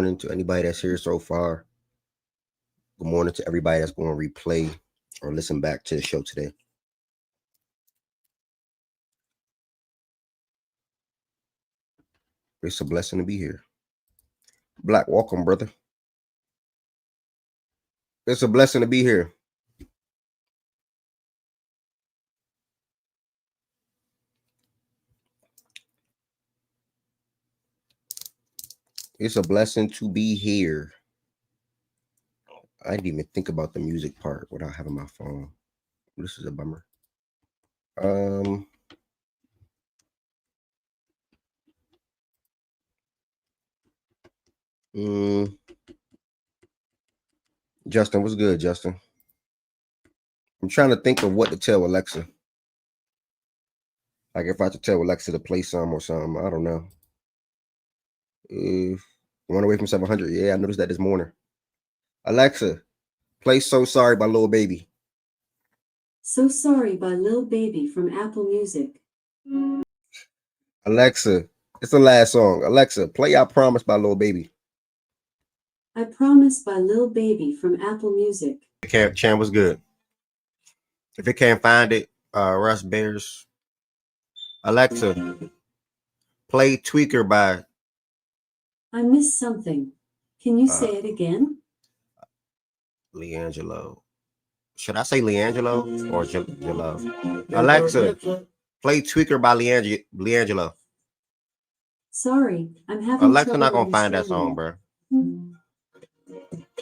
morning to anybody that's here so far. Good morning to everybody that's going to replay or listen back to the show today. It's a blessing to be here. Black, welcome, brother. It's a blessing to be here. It's a blessing to be here. I didn't even think about the music part without having my phone. This is a bummer. Justin, what's good, Justin? I'm trying to think of what to tell Alexa. Like if I had to tell Alexa to play some or something, I don't know. Run Away from 700. Yeah, I noticed that this morning. Alexa, play So Sorry by Lil Baby. So Sorry by Lil Baby from Apple Music. Alexa, it's the last song. Alexa, play I Promise by Lil Baby. I Promise by Lil Baby from Apple Music. Chan was good. If it can't find it, Russ Bears. Alexa, play Tweaker by. I Missed Something. Can you say it again? Leangelo. Should I say Leangelo or Jalove? Alexa, play Tweaker by Leangelo. Sorry, I'm having Alexa not gonna find that song, bro.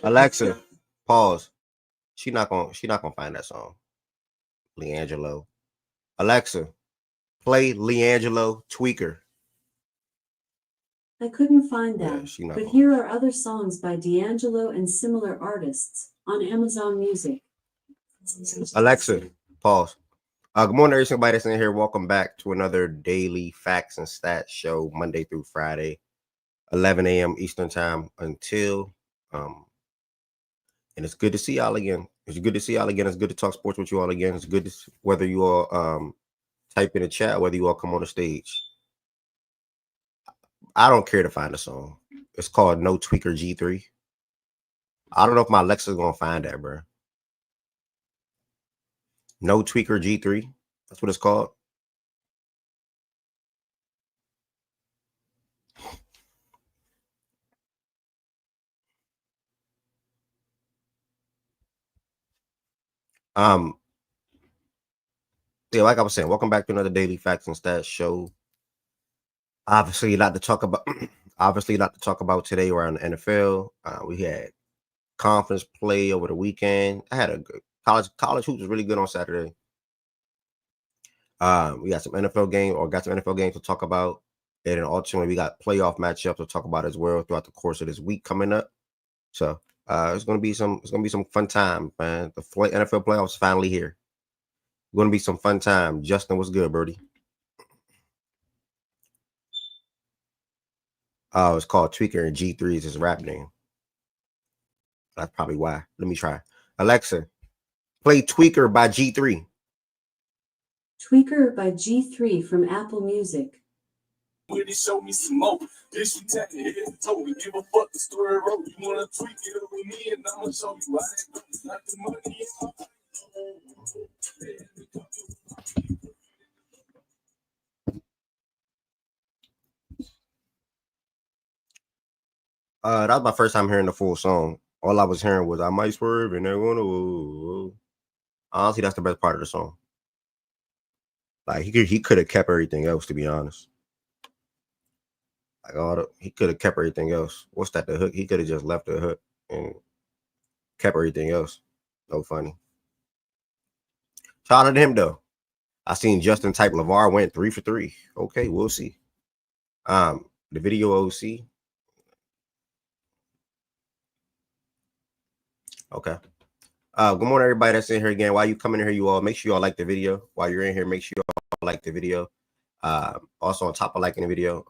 Alexa, pause. She not gonna find that song. Leangelo. Alexa, play Leangelo Tweaker. I couldn't find that, Yeah, but here are other songs by D'Angelo and similar artists on Amazon Music. Alexa, pause. Good morning, everybody that's in here. Welcome back to another daily facts and stats show, Monday through Friday, 11 a.m. Eastern time until and it's good to see y'all again. It's good to see y'all again. It's good to talk sports with you all again. It's good to whether you all type in the chat, whether you all come on the stage. I don't care to find a song. It's called No Tweaker G3. I don't know if my Alexa's gonna find that, bro. No Tweaker G3. That's what it's called. Yeah, like I was saying, welcome back to another daily facts and stats show. Obviously, a lot to talk about. Today around the NFL. We had conference play over the weekend. I had a good college hoops was really good on Saturday. We got some NFL games to talk about, and then ultimately we got playoff matchups to talk about as well throughout the course of this week coming up. So it's gonna be some fun time, man. The NFL playoffs finally here. Going to be some fun time. Justin, what's good, Birdie? Oh, it's called Tweaker, and G3 is his rap name. That's probably why. Let me try. Alexa, play Tweaker by G3. Tweaker by G3 from Apple Music. When they show me some more, this you tap your head and told me, give a fuck the story road. You wanna tweak it with me, and I'm gonna show you why it's not the money. That was my first time hearing the full song. All I was hearing was I might swerve and they're gonna. Honestly, that's the best part of the song. Like he could have kept everything else, to be honest. Like he could have kept everything else. What's that? The hook? He could have just left the hook and kept everything else. No funny. Shout out to him though. I seen Justin type LeVar went 3 for 3. Okay, we'll see. The video OC. Okay. Good morning, everybody that's in here again. While you coming in here, you all make sure you all like the video. While you're in here, make sure you all like the video. Also, on top of liking the video,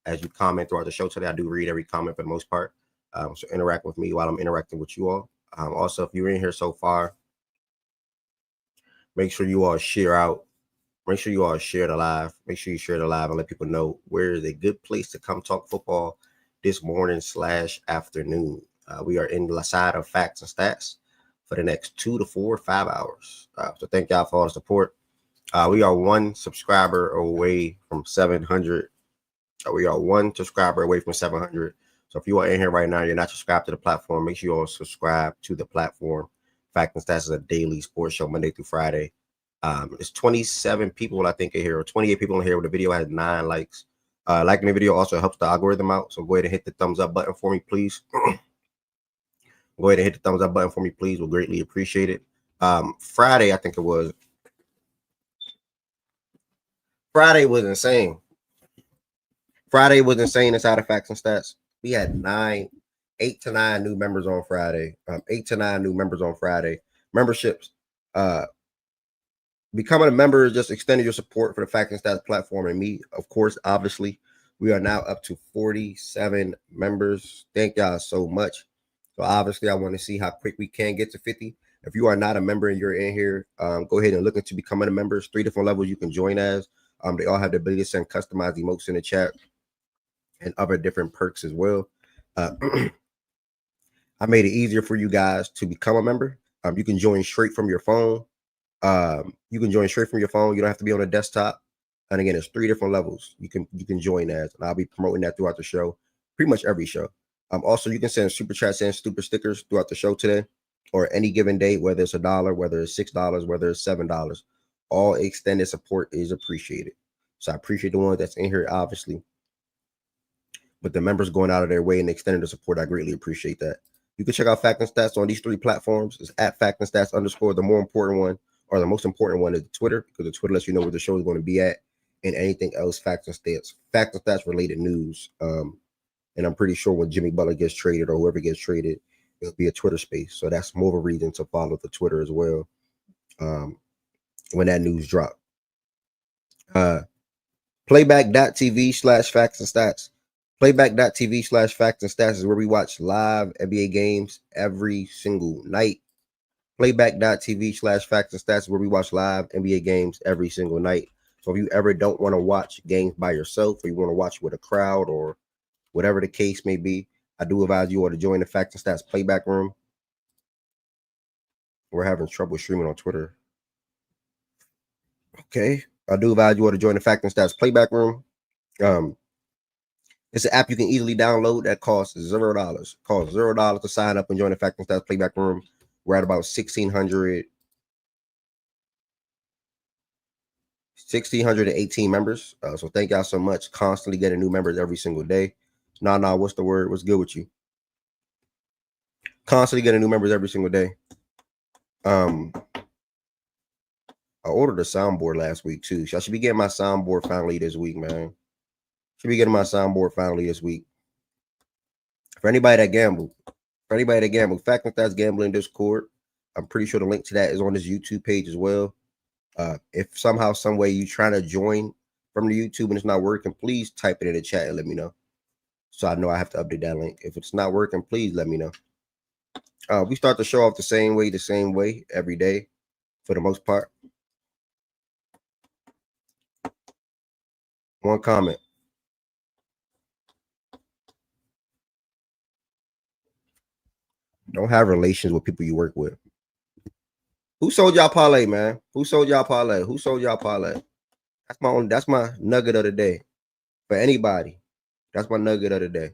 as you comment throughout the show today, I do read every comment for the most part. So interact with me while I'm interacting with you all. Also, if you're in here so far, make sure you all share out. Make sure you all share the live. Make sure you share the live and let people know where is a good place to come talk football this morning/afternoon. We are in the side of facts and stats for the next 2 to 4 5 hours. So thank y'all for all the support. We are one subscriber away from 700. We are one subscriber away from 700. So if you are in here right now, you're not subscribed to the platform, make sure you all subscribe to the platform. Fact and Stats is a daily sports show Monday through Friday. It's 27 people I think are here, or 28 people in here. With the video has 9 likes. Liking the video also helps the algorithm out. So go ahead and hit the thumbs up button for me, please. Go ahead and hit the thumbs up button for me, please. We'll greatly appreciate it. Friday, I think it was. Friday was insane. Friday was insane inside of Facts and Stats. We had 8 to 9 new members on Friday. 8 to 9 new members on Friday. Memberships. Becoming a member is just extending your support for the Facts and Stats platform and me. Of course, obviously, we are now up to 47 members. Thank y'all so much. So obviously, I want to see how quick we can get to 50. If you are not a member and you're in here, go ahead and look into becoming a member. There's 3 different levels you can join as. They all have the ability to send customized emotes in the chat and other different perks as well. I made it easier for you guys to become a member. You can join straight from your phone. You can join straight from your phone. You don't have to be on a desktop. And again, there's 3 different levels you can join as, and I'll be promoting that throughout the show, pretty much every show. Also, you can send super chats and super stickers throughout the show today, or any given day, whether it's $1, whether it's $6, whether it's $7. All extended support is appreciated. So I appreciate the ones that's in here, obviously. But the members going out of their way and extending the support, I greatly appreciate that. You can check out Fact and Stats on these 3 platforms. It's at Fact and Stats _. The more important one, or the most important one, is Twitter, because the Twitter lets you know where the show is going to be at, and anything else Fact and Stats related news. And I'm pretty sure when Jimmy Butler gets traded or whoever gets traded, it'll be a Twitter space. So that's more of a reason to follow the Twitter as well. When that news drop. Playback.tv/Facts and Stats. Playback.tv/Facts and Stats is where we watch live NBA games every single night. Playback.tv/Facts and Stats is where we watch live NBA games every single night. So if you ever don't want to watch games by yourself, or you want to watch with a crowd, or whatever the case may be, I do advise you all to join the Facts and Stats playback room. We're having trouble streaming on Twitter. Okay. I do advise you all to join the Facts and Stats playback room. It's an app you can easily download that costs $0. It costs $0 to sign up and join the Facts and Stats playback room. We're at about 1,618 members. So thank y'all so much. Constantly getting new members every single day. Nah, what's the word? What's good with you? Constantly getting new members every single day. I ordered a soundboard last week too. So I should be getting my soundboard finally this week, man. Should be getting my soundboard finally this week. For anybody that gamble, Fact and Stats Gambling Discord. I'm pretty sure the link to that is on this YouTube page as well. If somehow, some way you trying to join from the YouTube and it's not working, please type it in the chat and let me know, so I know I have to update that link. If it's not working, please let me know. We start the show off the same way every day, for the most part. One comment. Don't have relations with people you work with. Who sold y'all parlay, man? Who sold y'all parlay? That's my nugget of the day. For anybody, that's my nugget of the day.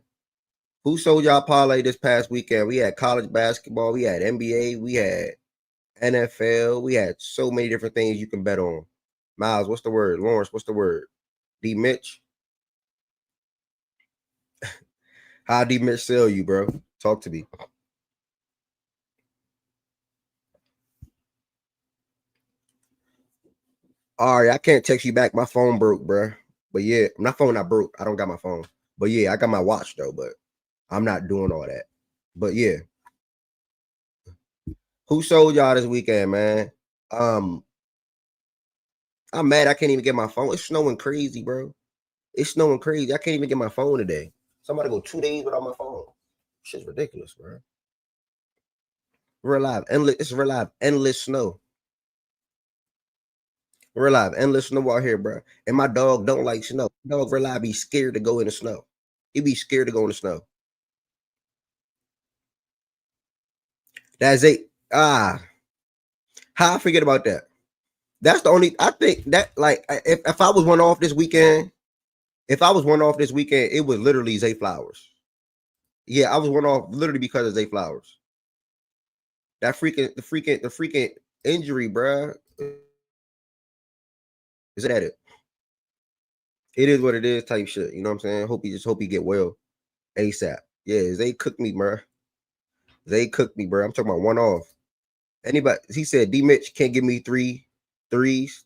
Who sold y'all parlay this past weekend? We had college basketball, we had NBA, we had NFL, we had so many different things you can bet on. Miles, what's the word? Lawrence, what's the word? D Mitch. How D Mitch sell you, bro? Talk to me. All right, I can't text you back. My phone broke, bro. But yeah, my phone not broke. I don't got my phone. But yeah, I got my watch though, but I'm not doing all that. But yeah. Who sold y'all this weekend, man? I'm mad I can't even get my phone. It's snowing crazy, bro. It's snowing crazy. I can't even get my phone today. Somebody go 2 days without my phone. Shit's ridiculous, bro. We're alive. It's real live. Endless snow. We're alive. Endless snow out here, bro. And my dog don't like snow. Dog real live be scared to go in the snow. He be scared to go in the snow. That's it. How I forget about that? That's the only. I think that like if I was one off this weekend, it was literally Zay Flowers. Yeah, I was one off literally because of Zay Flowers. That the freaking injury, bruh. Is that it? It is what it is, type shit. You know what I'm saying? Hope he get well ASAP. Yeah, Zay cooked me, bruh. Zay cooked me, bruh. I'm talking about one off. Anybody? He said D Mitch can't give me three threes.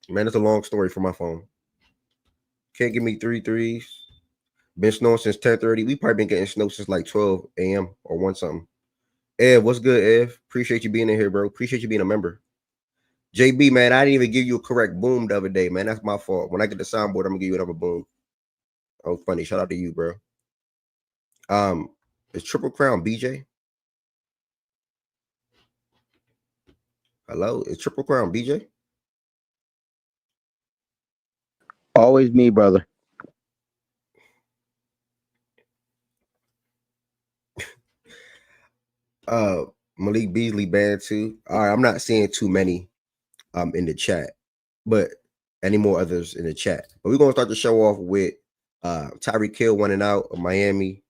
Man, it's a long story for my phone. Can't give me three threes. Been snowing since 10:30. We probably been getting snow since like 12 a.m. or 1 something. Ev, what's good, Ev? Appreciate you being in here, bro. Appreciate you being a member. JB, man, I didn't even give you a correct boom the other day, man. That's my fault. When I get the soundboard, I'm gonna give you another boom. Oh, funny. Shout out to you, bro. Is Triple Crown BJ? Hello, is Triple Crown BJ? Always me, brother. Uh, Malik Beasley banned too. All right, I'm not seeing too many in the chat, but any more others in the chat. But we're gonna start the show off with Tyreek Hill winning out of Miami.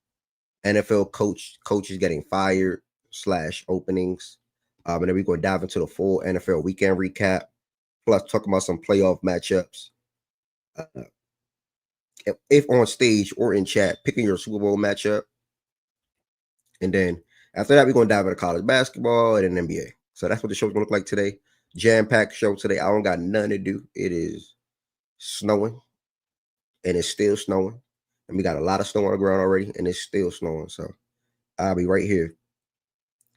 NFL coaches getting fired / openings. And then we're gonna dive into the full NFL weekend recap. Plus talk about some playoff matchups. If on stage or in chat, picking your Super Bowl matchup. And then after that, we're gonna dive into college basketball and then NBA. So that's what the show's gonna look like today. Jam-packed show today. I don't got nothing to do. It is snowing, and it's still snowing. And we got a lot of snow on the ground already, and it's still snowing. So I'll be right here.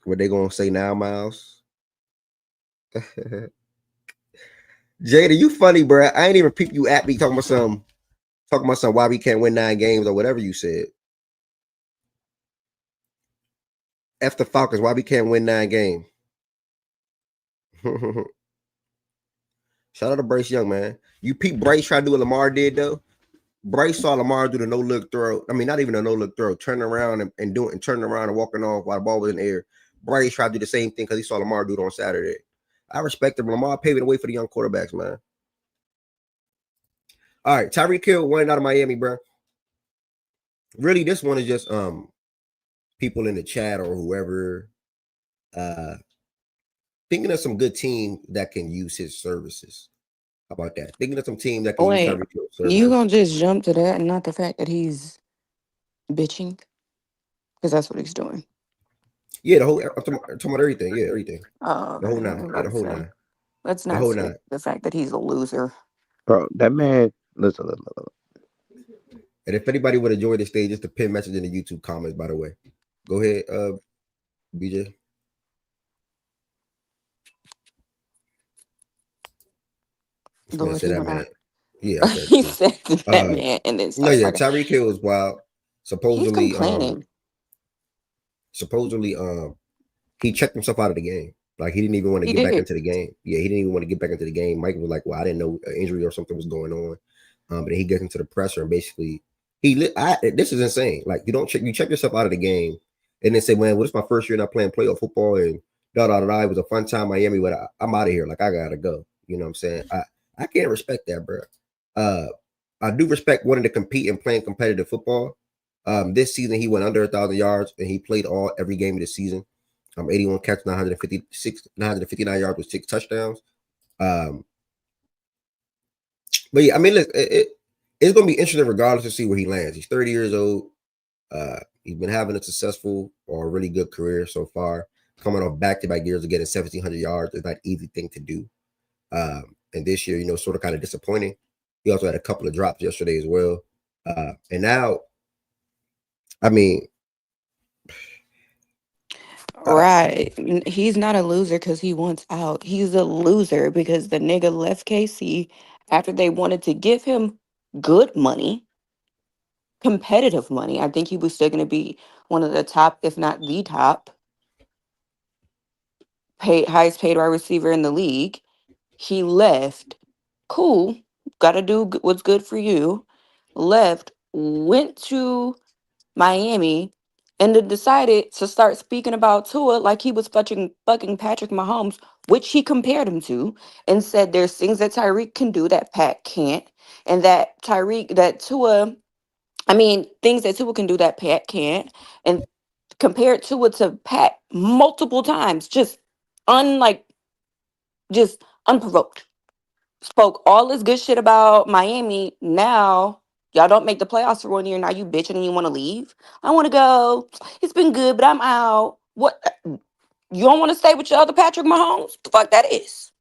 What they gonna say now, Miles? Jada, you funny, bro. I ain't even peep you at me talking about some why we can't win 9 games or whatever you said. F the Falcons, why we can't win 9 games. Shout out to Bryce Young, man. You peep Bryce try to do what Lamar did though. Bryce saw Lamar do the no-look throw. I mean, not even a no-look throw. Turning around and turning around and walking off while the ball was in the air. Bryce tried to do the same thing because he saw Lamar do it on Saturday. I respect him. Lamar paving the way for the young quarterbacks, man. All right, Tyreek Hill went out of Miami, bro. Really, this one is just people in the chat or whoever thinking of some good team that can use his services. How about that? Thinking of some team that can use Wait, Tyreek Hill's services. you gonna just jump to that and not the fact that he's bitching? Because that's what he's doing. Yeah, the whole I'm talking about everything. Yeah, everything. Oh, The whole okay. I 9. was Yeah, about the to whole say, 9. let's The not whole skip 9. the fact that he's a loser. Bro, that man, listen. And if anybody would enjoy the stage, just a pin message in the YouTube comments, by the way. Go ahead, BJ. This man Lord, said he that went man. out. Yeah, I said it He too. said to that man and then No, started yeah, talking. Tyreek Hill is wild. He's Supposedly, complaining. supposedly, he checked himself out of the game. Like he didn't even want to He get back did. into the game. Yeah, he didn't even want to get back into the game. Mike was like, "Well, I didn't know an injury or something was going on." But then he gets into the presser and basically this is insane. Like you check yourself out of the game and then say, "Man, well, this is my first year not playing playoff football and da da da. It was a fun time in Miami, but I'm out of here. Like I gotta go." You know what I'm saying? I can't respect that, bro. I do respect wanting to compete and playing competitive football. This season he went under 1,000 yards and he played every game of the season. 81 catches, 959 yards with 6 touchdowns. Um, but yeah, I mean, look, it's going to be interesting regardless to see where he lands. He's 30 years old. He's been having a successful or a really good career so far. Coming off back-to-back years of getting 1,700 yards is not an easy thing to do. And this year, sort of kind of disappointing. He also had a couple of drops yesterday as well. And now, I mean, Right. He's not a loser because he wants out. He's a loser because the nigga left KC after they wanted to give him good money, competitive money. I think he was still going to be one of the top, if not the top, highest paid wide receiver in the league. He left. Cool. Got to do what's good for you. Left. went to Miami and then decided to start speaking about Tua like he was fucking Patrick Mahomes, which he compared him to, and said there's things that Tyreek can do that Pat can't, and that Tua, I mean, things that Tua can do that Pat can't, and compared Tua to Pat multiple times, unlike just unprovoked. Spoke all this good shit about Miami. Now y'all don't make the playoffs for 1 year. Now you bitching and you want to leave. I want to go. It's been good, but I'm out. What? You don't want to stay with your other Patrick Mahomes? The fuck that is.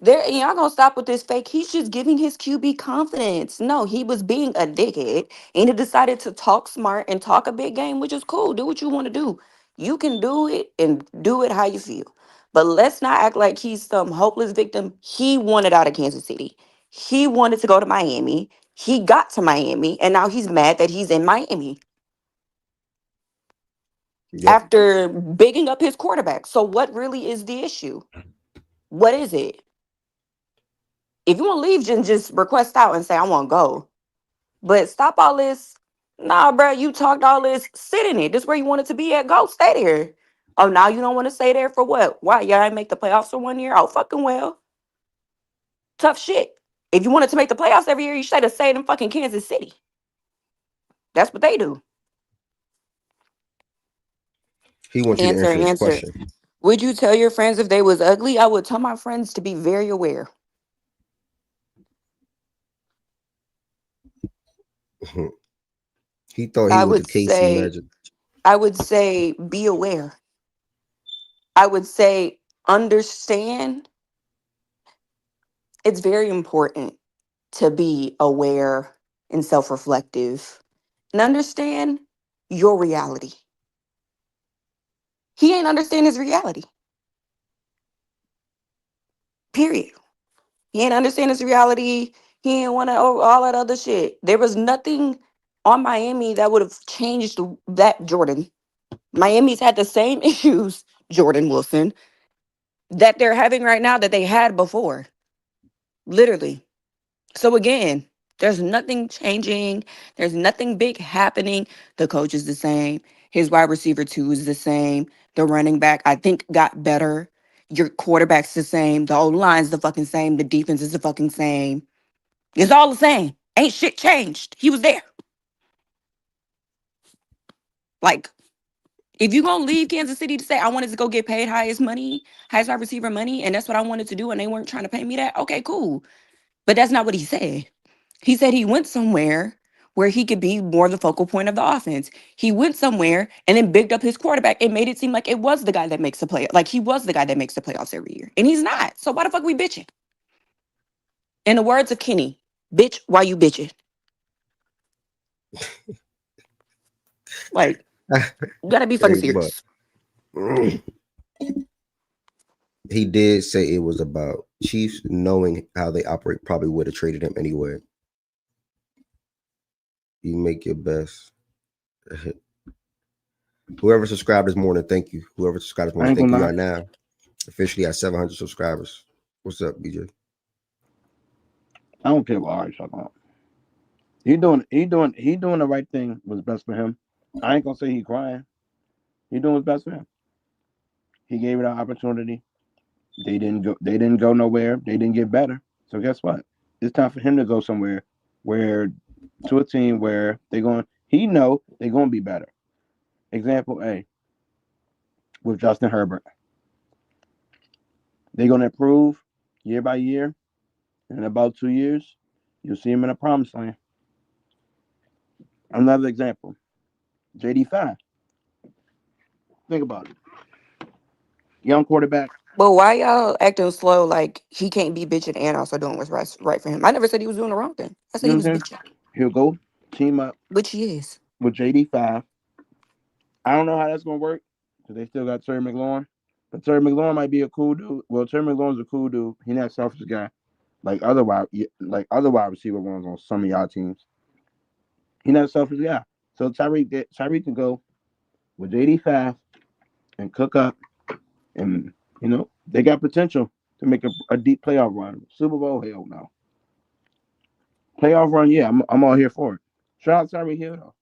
There, y'all gonna stop with this fake. He's just giving his QB confidence. No, he was being a dickhead and he decided to talk smart and talk a big game, which is cool. Do what you want to do. You can do it and do it how you feel. But let's not act like he's some hopeless victim. He wanted out of Kansas City. He wanted to go to Miami. He got to Miami and now he's mad that he's in Miami Yep. after bigging up his quarterback. So what really is the issue? What is it? If you want to leave, just request out and say, I want to go. But stop all this. Nah, bro, you talked all this. Sit in it. This where you want it to be at. Go stay there. Oh, now you don't want to stay there for what? Why? Y'all ain't make the playoffs for 1 year? Oh, fucking well. Tough shit. If you wanted to make the playoffs every year, you should have stayed in fucking Kansas City. That's what they do. He wants you to Answer, answer this answer. question. Would you tell your friends if they was ugly? I would tell my friends to be very aware. He thought he I was the would KC say, Magic. I would say, be aware. I would say, understand. It's very important to be aware and self-reflective and understand your reality. He ain't understand his reality. Period. He ain't understand his reality. He ain't want to all that other shit. There was nothing on Miami that would have changed that Jordan. Miami's had the same issues, Jordan Wilson, that they're having right now that they had before. Literally. So again, there's nothing changing. There's nothing big happening. The coach is the same. His wide receiver two is the same. The running back, I think, got better. Your quarterback's the same. The old line's the fucking same. The defense is the fucking same. It's all the same. Ain't shit changed. He was there. Like, if you gonna leave Kansas City to say I wanted to go get paid highest wide receiver money, and that's what I wanted to do, and they weren't trying to pay me that, okay, cool. But that's not what he said. He said he went somewhere where he could be more the focal point of the offense. He went somewhere and then bigged up his quarterback and made it seem like it was the guy that makes the play. Like he was the guy that makes the playoffs every year. And he's not. So why the fuck we bitching? In the words of Kenny, bitch, why you bitching? Like, you gotta be fucking Hey, but serious. he did say it was about Chiefs knowing how they operate. Probably would have traded him anyway. You make your best. Whoever subscribed this morning, thank you. Whoever subscribed this morning, thank you. You are now officially at 700 subscribers. What's up, BJ? I don't care what Ari's talking about. He doing the right thing. Was best for him. I ain't gonna say he crying. He doing what's best for him. He gave it an opportunity. They didn't go. They didn't go nowhere. They didn't get better. So guess what? It's time for him to go somewhere where to a team where they're going. He know they're going to be better. Example A with Justin Herbert. They're going to improve year by year. In about 2 years, you'll see him in a promised land. Another example, JD5. Think about it. Young quarterback. But why y'all acting slow like he can't be bitching and also doing what's right for him? I never said he was doing the wrong thing. I said You he know was what I'm saying? bitching, He'll go team up which he is. with JD5. I don't know how that's going to work because they still got Terry McLaurin. But Terry McLaurin might be a cool dude. Well, Terry McLaurin's a cool dude. He's not a selfish guy like other wide receiver ones on some of y'all teams. He's not a selfish guy. So Tyreek can go with JD5 and cook up, and they got potential to make a deep playoff run. Super Bowl, hell no. Playoff run, yeah, I'm all here for it. Shout out to Tyreek Hill though.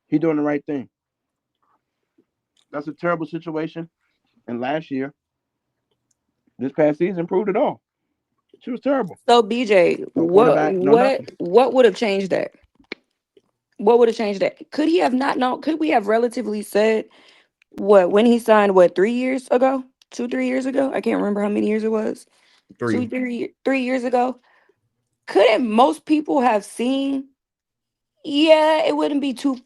He doing the right thing. That's a terrible situation. And last year, this past season proved it all. She was terrible. So BJ, No quarterback, no nothing. what would have changed that? What would have changed that? Could he have not known? Could we have relatively said what when he signed 3 years ago? 2, 3 years ago? I can't remember how many years it was. 3. 3 years ago. Couldn't most people have seen? Yeah, it wouldn't be too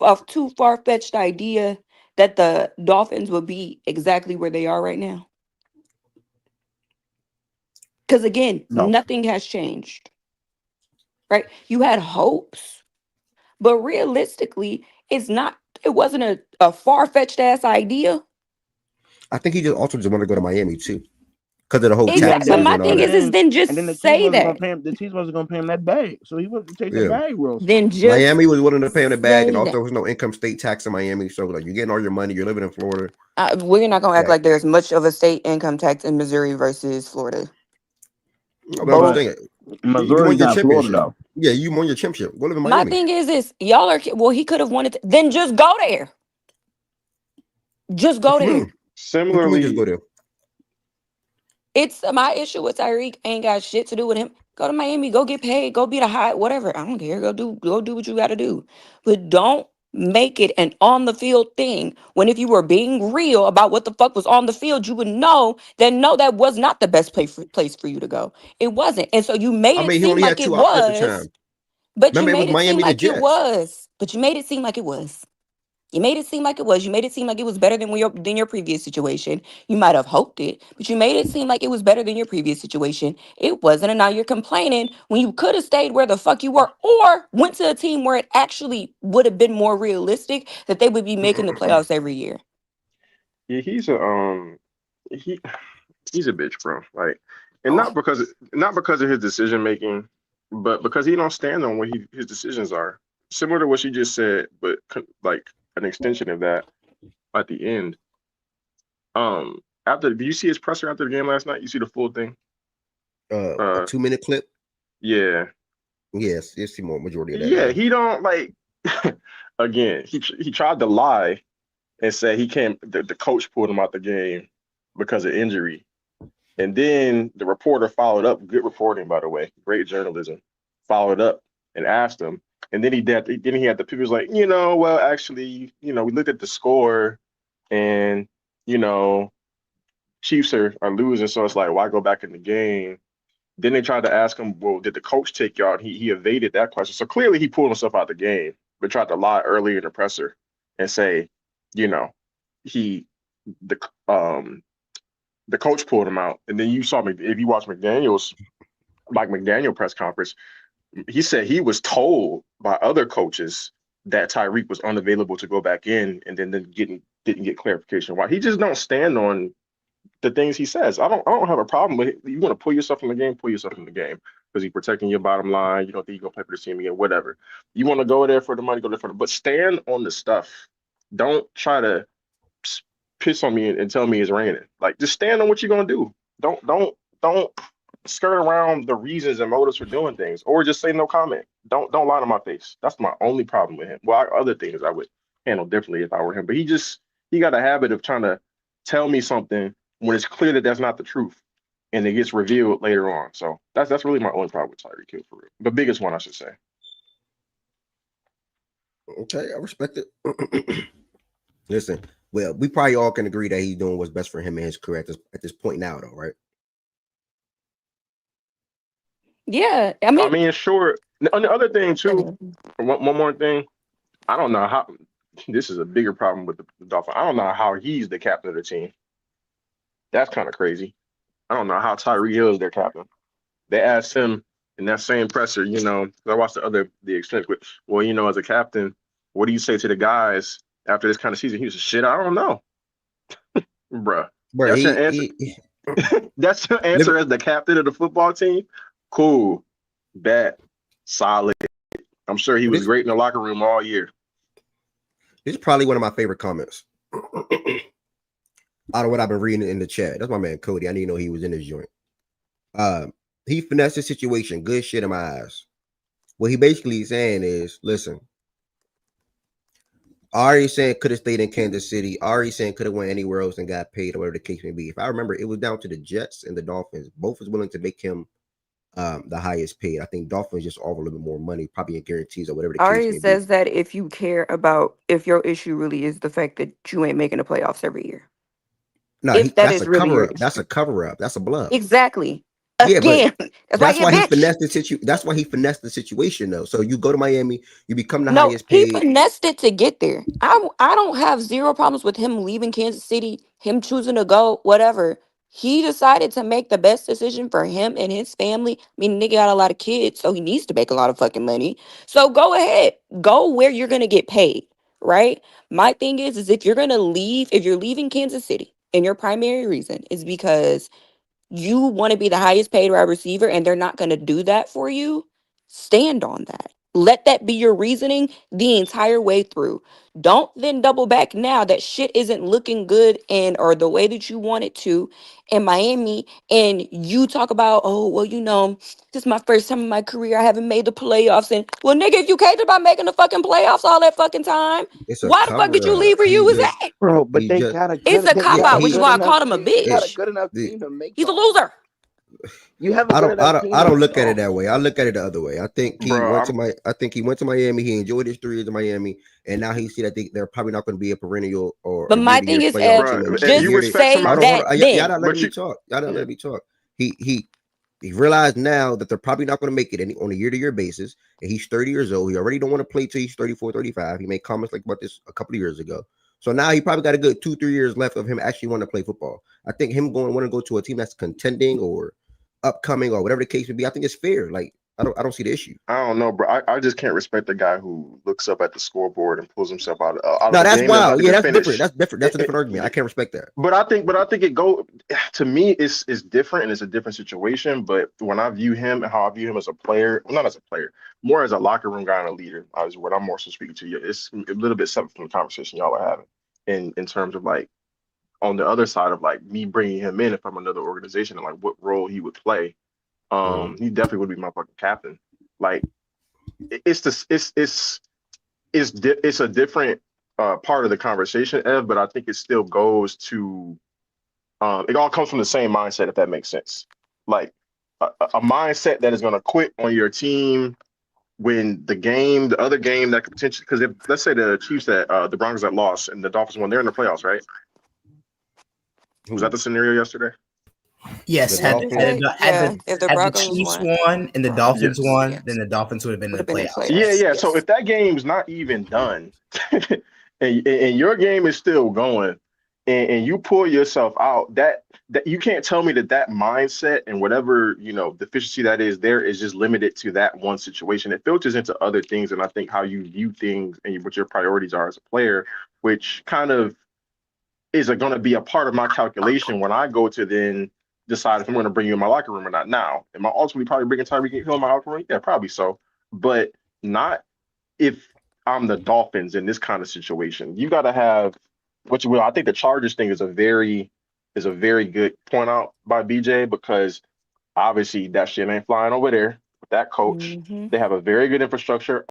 far fetched idea that the Dolphins would be exactly where they are right now. Because again, No. nothing has changed. Right? You had hopes, but realistically, it wasn't a far-fetched ass idea. I think he just also just wanted to go to Miami too, because of the whole Yeah, tax Exactly. But savings my and all thing that. is then just and then the team say wasn't gonna that. pay him. The team wasn't gonna pay him that bag, so he wasn't take the Yeah. bag real. Then just Miami was willing to pay him the bag, and say also that. there was no income state tax in Miami. So like you're getting all your money, you're living in Florida. We're not gonna act Yeah. like there's much of a state income tax in Missouri versus Florida. No, but I'm just But saying, you Missouri won your got Florida championship. though. Yeah, you won your championship. Go live in My Miami. thing is this: y'all are well. He could have wanted to, then just go there. Just go What you there. mean? What you mean just Similarly, go there? It's my issue with Tyreek. Ain't got shit to do with him. Go to Miami. Go get paid. Go be the high. Whatever. I don't care. Go do what you got to do. But don't make it an on the field thing. When if you were being real about what the fuck was on the field, you would know that no, that was not the best place for you to go. It wasn't. And so you made I it mean, he seem only had like it 2 options at the was. time. But you Remember, it was made it seem Miami the like it Jets. was. But you made it seem like it was. You made it seem like it was. You made it seem like it was better than your previous situation. You might have hoped it, but you made it seem like it was better than your previous situation. It wasn't, and now you're complaining when you could have stayed where the fuck you were, or went to a team where it actually would have been more realistic that they would be making the playoffs every year. yeah, he he's a bitch, bro. Like, and Oh, not because of his decision making, but because he don't stand on what his decisions are. Similar to what she just said, but like an extension of that at the end. After, do you see his presser after the game last night? You see the full thing? A Uh, 2-minute clip. yeah, Yes, you see more majority of that. yeah. Yeah. He don't like. Again, he tried to lie and say he came. The coach pulled him out the game because of injury. And then the reporter followed up, good reporting, by the way, great journalism, followed up and asked him. And then he had the people like, well, actually, we looked at the score and, you know, Chiefs are losing. So it's like, why go back in the game? Then they tried to ask him, well, did the coach take you out? He evaded that question. So clearly he pulled himself out of the game, but tried to lie earlier in the presser and say, you know, he, the, the coach pulled him out. And then you saw if you watch Mike McDaniel press conference, he said he was told by other coaches that Tyreek was unavailable to go back in, and then didn't get clarification why. He just don't stand on the things he says. I don't have a problem with it. You want to pull yourself in the game, pull yourself in the game, because you're protecting your bottom line. You don't think you're gonna play for the team again, whatever. You want to go there for the money, go there for the, but stand on the stuff. Don't try to piss on me and tell me it's raining. Like, just stand on what you're gonna do. Don't skirt around the reasons and motives for doing things, or just say no comment. Don't lie to my face. That's my only problem with him. Well, other things I would handle differently if I were him, but he got a habit of trying to tell me something when it's clear that that's not the truth, and it gets revealed later on. So that's really my only problem with Tyreek Hill, for real. The biggest one, I should say. Okay, I respect it. Listen, well, we probably all can agree that he's doing what's best for him in his career at this point now, though, right? yeah. I I mean, mean, sure. And the other thing too, one more thing. I don't know how. This is a bigger problem with the Dolphins. I don't know how he's the captain of the team. That's kind of crazy. I don't know how Tyreek Hill is their captain. They asked him in that same presser, 'cause I watched the exchange with, well, as a captain, what do you say to the guys after this kind of season? He was shit. I don't know, bruh. Bro, That's your answer. That's your answer as the captain of the football team. Cool, bet, solid. I'm sure he was great in the locker room all year. This is probably one of my favorite comments out of what I've been reading in the chat. That's my man Cody. I didn't know he was in this joint. He finessed the situation. Good shit in my eyes. What he basically is saying is, listen, Ari saying could have stayed in Kansas City. Ari saying could have went anywhere else and got paid or whatever the case may be. If I remember, it was down to the Jets and the Dolphins. Both was willing to make him the highest paid. I think Dolphins just offer a little bit more money, probably in guarantees or whatever the case Ari may be. says that if you care about, if your issue really is the fact that you ain't making the playoffs every year, No, if that that's is a really your cover up. That's issue. a cover up. That's a bluff. Exactly. Yeah, but Again, that's why that's he a why he bitch. finessed the That's why he finessed the situation though. So you go to Miami, you become the No, highest he paid. finessed it to get there. I don't have zero problems with him leaving Kansas City, him choosing to go, whatever. He decided to make the best decision for him and his family. I mean, nigga got a lot of kids, so he needs to make a lot of fucking money. So go ahead, go where you're gonna get paid, right? My thing is if you're gonna leave, if you're leaving Kansas City, and your primary reason is because you want to be the highest paid wide receiver and they're not going to do that for you, stand on that. Let that be your reasoning the entire way through. Don't then double back now that shit isn't looking good and or the way that you want it to in Miami and you talk about, oh, well, this is my first time in my career. I haven't made the playoffs. And well, nigga, if you cared about making the fucking playoffs all that fucking time, It's a why the fuck did you cover up. leave where you was at? Bro, but He they just got a It's good a they cop yeah, got out, a which is good why I he enough called him a team. They got a bitch. good enough the team to make He's a y'all. loser. You have a good enough team I to don't make look at it y'all. that way. I look at it the other way. Bro, I think he went to Miami. He enjoyed his 3 years in Miami, and now he see that they're probably not going to be a perennial or But a my year to thing year is, playoff Ev, bro, team. And the if you just year they respect say hold somebody, on, hold that on, y'all then. not letting but me you, talk. Y'all not yeah, letting me talk. He he realized now that they're probably not going to make it any on a year to year basis, and he's 30 years old. He already don't want to play till he's 34, 35. He made comments like about this a couple of years ago. So now he probably got a good 2, 3 years left of him actually wanting to play football. I think him going want to go to a team that's contending or upcoming or whatever the case may be. I think it's fair. Like I don't see the issue. I don't know, bro. I just can't respect the guy who looks up at the scoreboard and pulls himself out of No, a that's game that's not wild. Yeah, even that's different. finished. That's different. That's a different argument. I can't respect that. But I think it go to me. It's different and it's a different situation. But when I view him and how I view him as a player, well, not as a player, more as a locker room guy and a leader, is what I'm more so speaking to you. It's a little bit separate from the conversation y'all are having in terms of like on the other side of like me bringing him in if I'm another organization and like what role he would play. Mhm. He definitely would be my fucking captain. Like it's this it's a different part of the conversation, Ev, but I think it still goes to it all comes from the same mindset, if that makes sense. Like a mindset that is going to quit on your team when the other game that could potentially, because if let's say the Chiefs that the Broncos that lost and the Dolphins won, they're in the playoffs, right? Was that Who? the scenario yesterday? The Yes, I think Dolphins? so. Yeah, if the had the Broncos Chiefs won, won and the Dolphins Broncos, Yes. won, then yes, the Dolphins would have been in would the have been in playoffs. Yeah, playoffs. yeah. So Yes. if that game's not even done, and your game is still going, and you pull yourself out, that you can't tell me that mindset and whatever deficiency that is there is just limited to that one situation. It filters into other things, and I think how you view things and what your priorities are as a player, which kind of is going to be a part of my calculation when I go to then decide if I'm going to bring you in my locker room or not. Now, am I ultimately probably bringing Tyreek Hill in my locker room? Yeah, probably so, but not if I'm the Dolphins in this kind of situation. You got to have what you will. I think the Chargers thing is a very good point out by BJ because obviously that shit ain't flying over there with that coach. Hmm. They have a very good infrastructure,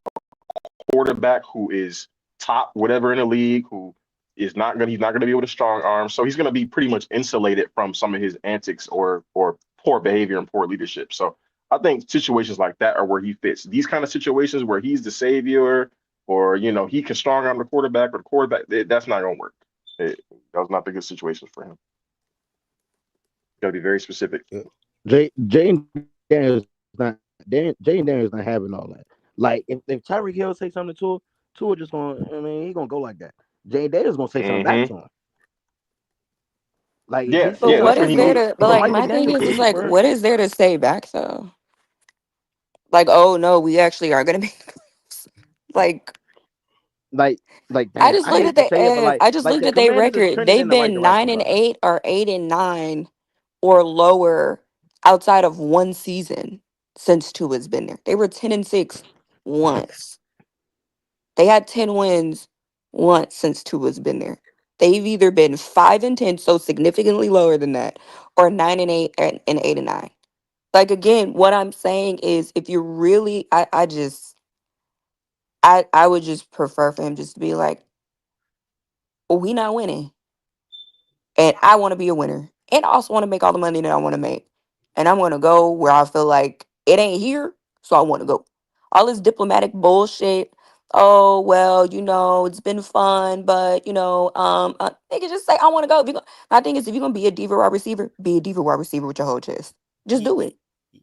quarterback who is top whatever in the league, who is not gonna he's not gonna be able to strong arm. So he's gonna be pretty much insulated from some of his antics or poor behavior and poor leadership. So I think situations like that are where he fits. These kind of situations where he's the savior or he can strong arm the quarterback or the quarterback, that's not gonna work. That was not the good situations for him. Gotta be very specific. Yeah. Jay Daniels not Jay Daniels not having all that. Like if Tyreek Hill say something to Tua just gonna I mean he gonna go like that. Jay Daniels gonna say something back Hmm. to him. Like if he Yeah, But say yeah, that's what what something, is he there needs. to? But but like, Mikey my thing Daniels is, can it's eat, like, bro. what is there to say back though? Like, oh no, we actually are gonna make. Like, Like like I damn, just I looked hate at to the say it, but I just like looked the at their Commanders is record. trending in They've the right been nine direction, and bro. eight or 8-9 or lower outside of one season since Tua's been there. They were 10-6 once. They had 10 wins once since Tua's been there. They've either been 5-10, so significantly lower than that, or 9-8 and 8-9. Like again, what I'm saying is if you really I would just prefer for him just to be like, we not winning. And I want to be a winner. And I also want to make all the money that I want to make. And I'm going to go where I feel like it ain't here. So I want to go. All this diplomatic bullshit. Oh, well, it's been fun, but, they can just say, I want to go. My thing is, if you're going to be a diva wide receiver, be a diva wide receiver with your whole chest. Just He do it.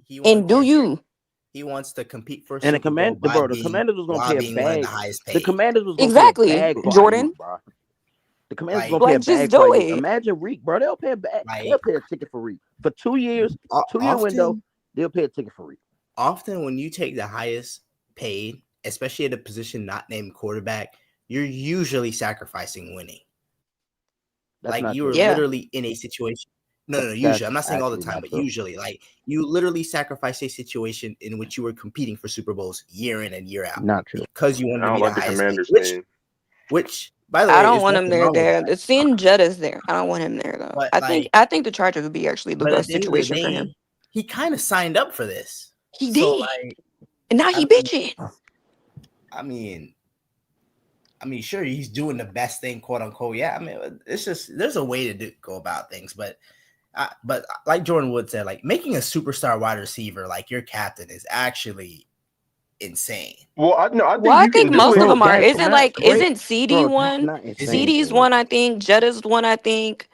he And wants do you. he wants to compete for a And Super Bowl the Commanders was gonna pay a being one of the bag. highest The paid. Commanders was gonna pay a Exactly, bag for Ayuk, Jordan. bro. The Commanders was Like, gonna pay a Like, just bag for do Ayuk. it. Imagine Reek, bro. They'll pay a bag. They'll like pay a ticket for Reek for 2 years, o- 2 year window. often They'll pay a ticket for Reek. often when you take the highest paid, especially at a position not named quarterback, you're usually sacrificing winning. That's Like not you were true. Yeah. literally in a situation. No, That's usually. I'm not saying all the actually time, not but true. usually, like you literally sacrifice a situation in which you were competing for Super Bowls year in and year out Not true. because you I wanted to don't be the like the highest paid. Commanders name. Which, by the I way, don't is want him nothing there. wrong with There, that. seeing Jettas there. I don't want him there though. But I think the Chargers would be actually the but at best the end of the situation for him. day, he kind of signed up for this. He So, did, like, and now I he mean, bitching. I mean, sure, he's doing the best thing, quote unquote. Yeah, I mean, it's just there's a way to go about things, but like Jordan Wood said, like making a superstar wide receiver like your captain is actually insane. Well, I think Well, I you can think do most of it. them are. That's Isn't not great, isn't CD bro. That's one? not insane, CD's dude. one, I think. Jetta's one, I think.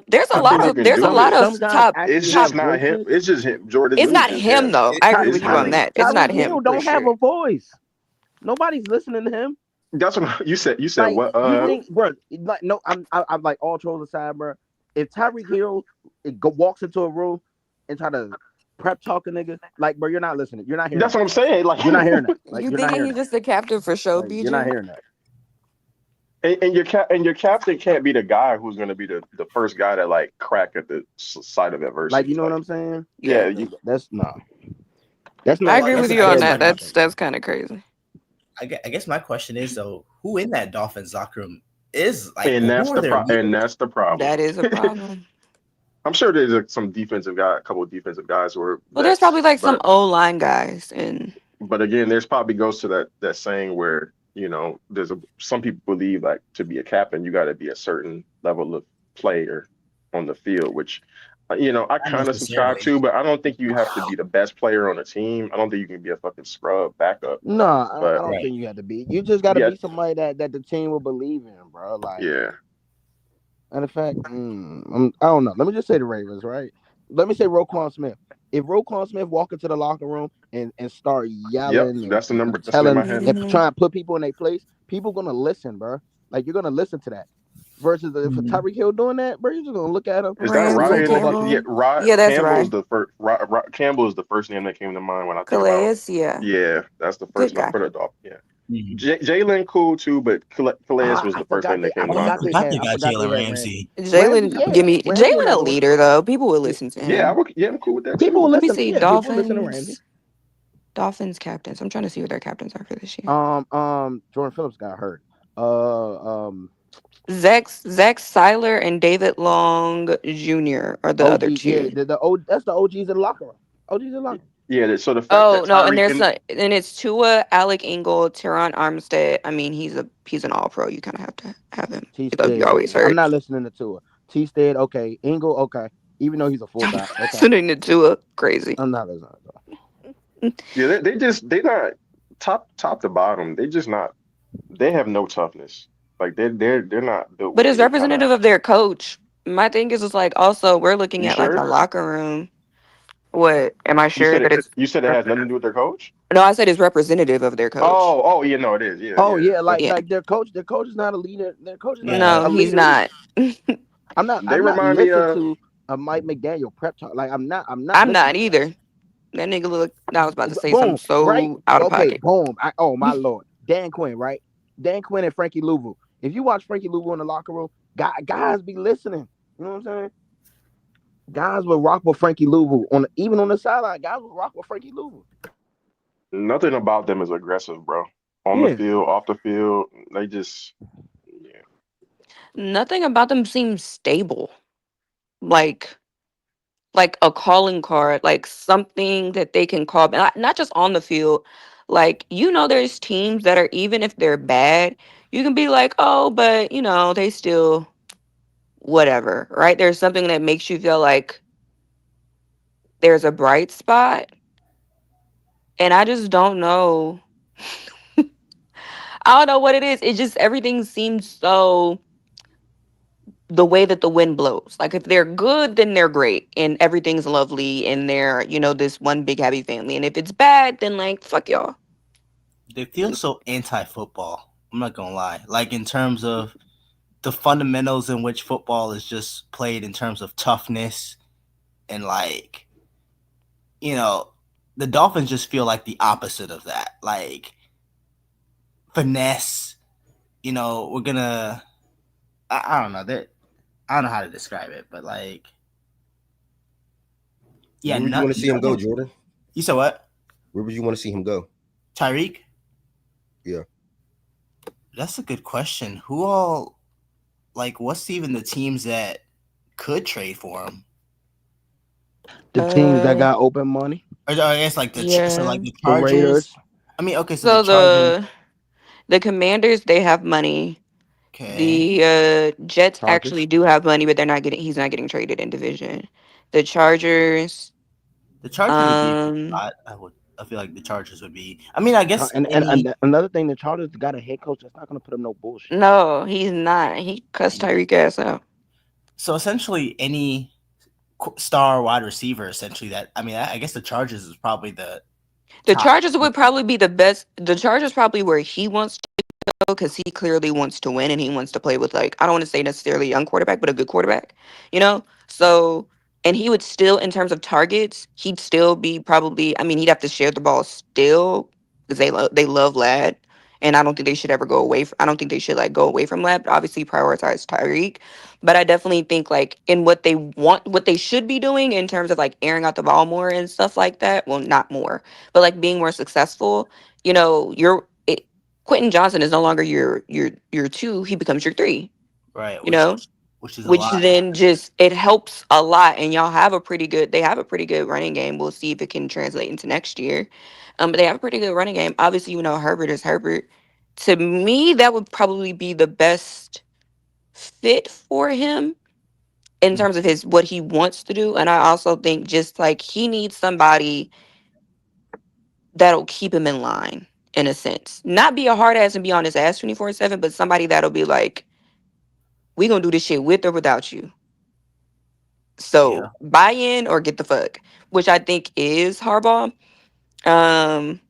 There's a I lot think you of can do it. Some guys top It's actually top. just have not him. voices. It's just him. Jordan. It's It's not just him him. though. I agree It's with you on him. that. It's not Tyreek Hill him for don't have sure. a voice. Nobody's listening to him. That's what you said. You said Like what? you think, bro? Like no, I'm like all trolls aside, bro. If Tyreek Hill walks into a room and try to prep talk a nigga, like bro, you're not listening. You're not hearing That's that. what I'm saying. Like, You're not hearing that. Like You you're not thinking hearing he's that. just a captain for show, Like you're not BG? hearing that. and your captain can't be the guy who's going to be the first guy to like crack at the side of adversity. Like you know what I'm saying? Yeah, Yeah, That's no. That's I not. agree with That's you not on fair, that. in my opinion. That's kind of crazy. I guess my question is though, who in that Dolphins locker room is like, and that's who are the their and leaders? that's the problem. That is a problem. I'm sure there's a couple of defensive guys who are Well, there's probably vets, like some O line guys, and but again, there's probably goes to that saying where some people believe like to be a captain, you got to be a certain level of player on the field, which I Not kind of subscribe necessarily. to, but I don't think you have to be the best player on the team. I don't think you can be a fucking scrub backup. No, I But don't Right. think you have to be. You just got to yeah, be somebody that the team will believe in, bro. Like, yeah, and in fact, I don't know. Let me just say the Ravens, right? Let me say Roquan Smith. If Roquan Smith walk into the locker room and start yep, yelling that's the number. and That's the name telling I had. and Mhm. trying to put people in their place, people gonna listen, bro. Like you're gonna listen to that. Versus if Mhm. Tyreek Hill doing that, bro, you're just gonna look at him. Is that And you're Ramsey, gonna Ryan? go about Campbell. your Yeah, that's Campbell is right. the first. Campbell is the first name that came to mind when I think about. Calais, yeah, Yeah, that's the good first guy. for the Dolphins. Yeah. Mhm. Jalen cool too, but Calais was I the first forgot name they that came to Oh, I mind. forgot they I got forgot they Jalen had Ramsey. Ramsey. Ramsey, Jalen, yeah, Ramsey Jalen a another one. leader though. People will Yeah, listen to Yeah, him. I'm cool with that people will too. Let me listen. see. Yeah, people listen to Ramsey. Dolphins captains. I'm trying to see what their captains are for this year. Jordan Phillips got hurt. Um, Zach Seiler and David Long Jr. are the other OG, yeah, two. that's the OGs in the locker room. OGs in the locker room. Yeah, so the fact Oh that no, and Tyreek there's some, and it's Tua, Alec Ingold, Teron Armstead. I mean, he's an all pro. You kind of have to have him. T Though you Stead. always I'm hurt. not listening to Tua. T Stead, okay. Ingle, okay. Even though he's a I'm fullback, okay. listening to Tua. Crazy. I'm not listening to Tua. yeah, they not top to bottom. They just not. They have no toughness. Like they're not built But with as any kind of. representative of their coach, my thing is like also we're looking You at like a sure? locker room. What am I You sure said that it. it's? You said it has nothing to do with their coach. No, I said it's representative of their coach. Oh, yeah, no, it is. Yeah, Oh yeah. yeah, like Yeah. their coach is not a leader. Their coach is not Yeah. No, a he's leader not. either. I'm They not remind me listening of. to a Mike McDaniel prep talk. Like I'm not I'm listening not to either. That nigga look. I was about to say something boom, right? so out of Okay, pocket. boom. Oh my lord. Dan Quinn, right? Dan Quinn and Frankie Louvu. If you watch Frankie Louvu in the locker room, guys be listening. You know what I'm saying? Guys will rock with Frankie Louvu even on the sideline. Guys will rock with Frankie Louvu. Nothing about them is aggressive, bro. On the Yeah. field, off the field, they just. Yeah. Nothing about them seems stable. Like a calling card, like something that they can call, not just on the field. Like there's teams that are even if they're bad, you can be like, oh, but they still whatever, right? There's something that makes you feel like there's a bright spot, and I just don't know. I don't know what it is. It just everything seems so the way that the wind blows. Like if they're good, then they're great and everything's lovely and they're, this one big happy family. And if it's bad, then like fuck y'all. They feel so anti-football. I'm not gonna lie. Like in terms of the fundamentals in which football is just played in terms of toughness and like you know the Dolphins just feel like the opposite of that. Like finesse. We're gonna. I don't know that. I don't know how to describe it, but like, yeah, Where would you want to see him go, Jordan? You said what? Where would you want to see him go? Tyreek? Yeah. That's a good question. Who all like what's even the teams that could trade for him? The teams that got open money, Or I guess like so Yeah. like the the Raiders. Chargers. I mean, okay, so the So Chargers. the Commanders, they have money. Okay. The Jets Chargers. actually do have money, but he's not getting traded in division. The Chargers, The Chargers would be a good um, spot. I feel like the Chargers would be. I mean, I guess any. And another thing, the Chargers got a head coach that's not going to put up no bullshit. no, he's not. He cussed Tyreek ass out. So essentially, any star wide receiver, essentially that. I mean, I guess the Chargers is probably the The top. Chargers would probably be the best. The Chargers probably where he wants to go because he clearly wants to win and he wants to play with like I don't want to say necessarily a young quarterback, but a good quarterback. So and he would still in terms of targets, he'd still be probably. I mean, he'd have to share the ball still because they love Lad, and I don't think they should ever go away. I don't think they should like go away from Lad. But obviously, prioritize Tyreek. But I definitely think like in what they want, what they should be doing in terms of like airing out the ball more and stuff like that. Well, not more, but like being more successful. Quentin Johnson is no longer your two; he becomes your three. Right, You know, which is a which lot. then just it helps a lot, and y'all have a pretty good. They have a pretty good running game. We'll see if it can translate into next year. But they have a pretty good running game. Obviously, Herbert is Herbert. To me, that would probably be the best fit for him in terms of his what he wants to do. And I also think just like he needs somebody that'll keep him in line in a sense. Not be a hard ass and be on his ass 24/7, but somebody that'll be like, we gonna do this shit with or without you. Yeah. So buy in or get the fuck. Which I think is Harbaugh. Um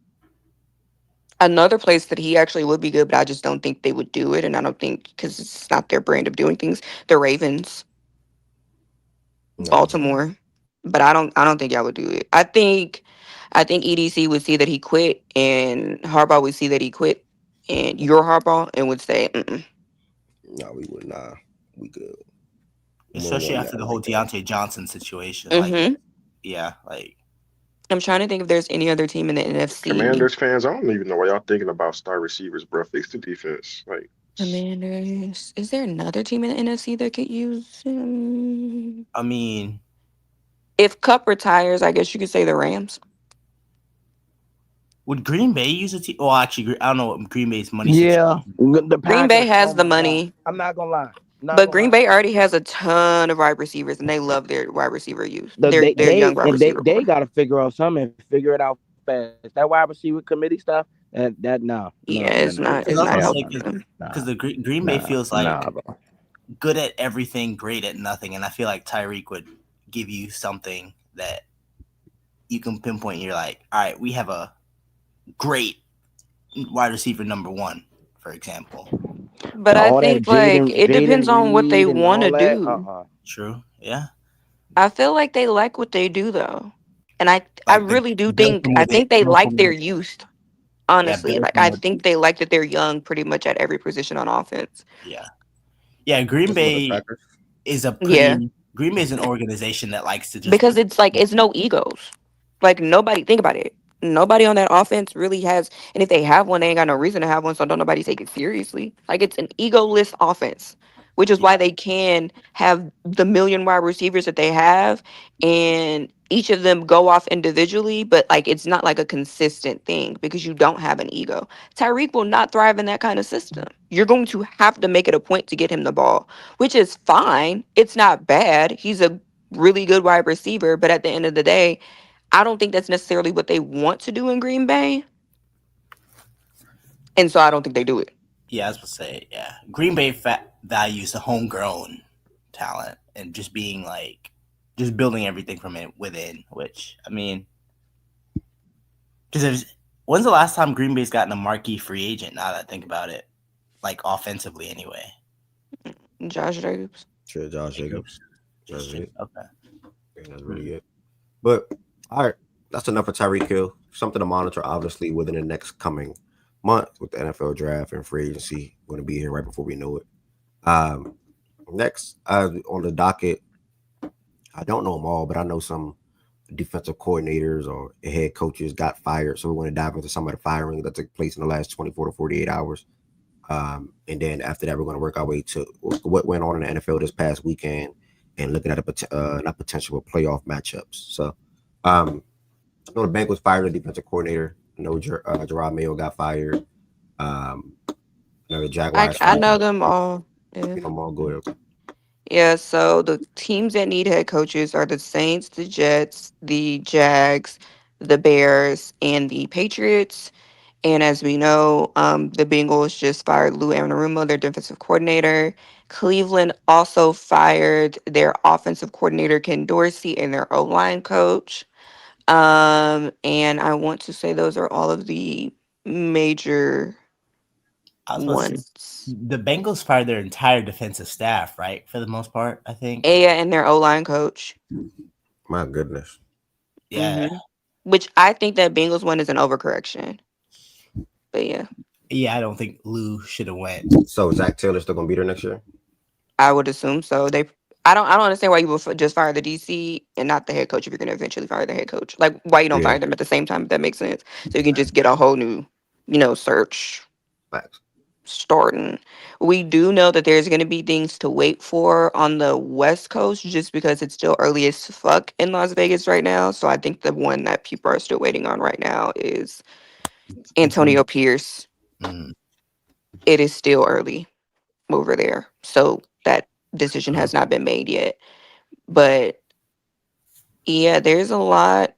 Another place that he actually would be good, but I just don't think they would do it. And I don't think because it's not their brand of doing things. The Ravens, No. Baltimore. But I don't think y'all would do it. I think EDC would see that he quit and Harbaugh would see that he quit and your Harbaugh and would say, mm-mm. No, we would not. We good. Especially One after the that whole like that. Deontay Johnson situation. Like, Mm-hmm. yeah, like I'm trying to think if there's any other team in the NFC. Commanders fans, I don't even know what y'all thinking about star receivers, bro. Fix the defense. Like, Commanders. Is there another team in the NFC that could use him? I mean, If Cup retires, I guess you could say the Rams. would Green Bay use a team? Well, actually, I don't know what Green Bay's money Yeah, situation. the Green Bay Packers. has Oh the my God, money, I'm not gonna lie. Not but gonna Green lie. Bay already has a ton of wide receivers, and they love their wide receiver use. The, Their young wide receiver they core. got to figure out something and figure it out fast. That wide receiver committee stuff. No, Yeah, it's Because I was not gonna hell say helping no, them. because the Green Bay feels like bro. good at everything, great at nothing, and I feel like Tyreek would give you something that you can pinpoint. You're like, all right, we have a great wide receiver number one, for example. But I All that think like it Jaden depends on what they Reed and want to all that. do. True. Yeah. I feel like they like what they do though, and I Like the really do build think from I within. think they Build like from their within. youth. Yeah, Honestly, build like from I within. think they like that they're young pretty much at every position on offense. Yeah. Yeah. Green That's what the Bay Packers. is a Yeah, pretty. Green Bay is an organization that likes to just because put. it's like it's no egos. Like nobody think about it. Nobody on that offense really has, and if they have one, they ain't got no reason to have one. So don't nobody take it seriously. Like it's an egoless offense, which is Yeah. why they can have the million wide receivers that they have, and each of them go off individually, but like it's not like a consistent thing because you don't have an ego. Tyreek will not thrive in that kind of system. You're going to have to make it a point to get him the ball, which is fine. It's not bad. He's a really good wide receiver, but at the end of the day, I don't think that's necessarily what they want to do in Green Bay. And so I don't think they do it. Yeah, I was gonna say, yeah. Green Bay values the homegrown talent and just being like, just building everything from it within. Which I mean, because when's the last time Green Bay's gotten a marquee free agent? Now that I think about it, like offensively, anyway. Josh Jacobs. Sure, Josh Jacobs. That's it. Okay. Yeah, that's really good. But all right, that's enough for Tyreek Hill. Something to monitor, obviously, within the next coming month with the NFL draft and free agency. Going to be here right before we know it. Next on the docket, I don't know them all, but I know some defensive coordinators or head coaches got fired. So we want to dive into some of the firing that took place in the last 24 to 48 hours. And then after that, we're going to work our way to what went on in the NFL this past weekend and looking at a potential playoff matchups. So I know the Bengals fired a defensive coordinator. I know Gerard Mayo got fired. I know the Jaguars I fired. know them all. Yeah. You know them all. Go ahead. Yeah, so the teams that need head coaches are the Saints, the Jets, the Jags, the Bears, and the Patriots. And as we know, the Bengals just fired Lou Anarumo, their defensive coordinator. Cleveland also fired their offensive coordinator, Ken Dorsey, and their O-line coach. And I want to say those are all of the major I was supposed to ones. say, the Bengals fired their entire defensive staff, right? For the most part, I think. Yeah, and their O-line coach. My goodness. Yeah. Which I think that Bengals one is an overcorrection. But yeah, Yeah, I don't think Lou should have went. So Zach Taylor's still going to be there next year? I would assume so. I don't understand why you would just fire the DC and not the head coach if you're going to eventually fire the head coach. Like why you don't Yeah. fire them at the same time, if that makes sense. So you can just get a whole new, search Facts. starting. We do know that there's going to be things to wait for on the West Coast just because it's still early as fuck in Las Vegas right now. So I think the one that people are still waiting on right now is Antonio Pierce. Mm. It is still early over there. So that decision has not been made yet. But yeah, there's a lot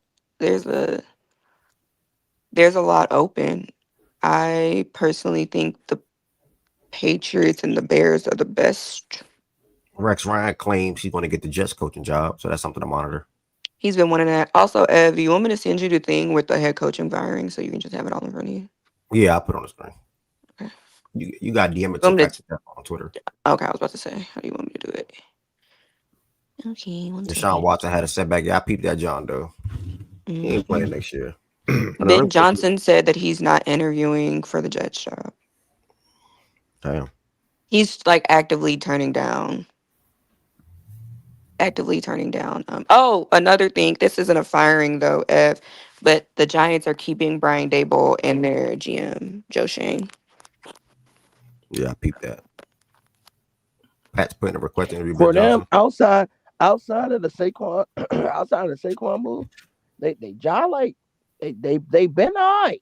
open. I personally think the Patriots and the Bears are the best. Rex Ryan claims he's going to get the Jets coaching job, so that's something to monitor. He's been wanting that. Also, Ev, you want me to send you the thing with the head coaching firing so you can just have it all in front of you? Yeah, I'll put it on the screen. Okay. You got DM it Want me to to- fact on Twitter. Okay, I was about to say, how do you want me to do it? Okay, one Deshaun second. Watson had a setback. Yeah, I peeped that John though. He ain't playing next year. Ben Johnson said that he's not interviewing for the Jets job. Damn. He's like actively turning down. Oh, another thing. This isn't a firing though, Ev, but the Giants are keeping Brian Daboll and their GM Joe Shane. Yeah, I peeped that. Pat's putting a request to interview For Ben them, Johnson. outside of the Saquon, outside of the Saquon move, they John like they been all right.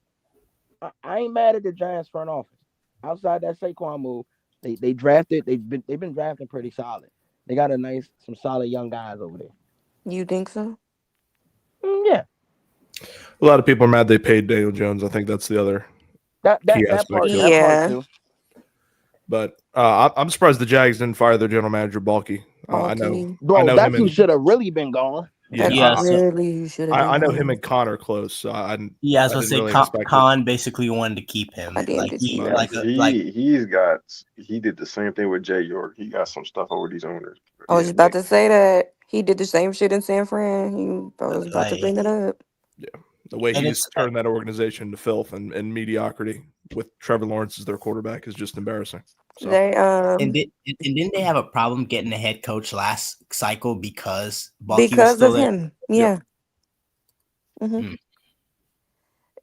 I ain't mad at the Giants front office. Outside that Saquon move, they drafted. They've been drafting pretty solid. They got some solid young guys over there. You think so? Yeah, A lot of people are mad they paid Daniel Jones. I think that's the other. that aspect part. of it. That Yeah. part too. But I'm surprised the Jags didn't fire their general manager, Balky. I know. Balky. Bro, I know that's him who and should have really been gone. That's Yeah, so- really should have been. I know gone. him and Connor close. So I Yeah, I was I gonna didn't say really expect it. Khan basically wanted to keep him. I did Like did he, see like, that. like He did the same thing with Jay York. He got some stuff over these owners. I was just about to say that he did the same shit in San Fran. I was about to Like- bring it up. The way And he's it's- turned that organization to filth and mediocrity with Trevor Lawrence as their quarterback is just embarrassing. So They and didn't they have a problem getting a head coach last cycle because Balky was because still of there? him. Yeah. Mhm. Hmm.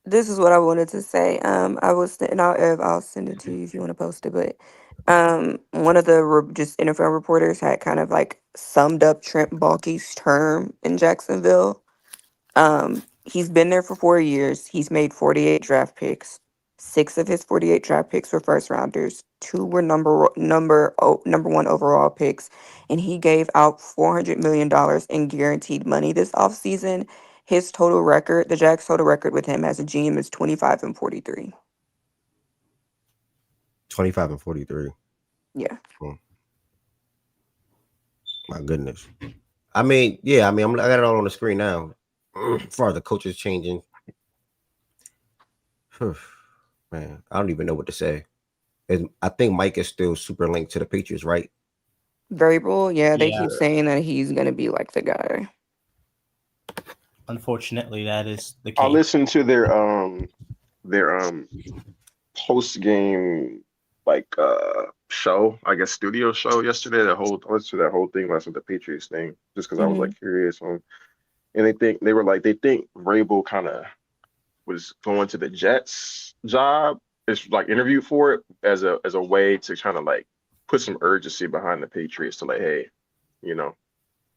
This is what I wanted to say. I was and I'll send it to you if you want to post it. But one of the just NFL reporters had kind of like summed up Trent Baalke's term in Jacksonville He's been there for 4 years. He's made 48 draft picks. 6 of his 48 draft picks were first rounders. 2 were number one overall picks, and he gave out $400 million in guaranteed money this offseason. His total record, the Jags' total record with him as a GM is 25-43. 25-43. Yeah. My goodness. I mean, yeah. I mean, I got it all on the screen now. As far as the coaches changing, man, I don't even know what to say. I think Mike is still super linked to the Patriots, right? Variable, yeah, they Yeah. keep saying that he's gonna be like the guy. Unfortunately, that is the I case. listened to their post game show, I guess studio show yesterday. I listened to that whole thing last with the Patriots thing, just because I was like curious on. And they think Vrabel kind of was going to the Jets job. It's like interviewed for it as a way to kind of like put some urgency behind the Patriots to like, hey, you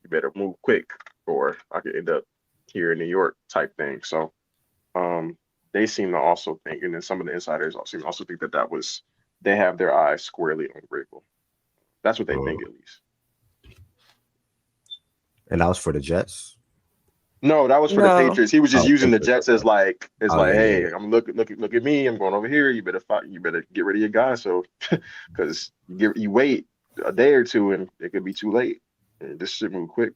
better move quick, or I could end up here in New York type thing. So they seem to also think, and then some of the insiders also think that was they have their eyes squarely on Vrabel. That's what they think, at least. And that was for the Jets. No, that was for the Patriots. He was just using the Patriots. Jets as like, hey, yeah. I'm look at me. I'm going over here. You better get rid of your guy. So, because you wait a day or two and it could be too late. And this should move quick.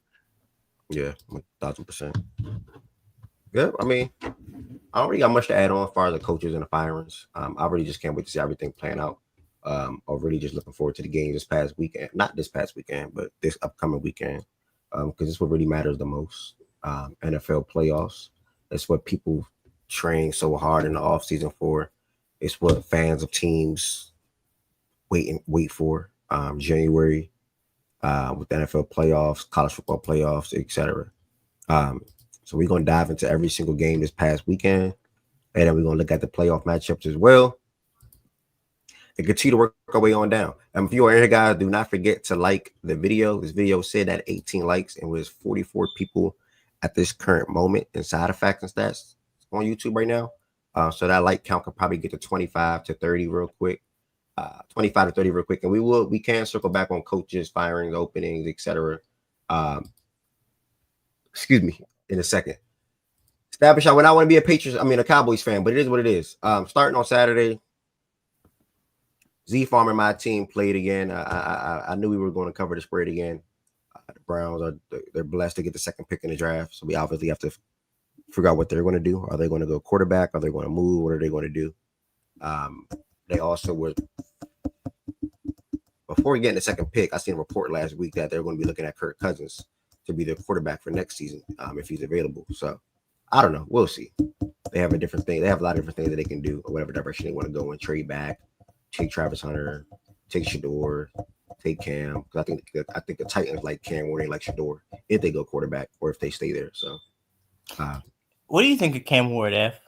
Yeah, 1,000%. Yeah, I mean, I don't really got much to add on as far as the coaches and the firings. I really just can't wait to see everything playing out. Already just looking forward to the game this past weekend. Not this past weekend, but this upcoming weekend. Because this is what really matters the most. NFL playoffs. That's what people train so hard in the offseason for. It's what fans of teams wait for. January with the NFL playoffs, college football playoffs, etc. So we're gonna dive into every single game this past weekend, and then we're gonna look at the playoff matchups as well. And continue to work our way on down. If you are here, guys, do not forget to like the video. This video said at 18 likes and was 44 people at this current moment inside of Facts and Stats on YouTube right now. So that like count could probably get to 25 to 30 real quick. 25 to 30 real quick. And we can circle back on coaches, firings, openings, etc. Excuse me, in a second. Establish when I want to be a Cowboys fan, but it is what it is. Starting on Saturday, Z Farm and my team played again. I knew we were going to cover the spread again. The Browns they're blessed to get the second pick in the draft, so we obviously have to figure out what they're going to do. Are they going to go quarterback? Are they going to move? What are they going to do? They also were before we get in the second pick. I seen a report last week that they're going to be looking at Kirk Cousins to be their quarterback for next season if he's available. So I don't know. We'll see. They have a different thing. They have a lot of different things that they can do or whatever direction they want to go and trade back. Take Travis Hunter, take Shador, take Cam. Because I think the Titans like Cam more than like Shador if they go quarterback or if they stay there. So, what do you think of Cam Ward, F?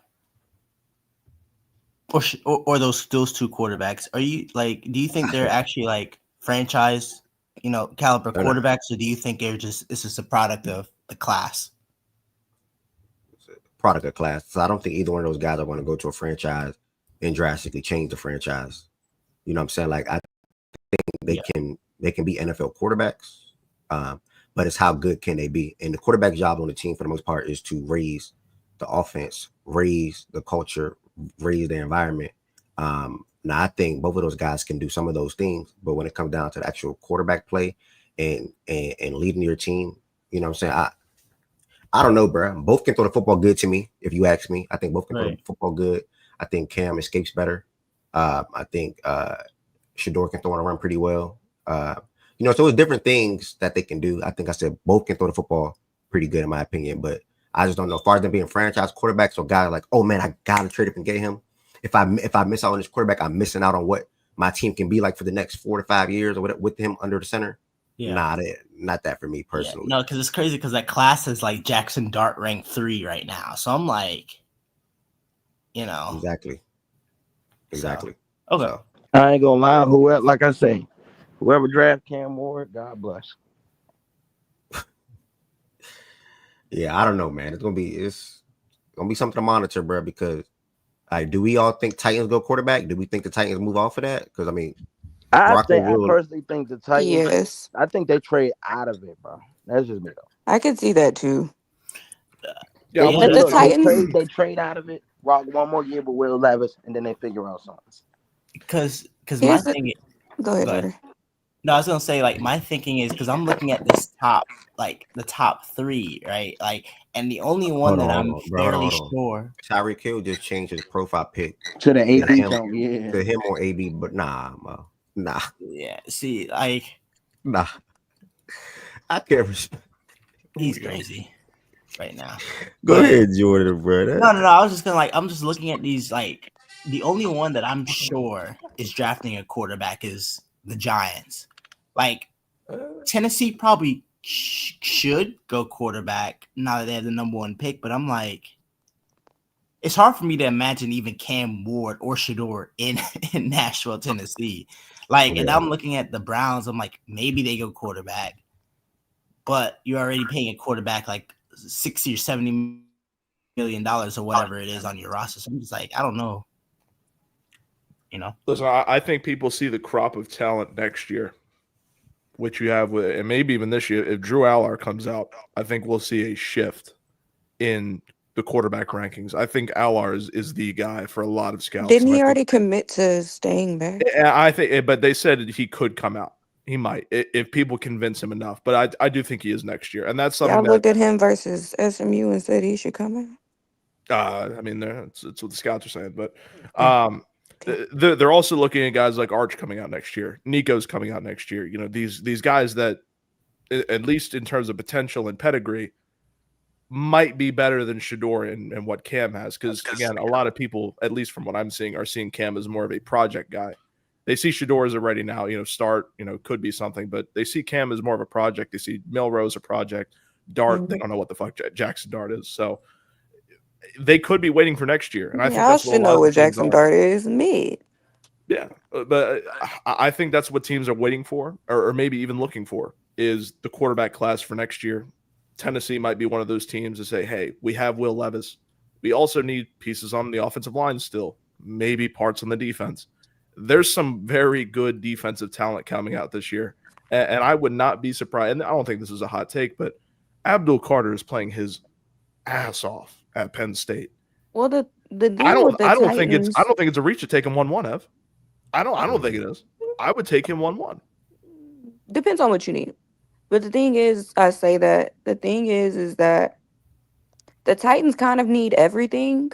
Or those two quarterbacks? Are you like? Do you think they're actually like franchise, caliber quarterbacks, or do you think this is a product of the class? Product of class. So I don't think either one of those guys are going to go to a franchise and drastically change the franchise. You know what I'm saying? Like I think they can be NFL quarterbacks, but it's how good can they be? And the quarterback job on the team for the most part is to raise the offense, raise the culture, raise the environment. Now I think both of those guys can do some of those things, but when it comes down to the actual quarterback play and leading your team, you know what I'm saying? I don't know, bro. Both can throw the football good to me, if you ask me. I think both can throw the football good. I think Cam escapes better. I think Shador can throw on a run pretty well. So it's different things that they can do. I think I said both can throw the football pretty good in my opinion, but I just don't know. As far as them being franchise quarterbacks or guys like, oh man, I gotta trade up and get him. If I miss out on this quarterback, I'm missing out on what my team can be like for the next 4 to 5 years or whatever with him under the center. Yeah. Not that for me personally. Yeah, no, because it's crazy because that class is like Jackson Dart ranked 3 right now. So I'm like, Exactly. So, okay. So. I ain't gonna lie. Whoever draft Cam Ward, God bless. Yeah, I don't know, man. It's gonna be something to monitor, bro. Because like, do we all think Titans go quarterback? Do we think the Titans move off of that? Because I mean, Rocco I will. personally think the Titans. Yes, I think they trade out of it, bro. That's just me though. I could see that too. Yeah, I'm But okay the with Look, that. Titans, they trade out of it. Rock one more year with Will Levis, and then they figure out something. Because my here's the. thing. Go ahead, Go ahead. Jordan. No, I was gonna say like my thinking is because I'm looking at this top, like the top three, right? Like, and the only one that Hold I'm on, bro. fairly Hold on. sure. Tyreek Hill just changed his profile pic To the to AB him joint, yeah. or AB, but nah, Yeah, see, like nah. I can't respect. he's crazy right now. Go But ahead, Jordan, bro. no. I was just gonna like I'm just looking at these like the only one that I'm sure is drafting a quarterback is the Giants. Like Tennessee probably should go quarterback now that they have the number one pick, but I'm like, it's hard for me to imagine even Cam Ward or Shador in, in Nashville, Tennessee. Like, and Yeah. I'm looking at the Browns, I'm like, maybe they go quarterback, but you're already paying a quarterback like 60 or $70 million or whatever it is on your roster. So I'm just like, I don't know. You know? Listen, I think people see the crop of talent next year, which you have with, and maybe even this year. If Drew Aller comes out, I think we'll see a shift in the quarterback rankings. I think Aller is the guy for a lot of scouts, Didn't and I he think already commit to staying back? but they said he could come out. He might if people convince him enough. But I do think he is next year, and that's Y'all something that looked at him versus SMU and said he should come in. I mean, it's what the scouts are saying, but Oh, um, okay. they're also looking at guys like Arch coming out next year, Nico's coming out next year. You know, these guys that, at least in terms of potential and pedigree, might be better than Shador and what Cam has. Because again, a lot of people, at least from what I'm seeing, are seeing Cam as more of a project guy. They see Shador as a ready now, start, could be something, but they see Cam as more of a project. They see Milrose a project. Dart, they Mhm. don't know what the fuck Jackson Dart is. So they could be waiting for next year, and I think Y'all that's what a should lot know of the what teams Jackson are. Dart is. Mid. Yeah, but I think that's what teams are waiting for, or maybe even looking for, is the quarterback class for next year. Tennessee might be one of those teams to say, "Hey, we have Will Levis. We also need pieces on the offensive line still, maybe parts on the defense. There's some very good defensive talent coming out this year, and I would not be surprised. And I don't think this is a hot take, but Abdul Carter is playing his ass off at Penn State. Well, the I deal don't with the I don't think it's I Titans don't think it's a reach to take him 1-1, Ev. I don't think Mhm. it is. I would take him 1-1. depends on what you need. But the thing is, I say that the thing is that the Titans kind of need everything.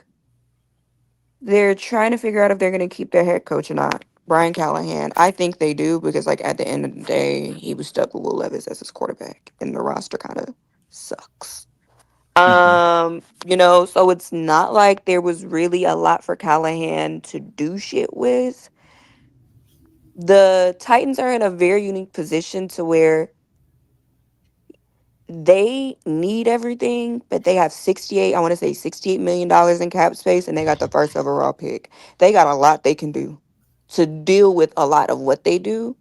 They're trying to figure out if they're going to keep their head coach or not. Brian Callahan, I think they do because, like, at the end of the day, he was stuck with Will Levis as his quarterback, and the roster kind of sucks. So it's not like there was really a lot for Callahan to do shit with. The Titans are in a very unique position to where they need everything, but they have 68, I want to say $68 million in cap space, and they got the first overall pick. They got a lot they can do to deal with a lot of what they do.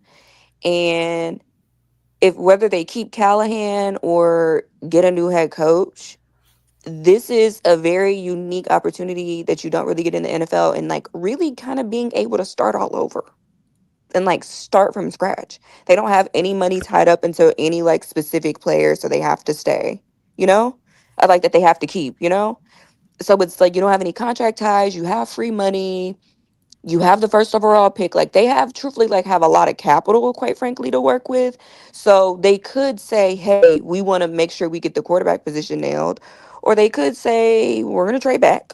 And if whether they keep Callahan or get a new head coach, this is a very unique opportunity that you don't really get in the NFL, and like really kind of being able to start all over and like start from scratch. They don't have any money tied up into any like specific player, so they have to stay, you know? I like that they have to keep, you know? So it's like you don't have any contract ties, you have free money, you have the first overall pick. Like they have truthfully like have a lot of capital, quite frankly, to work with. So they could say, hey, we want to make sure we get the quarterback position nailed. Or they could say, we're gonna trade back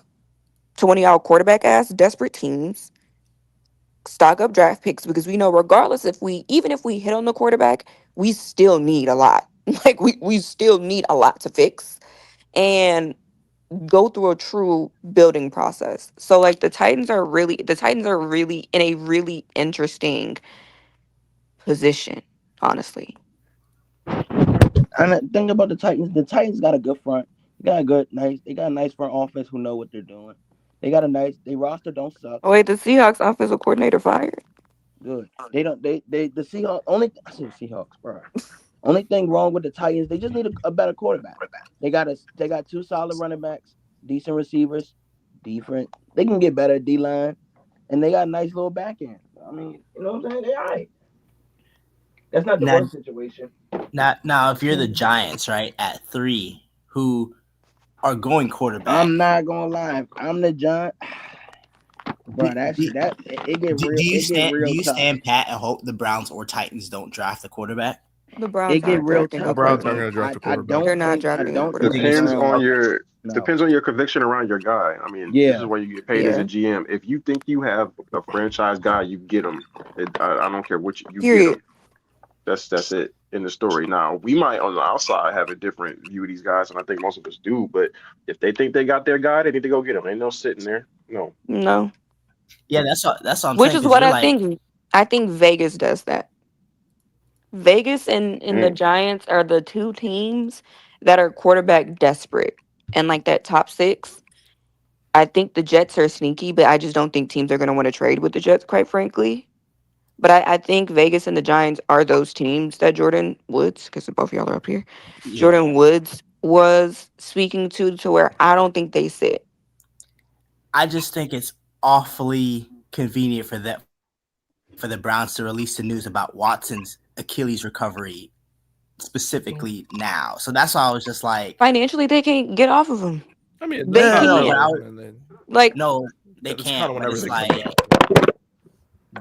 to one of y'all quarterback ass desperate teams, stock up draft picks because we know regardless if we even if we hit on the quarterback, we still need a lot. Like we still need a lot to fix and go through a true building process. So like the Titans are really in a really interesting position, honestly. And the thing about the Titans got a good front. They got a nice front office who know what they're doing. They roster don't suck. Oh wait, the Seahawks offensive coordinator fired. Good. They don't. The Seahawks only. I said Seahawks, bro. Only thing wrong with the Titans, they just need a better quarterback. They got two solid running backs, decent receivers, different. They can get better at D line, and they got a nice little back end. I mean, you know what I'm saying? They all right. That's not the Now, worst situation. now, if you're the Giants, right, at 3, who are going quarterback, I'm not gonna lie. I'm the John, bro. It get real. do you It get stand do real you tough. stand pat and hope the Browns or Titans don't draft the quarterback? The It Browns get aren't real drafting a The tough for Browns aren't me. going to quarterback. draft a I quarterback. They're don't not think I drafting a don't think quarterback. it's Depends around. on your No. depends on your conviction around your guy. I mean, this Yeah. is why you get paid as a Yeah. GM. If you think you have a franchise guy, you get him. I don't care what you get Period. him. That's it in the story. Now we might on the outside have a different view of these guys, and I think most of us do. But if they think they got their guy, they need to go get him. Ain't no sitting there. No. No. Yeah, that's what I'm Which saying is because what you're I like, think. I think Vegas does that. Vegas and the Mm. Giants are the two teams that are quarterback desperate. And like that top 6, I think the Jets are sneaky, but I just don't think teams are going to want to trade with the Jets, quite frankly. But I think Vegas and the Giants are those teams that Jordan Woods, because both of y'all are up here, yeah, Jordan Woods was speaking to where I don't think they sit. I just think it's awfully convenient for the Browns to release the news about Watson's Achilles recovery specifically now. So that's why I was just like, Financially, they can't get off of him. I mean, They that's not no, can't. but I no. would And then, Like, no, they that's kind can't. of when But it's everything comes like up.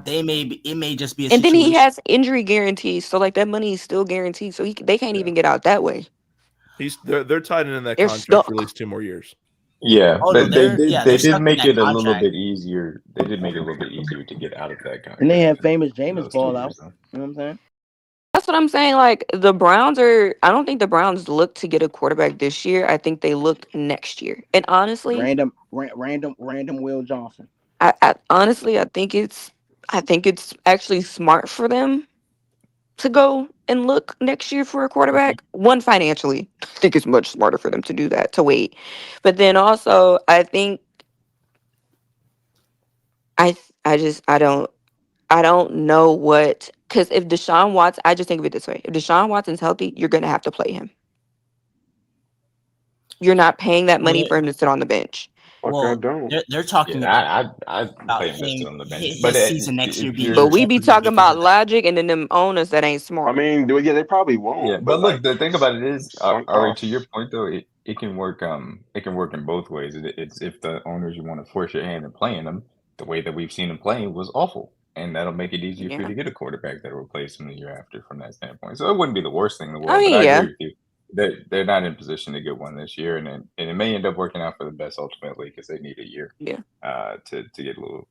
it may just be a and then he situation. has injury guarantees, so like that money is still guaranteed. So they can't Yeah. even get out that way. They're tied in that They're contract for at stuck. least 2 more years. Yeah, Oh no, but they did they're they did stuck in make that it a little contract. bit easier. They did make it a little bit easier to get out of that And they contract had famous in Jameis those 2 ball out. years though. You know what I'm saying? That's what I'm saying. Like the Browns are. I don't think the Browns look to get a quarterback this year. I think they look next year. And honestly, Random Will Johnson. I think it's actually smart for them to go and look next year for a quarterback. One, financially, I think it's much smarter for them to do that, to wait. But then also, I think I don't know what, because if Deshaun Watson, I just think of it this way: if Deshaun Watson's healthy, you're gonna have to play him. You're not paying that Well, money for him to sit on the bench. Fuck, I well, don't. they're talking Yeah, I about play him to sit him on the bench. But his season next year if being But you're we be jeopardy talking because about of the logic and then them owners that ain't I smart. mean, yeah, they probably yeah, won't, but but look, like the thing about it is, sunk Ari, to your costs. point though, it can work. It can work in both ways. It's if the owners you want to force your hand in playing them, the way that we've seen them playing was awful, and that'll make it easier for you Yeah. to get a quarterback that'll replace him the year after from that standpoint. So it wouldn't be the worst thing in the I world. But mean, I agree yeah. with you. They're not in position to get one this year, and it may end up working out for the best ultimately because they need a year Yeah. to get a little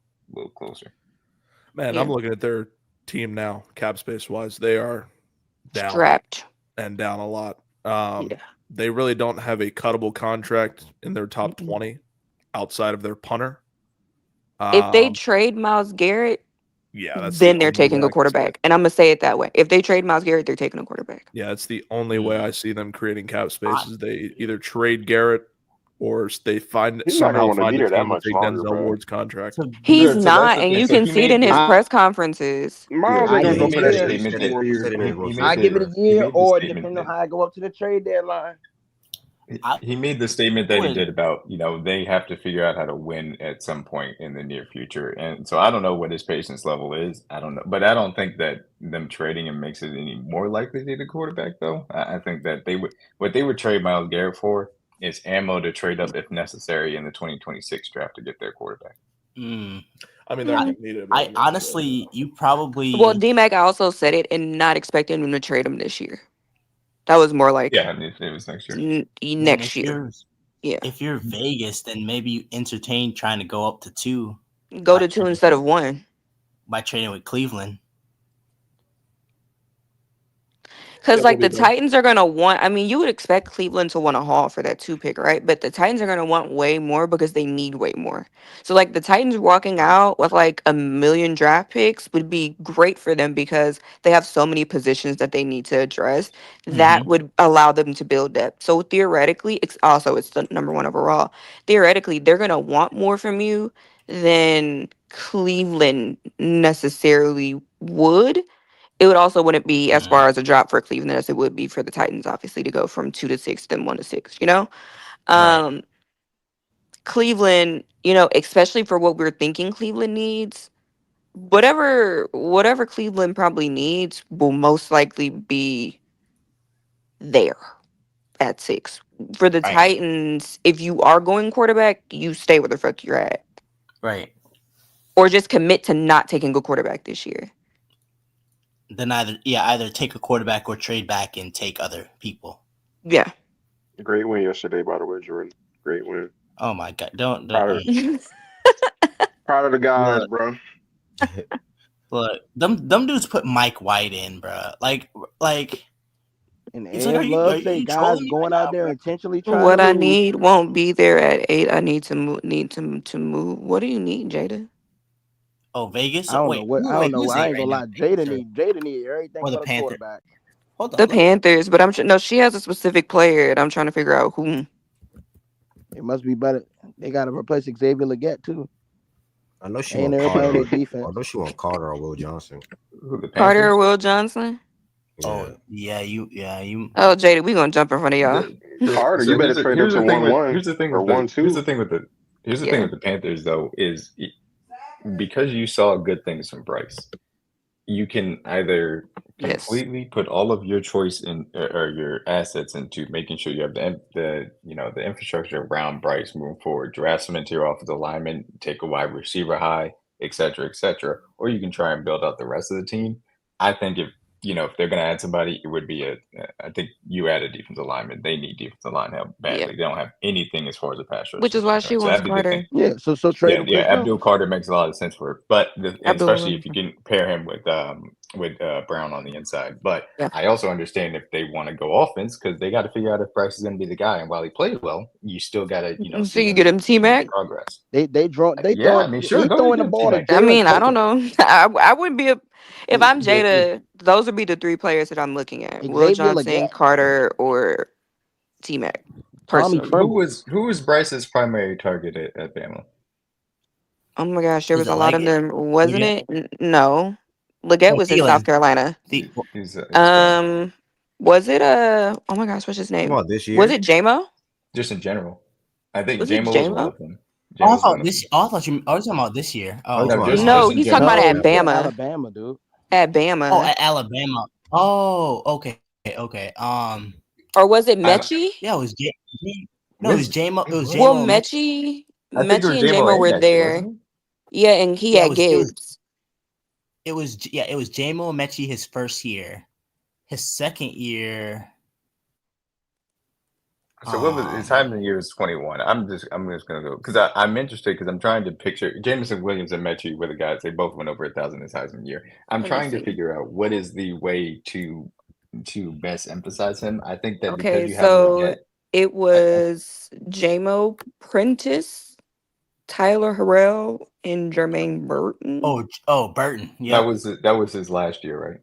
closer. Man, I'm Yeah. looking at their team now, cap space wise. They are down Strapped. and down a lot. Yeah. They really don't have a cuttable contract in their top Mm-mm. 20 outside of their punter. If they Um, trade Miles Garrett, yeah, that's the then they're only taking way a I can see it. quarterback. And I'm gonna say it that way. If they trade Miles Garrett, they're taking a quarterback. Yeah, it's the only way I see them creating cap space I- is they either trade Garrett or they He's not gonna want to find be a there that team to much take longer, Denzel bro. Ward's contract. to He's So that's not, the and thing. you So can he see it made in his this. I press conferences. Miles Yeah, ain't I gonna he go give for it made a that the year. shit statement for that 4 He years. said it in his he most made I recent give it the a press. he year, made the or statement. depending on how I go up to the trade deadline. I He made the statement that he would did about, they have to figure out how to win at some point in the near future. And so I don't know what his patience level is. I don't know. But I don't think that them trading him makes it any more likely to get a quarterback, though. I think that what they would trade Myles Garrett for is ammo to trade up if necessary in the 2026 draft to get their quarterback. mm, I mean, they're I, going to need it. I honestly you Well, probably D-Mac also said it and not expecting him to trade him this year. That was more like Yeah, it was next year. then next year. Yeah. if you're Vegas, then maybe you entertain trying to go up to 2 Go by to 2 trading instead of 1. by trading with Cleveland. Because Yeah, we'll like be the there. Titans are gonna want. I mean, you would expect Cleveland to want a haul for that 2 pick, right? But the Titans are gonna want way more because they need way more. So like the Titans walking out with like a million draft picks would be great for them because they have so many positions that they need to address. That would allow them to build depth. So theoretically, it's the number 1 overall. Theoretically, they're gonna want more from you than Cleveland necessarily would. It would also wouldn't be as Mhm. far as a drop for Cleveland as it would be for the Titans, obviously, to go from 2 to 6 then 1 to 6. You know, Right. Cleveland. You know, especially for what we're thinking Cleveland needs. Whatever Cleveland probably needs will most likely be there at 6. For the Right. Titans, if you are going quarterback, you stay where the fuck you're at. Right. Or just commit to not taking a quarterback this year. Then either take a quarterback or trade back and take other people. Yeah. Great win yesterday, by the way, Jordan. Great win. Oh my god! Don't. Proud of the guys, Look. bro. Look, them dudes put Mike White in, bro. Like, And it's like, are love you say guys trolling me going right out now, there bro? intentionally trying What to I lose. need won't be there at 8. I need to move. To move. What do you need, Jada? Oh, Vegas. I don't Wait, know what. I wait, don't know. who's I it ain't right gonna now? lie. Vegas Jada need everything or the but a Panther? quarterback. Hold on. The Panthers, but I'm sure no. She has a specific player, and I'm trying to figure out whom. It must be better. They got to replace Xavier Leggett too. I know she Ain't want there playing Carter. their defense. I know she want Carter or Will Johnson. Who, the Carter Panthers? or Will Johnson? Oh yeah, you. Oh, Jada, we gonna jump in front of y'all. Carter, you better trade up to 1-1 here's the thing or with the 1-2. here's the thing Yeah. with the Panthers though is because you saw good things from Bryce, you can either Yes. completely put all of your choice in or your assets into making sure you have the infrastructure around Bryce moving forward, draft some interior offensive lineman, take a wide receiver high, et cetera, or you can try and build out the rest of the team. I think if they're going to add somebody, it would be I think you add a defensive lineman. They need defensive line help badly. Yeah. They don't have anything as far as the pass rush. Which is why she wants Carter. Yeah, so trade him. Yeah, Abdul Carter makes a lot of sense for it, but especially Abdul. if you can pair him with Brown on the inside. But Yeah. I also understand if they want to go offense because they got to figure out if Bryce is going to be the guy. And while he played well, you still got to So see you get him make T-Mac? progress. They Yeah, I mean, sure, he go throwing the ahead, ball to T-Mac. I Jalen. mean, I Take don't him. know. I wouldn't be if I'm Yeah, Jada, those would be the 3 players that I'm looking at. Will Xavier Johnson, Leggett. Carter, or T-Mac. Tommy Personally. Tremble. Who was Bryce's primary target at Bama? Oh my gosh, there Was was it a lot of Leggett? them, wasn't it? No. Leggett No, was in Thielen. South Carolina. He's gone. Was it oh my gosh, what's his name? Well, this year. Was it JMO? Just in general. I think Was it JMO was one JMO? of them. Oh, I JMO's one thought of this. them. Oh, I thought you. I was talking about this year. Oh, Oh, you talking about just No, in he's talking about general. at Bama. Alabama, dude. At Bama. oh, at Alabama. Oh, okay. Or was it I- Mechie? Yeah, it was No, it was J-Mo. It was Well, J-Mo. Mechie I think it was and JMO JMO and were Mechie, there. wasn't Yeah, and he Yeah, had Gibbs. It was J-Mo and Mechie his first year. His second year. So what was his time in the year was 21. I'm just gonna go because I'm interested because I'm trying to picture Jameson Williams and Mechie were the guys. They both went over 1,000 this Heisman year. I'm Let me trying to see. figure out what is the way to best emphasize him. I think that because Okay, you have so Leggett, it was JMO Prentice, Tyler Harrell, and Jermaine Burton. Oh, Burton. Yeah. that was his last year, right?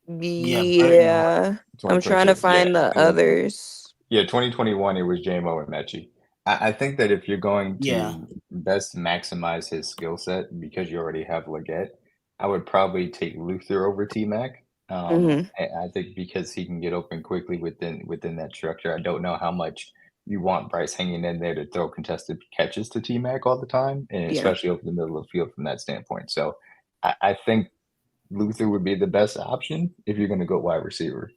Yeah. I'm trying to 2022. find Yeah. the others. Yeah, 2021 it was JMO and Mechie. I think that if you're going to best maximize his skill set because you already have Leggett, I would probably take Luther over T-Mac. I think because he can get open quickly within that structure. I don't know how much you want Bryce hanging in there to throw contested catches to T-Mac all the time, and Yeah. especially over the middle of the field from that standpoint. So I think Luther would be the best option if you're going to go wide receiver.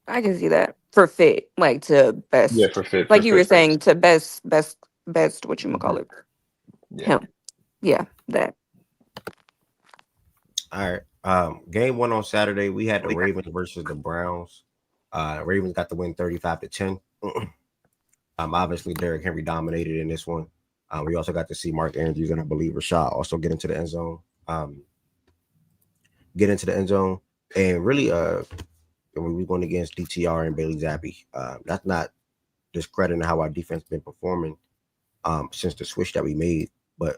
I can see that for fit, like to best. Yeah, for fit. Like for you fit were saying, purposes. to best. What you call it? Yeah. Him. Yeah, that. All right. Game 1 on Saturday. We had the Ravens versus the Browns. Ravens got the win 35-10. Obviously Derrick Henry dominated in this one. We also got to see Mark Andrews and I believe Rashad also get into the end zone. And really when we went against DTR and Bailey Zappi. That's not discrediting how our defense been performing since the switch that we made, but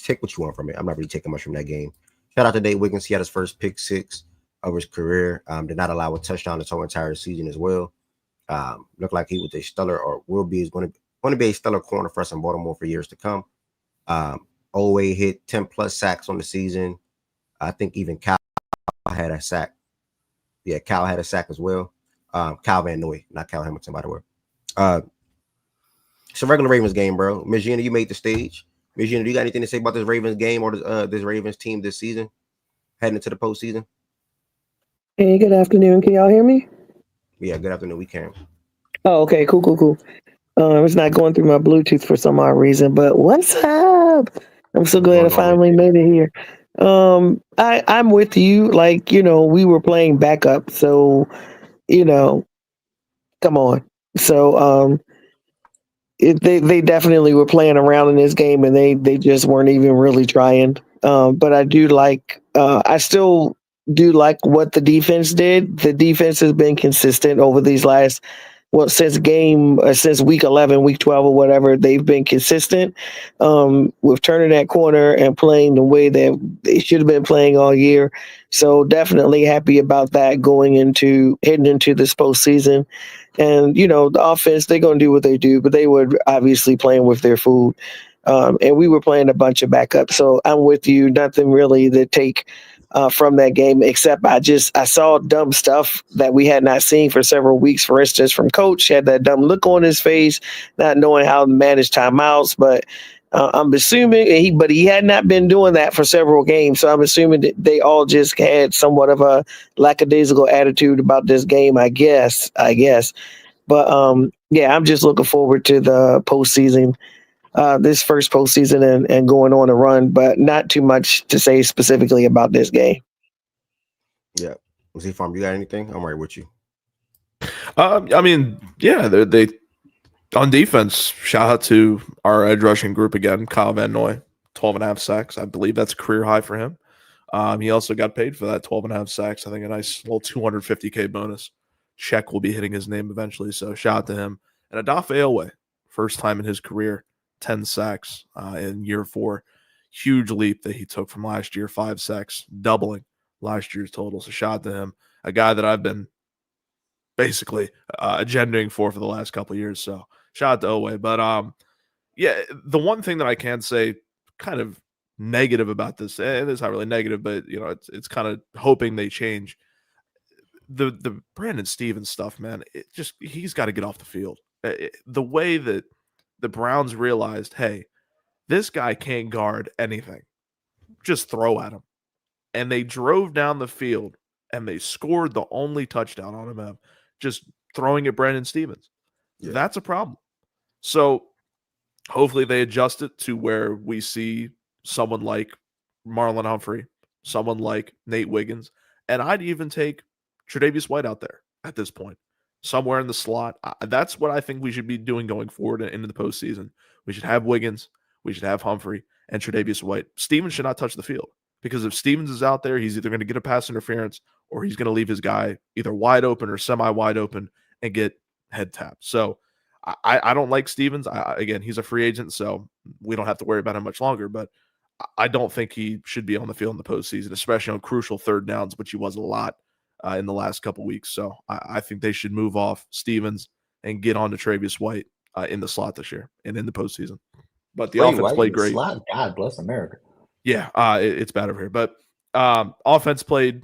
take what you want from it. I'm not really taking much from that game. Shout out to Dave Wiggins. He had his first pick 6 of his career. Did not allow a touchdown this whole entire season as well. Looked like he was a stellar or will be is going to be a stellar corner for us in Baltimore for years to come. Oweh hit 10 plus sacks on the season. I think even Cal had a sack. Yeah, Cal had a sack as well. Cal Van Noy, not Cal Hamilton, by the way. It's a regular Ravens game, bro. Ms. Gina, you made the stage. Ms. Gina, do you got anything to say about this Ravens game or this Ravens team this season, heading into the postseason? Hey, good afternoon. Can y'all hear me? Yeah, good afternoon. We can. Oh, okay, cool. It's not going through my Bluetooth for some odd reason, but what's up? I'm so What's glad I going on, man? finally made it here. I'm with you. Like, we were playing backup, so come on. So they definitely were playing around in this game, and they just weren't even really trying. But I still do like what the defense did. The defense has been consistent over these last since week 11, week 12 or whatever. They've been consistent with turning that corner and playing the way that they should have been playing all year. So definitely happy about that heading into this postseason. And the offense, they're going to do what they do, but they were obviously playing with their food. And we were playing a bunch of backups. So I'm with you. Nothing really to take from that game, except I saw dumb stuff that we had not seen for several weeks. For instance, from Coach, had that dumb look on his face, not knowing how to manage timeouts. But I'm assuming he had not been doing that for several games. So I'm assuming that they all just had somewhat of a lackadaisical attitude about this game, I guess. But yeah, I'm just looking forward to the postseason. This first postseason and going on a run, but not too much to say specifically about this game. Yeah. Z-Farm, you got anything? I'm right with you. I mean, yeah, they on defense, shout out to our edge rushing group again. Kyle Van Noy, 12 and a half sacks. I believe that's a career high for him. He also got paid for that 12 and a half sacks. I think a nice little $250K bonus check will be hitting his name eventually. So shout out to him. And Adafe Oweh, first time in his career, 10 sacks in year 4. Huge leap that he took from last year, 5 sacks, doubling last year's total. So shout out to him, a guy that I've been basically agendaing for the last couple of years. So shout out to Oweh. But yeah, the one thing that I can say kind of negative about this, and it's not really negative, but it's kind of hoping they change. The Brandon Stevens stuff, man, he's got to get off the field. The way that the Browns realized, hey, this guy can't guard anything, just throw at him. And they drove down the field and they scored the only touchdown on him, just throwing at Brandon Stevens. Yeah. That's a problem. So hopefully they adjust it to where we see someone like Marlon Humphrey, someone like Nate Wiggins, and I'd even take Tre'Davious White out there at this point, somewhere in the slot. That's what I think we should be doing going forward into the postseason. We should have Wiggins, we should have Humphrey, and Tre'Davious White. Stevens should not touch the field, because if Stevens is out there, he's either going to get a pass interference or he's going to leave his guy either wide open or semi-wide open and get head tapped. So I don't like Stevens. Again, he's a free agent, so we don't have to worry about him much longer, but I don't think he should be on the field in the postseason, especially on crucial third downs, which he was a lot in the last couple weeks. So I think they should move off Stevens and get on to Tre'Davious White in the slot this year and in the postseason. But the offense played great. Slot? God bless America. Yeah, it's bad over here. But offense played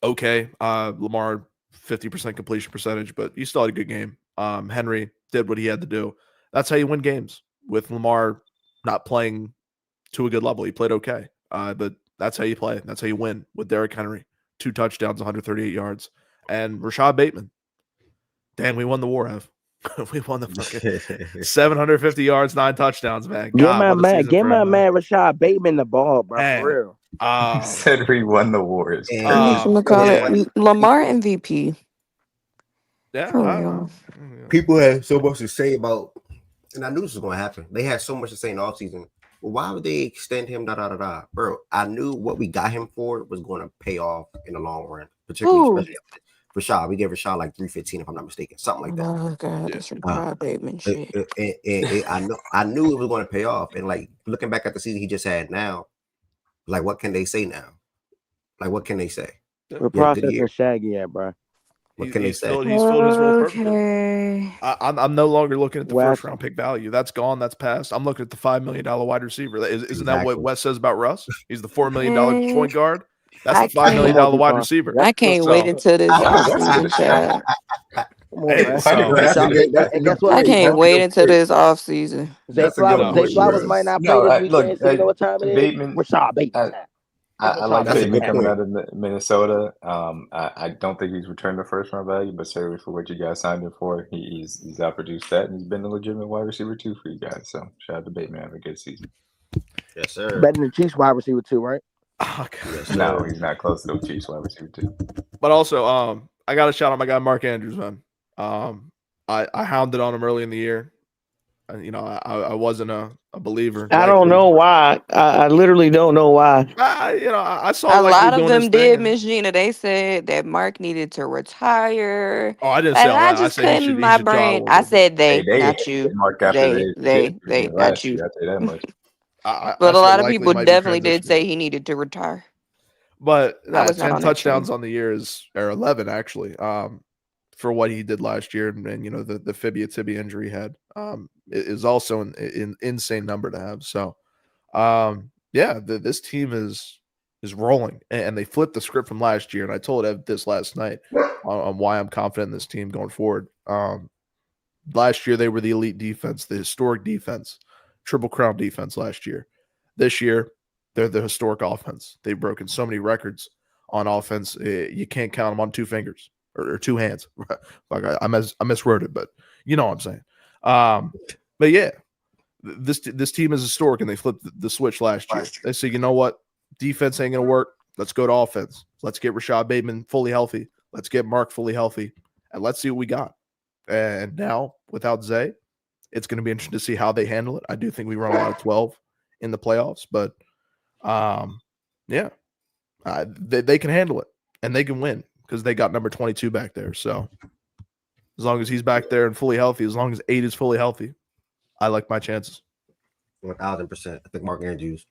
okay. Lamar, 50% completion percentage, but he still had a good game. Henry did what he had to do. That's how you win games, with Lamar not playing to a good level. He played okay, but that's how you play. That's how you win with Derrick Henry. 2 touchdowns, 138 yards. And Rashad Bateman. Dan, we won the war, Ev. We won the fucking 750 yards, 9 touchdowns, man. God, get my man Rashad Bateman the ball, bro. Man. For real. Said we won the wars. Lamar MVP. Yeah, for real. People had so much to say about, and I knew this was going to happen. They had so much to say in the offseason. Well, why would they extend him? Bro, I knew what we got him for was going to pay off in the long run, particularly Rashad. We gave Rashad like $315, if I'm not mistaken, something like that. Oh God, that's Rashad Bateman shit. I knew it was going to pay off. And like looking back at the season he just had now, like what can they say now? Like what can they say? We're processing Shaggy at, bro. What can they He's say? filled his role perfectly. Okay. I'm no longer looking at the Wes. first round pick value. That's gone. That's passed. I'm looking at the $5 million wide receiver. Isn't that what Exactly. Wes says about Russ? He's the $4 million Okay. point guard. That's I the $5 million can't. wide receiver. I can't wait until this Why did Wes get offseason, a shot? child. Come on, Hey, man. Why did so Wes Rashad, get and guess what? I Hey, can't that's a wait good until point. this offseason. Zay That's a good Flowers, No, Zay point, Flowers Chris. might not No, play this weekend. So you know what time it is? Bateman. Rashad Bateman I, time. I like That's a Bateman good coming point. out of Minnesota. I don't think he's returned the first round value, but certainly for what you guys signed him for, he's outproduced that, and he's been a legitimate wide receiver too for you guys. So shout out to Bateman, have a good season. Yes, sir. Better than Chiefs wide receiver too, right? oh, God. Yes, No, sir. he's not close to the Chiefs wide receiver too. But also, I got to shout out my guy Mark Andrews, man. I hounded on him early in the year. You know, I wasn't a believer. I don't know why. I literally don't know why. I saw A likely lot of doing his them thing. did, and- Miss Gina. They said that Mark needed to retire. Oh, I didn't Like, say all I that. I just said he couldn't. should My try a brain. little I bit. said Hey, they, not you. Mark after They, not last you. year. I tell you that much. I But a said lot of likely people might be definitely did transitioning. say he needed to retire. But I was not 10 on that train. touchdowns on the year or 11 actually. For what he did last year, and you know the fibia tibia injury he had, is also an insane number to have. So, this team is rolling, and they flipped the script from last year. And I told Ev this last night on why I'm confident in this team going forward. Last year they were the elite defense, the historic defense, Triple Crown defense last year. This year they're the historic offense. They've broken so many records on offense. You can't count them on two fingers or two hands. Like I miswrote it, but you know what I'm saying. But yeah, this team is historic, and they flipped the switch last year. They said, you know what, defense ain't gonna work. Let's go to offense. Let's get Rashad Bateman fully healthy. Let's get Mark fully healthy, and let's see what we got. And now without Zay, it's going to be interesting to see how they handle it. I do think we run a lot of 12 in the playoffs, but they can handle it, and they can win because they got number 22 back there. So as long as he's back there and fully healthy, as long as 8 is fully healthy, I like my chances. 1,000%. I think Mark Andrews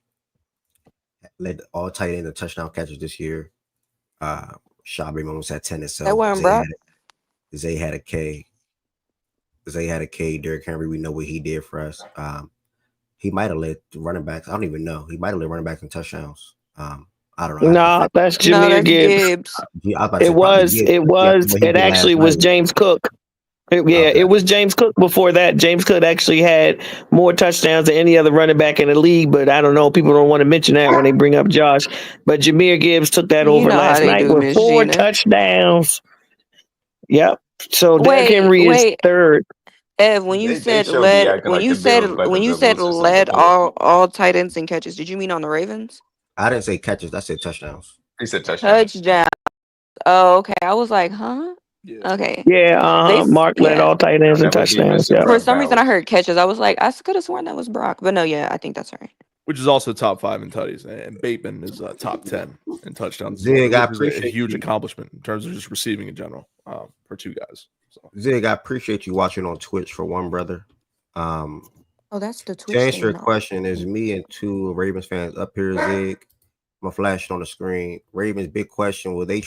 led all tight end and touchdown catches this year. Shabby almost had 10 himself. That wasn't Brock. Zay had a K. Derrick Henry, we know what he did for us. He might have led the running backs. I don't even know. He might have led running backs in touchdowns. I don't know. No, that's No, Jameer that's Gibbs. Gibbs. It actually was James Cook. It was James Cook before that. James Cook actually had more touchdowns than any other running back in the league, but I don't know. People don't want to mention that when they bring up Josh. But Jameer Gibbs took that You over know how last they night do, with Miss 4 Gina. touchdowns. Yep. So Derrick Henry is third. Ev, when you They said showed me led, acting when like you the Bills said better when you than said losers in led the whole. all tight ends and catches, did you mean on the Ravens? I didn't say catches. I said touchdowns. He said touchdown. Touchdown. Oh, okay. I was like, huh? Okay. Yeah, Mark led all tight ends and That was touchdowns. defensive Yeah. For some reason, I powers. heard catches. I was like, I could have sworn that was Brock, but no, yeah, I think that's right. Which is also top 5 in tutties, and Bateman is top 10 in touchdowns. Zig, I which is a appreciate huge you. accomplishment in terms of just receiving in general for 2 guys. So. Zig, I appreciate you watching on Twitch for one, brother. Oh, that's the Twitch To answer your thing. question, is me and 2 Ravens fans up here, Zig. I'm gonna flash it on the screen. Ravens, big question: Will they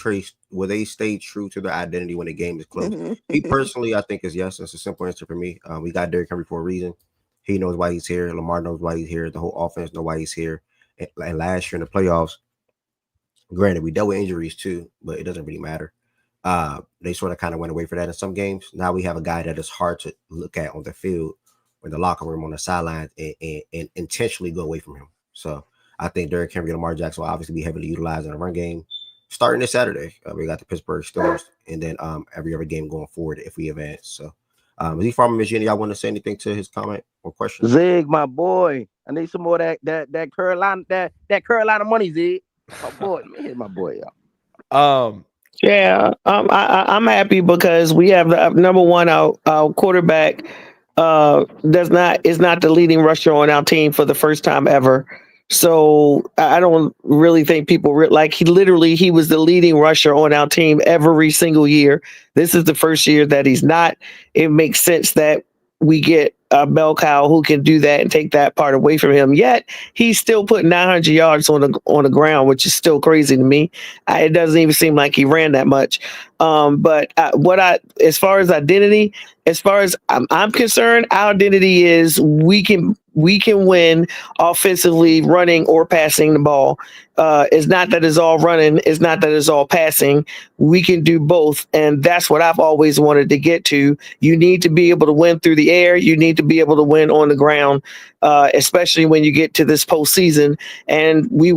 stay true to their identity when the game is close? Me personally, I think is yes. It's a simple answer for me. We got Derrick Henry for a reason. He knows why he's here. Lamar knows why he's here. The whole offense knows why he's here. And last year in the playoffs, granted, we dealt with injuries too, but it doesn't really matter. They sort of kind of went away for that in some games. Now we have a guy that is hard to look at on the field, or the locker room, on the sidelines, and intentionally go away from him. So I think Derrick Henry and Lamar Jackson will obviously be heavily utilized in the run game starting this Saturday. We got the Pittsburgh Steelers, and then every other game going forward if we advance. So, is he from Michigan? Y'all want to say anything to his comment or question? Zig, my boy, I need some more that Carolina money, Zig. My boy, man, my boy, y'all. Yeah, I'm happy because we have the number one. Our quarterback is not the leading rusher on our team for the first time ever. So I don't really think people he was the leading rusher on our team every single year. This is the first year that he's not. It makes sense that we get a bell cow who can do that and take that part away from him. Yet he's still putting 900 yards on the ground, which is still crazy to me. It doesn't even seem like he ran that much. But as far as identity, as far as I'm concerned, our identity is we can win offensively, running or passing the ball. It's not that it's all running. It's not that it's all passing. We can do both. And that's what I've always wanted to get to. You need to be able to win through the air. You need to be able to win on the ground, especially when you get to this postseason. And we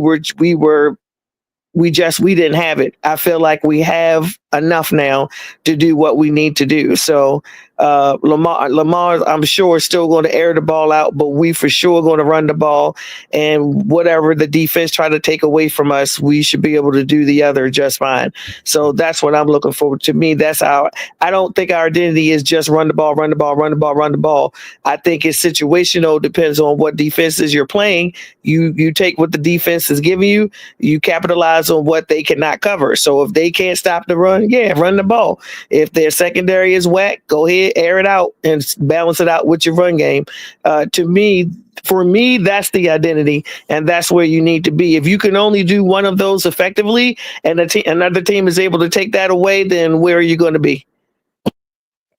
didn't have it. I feel like we have enough now to do what we need to do. So Lamar, I'm sure, is still going to air the ball out, but we for sure going to run the ball. And whatever the defense try to take away from us, we should be able to do the other just fine. So that's what I'm looking forward to. Me, that's how I don't think our identity is just run the ball, run the ball, run the ball, run the ball. I think it's situational. Depends on what defenses you're playing. You take what the defense is giving you. You capitalize on what they cannot cover. So if they can't stop the run, run the ball. If their secondary is whack, go ahead, air it out and balance it out with your run game. For me, that's the identity, and that's where you need to be. If you can only do one of those effectively and another team is able to take that away, then where are you going to be?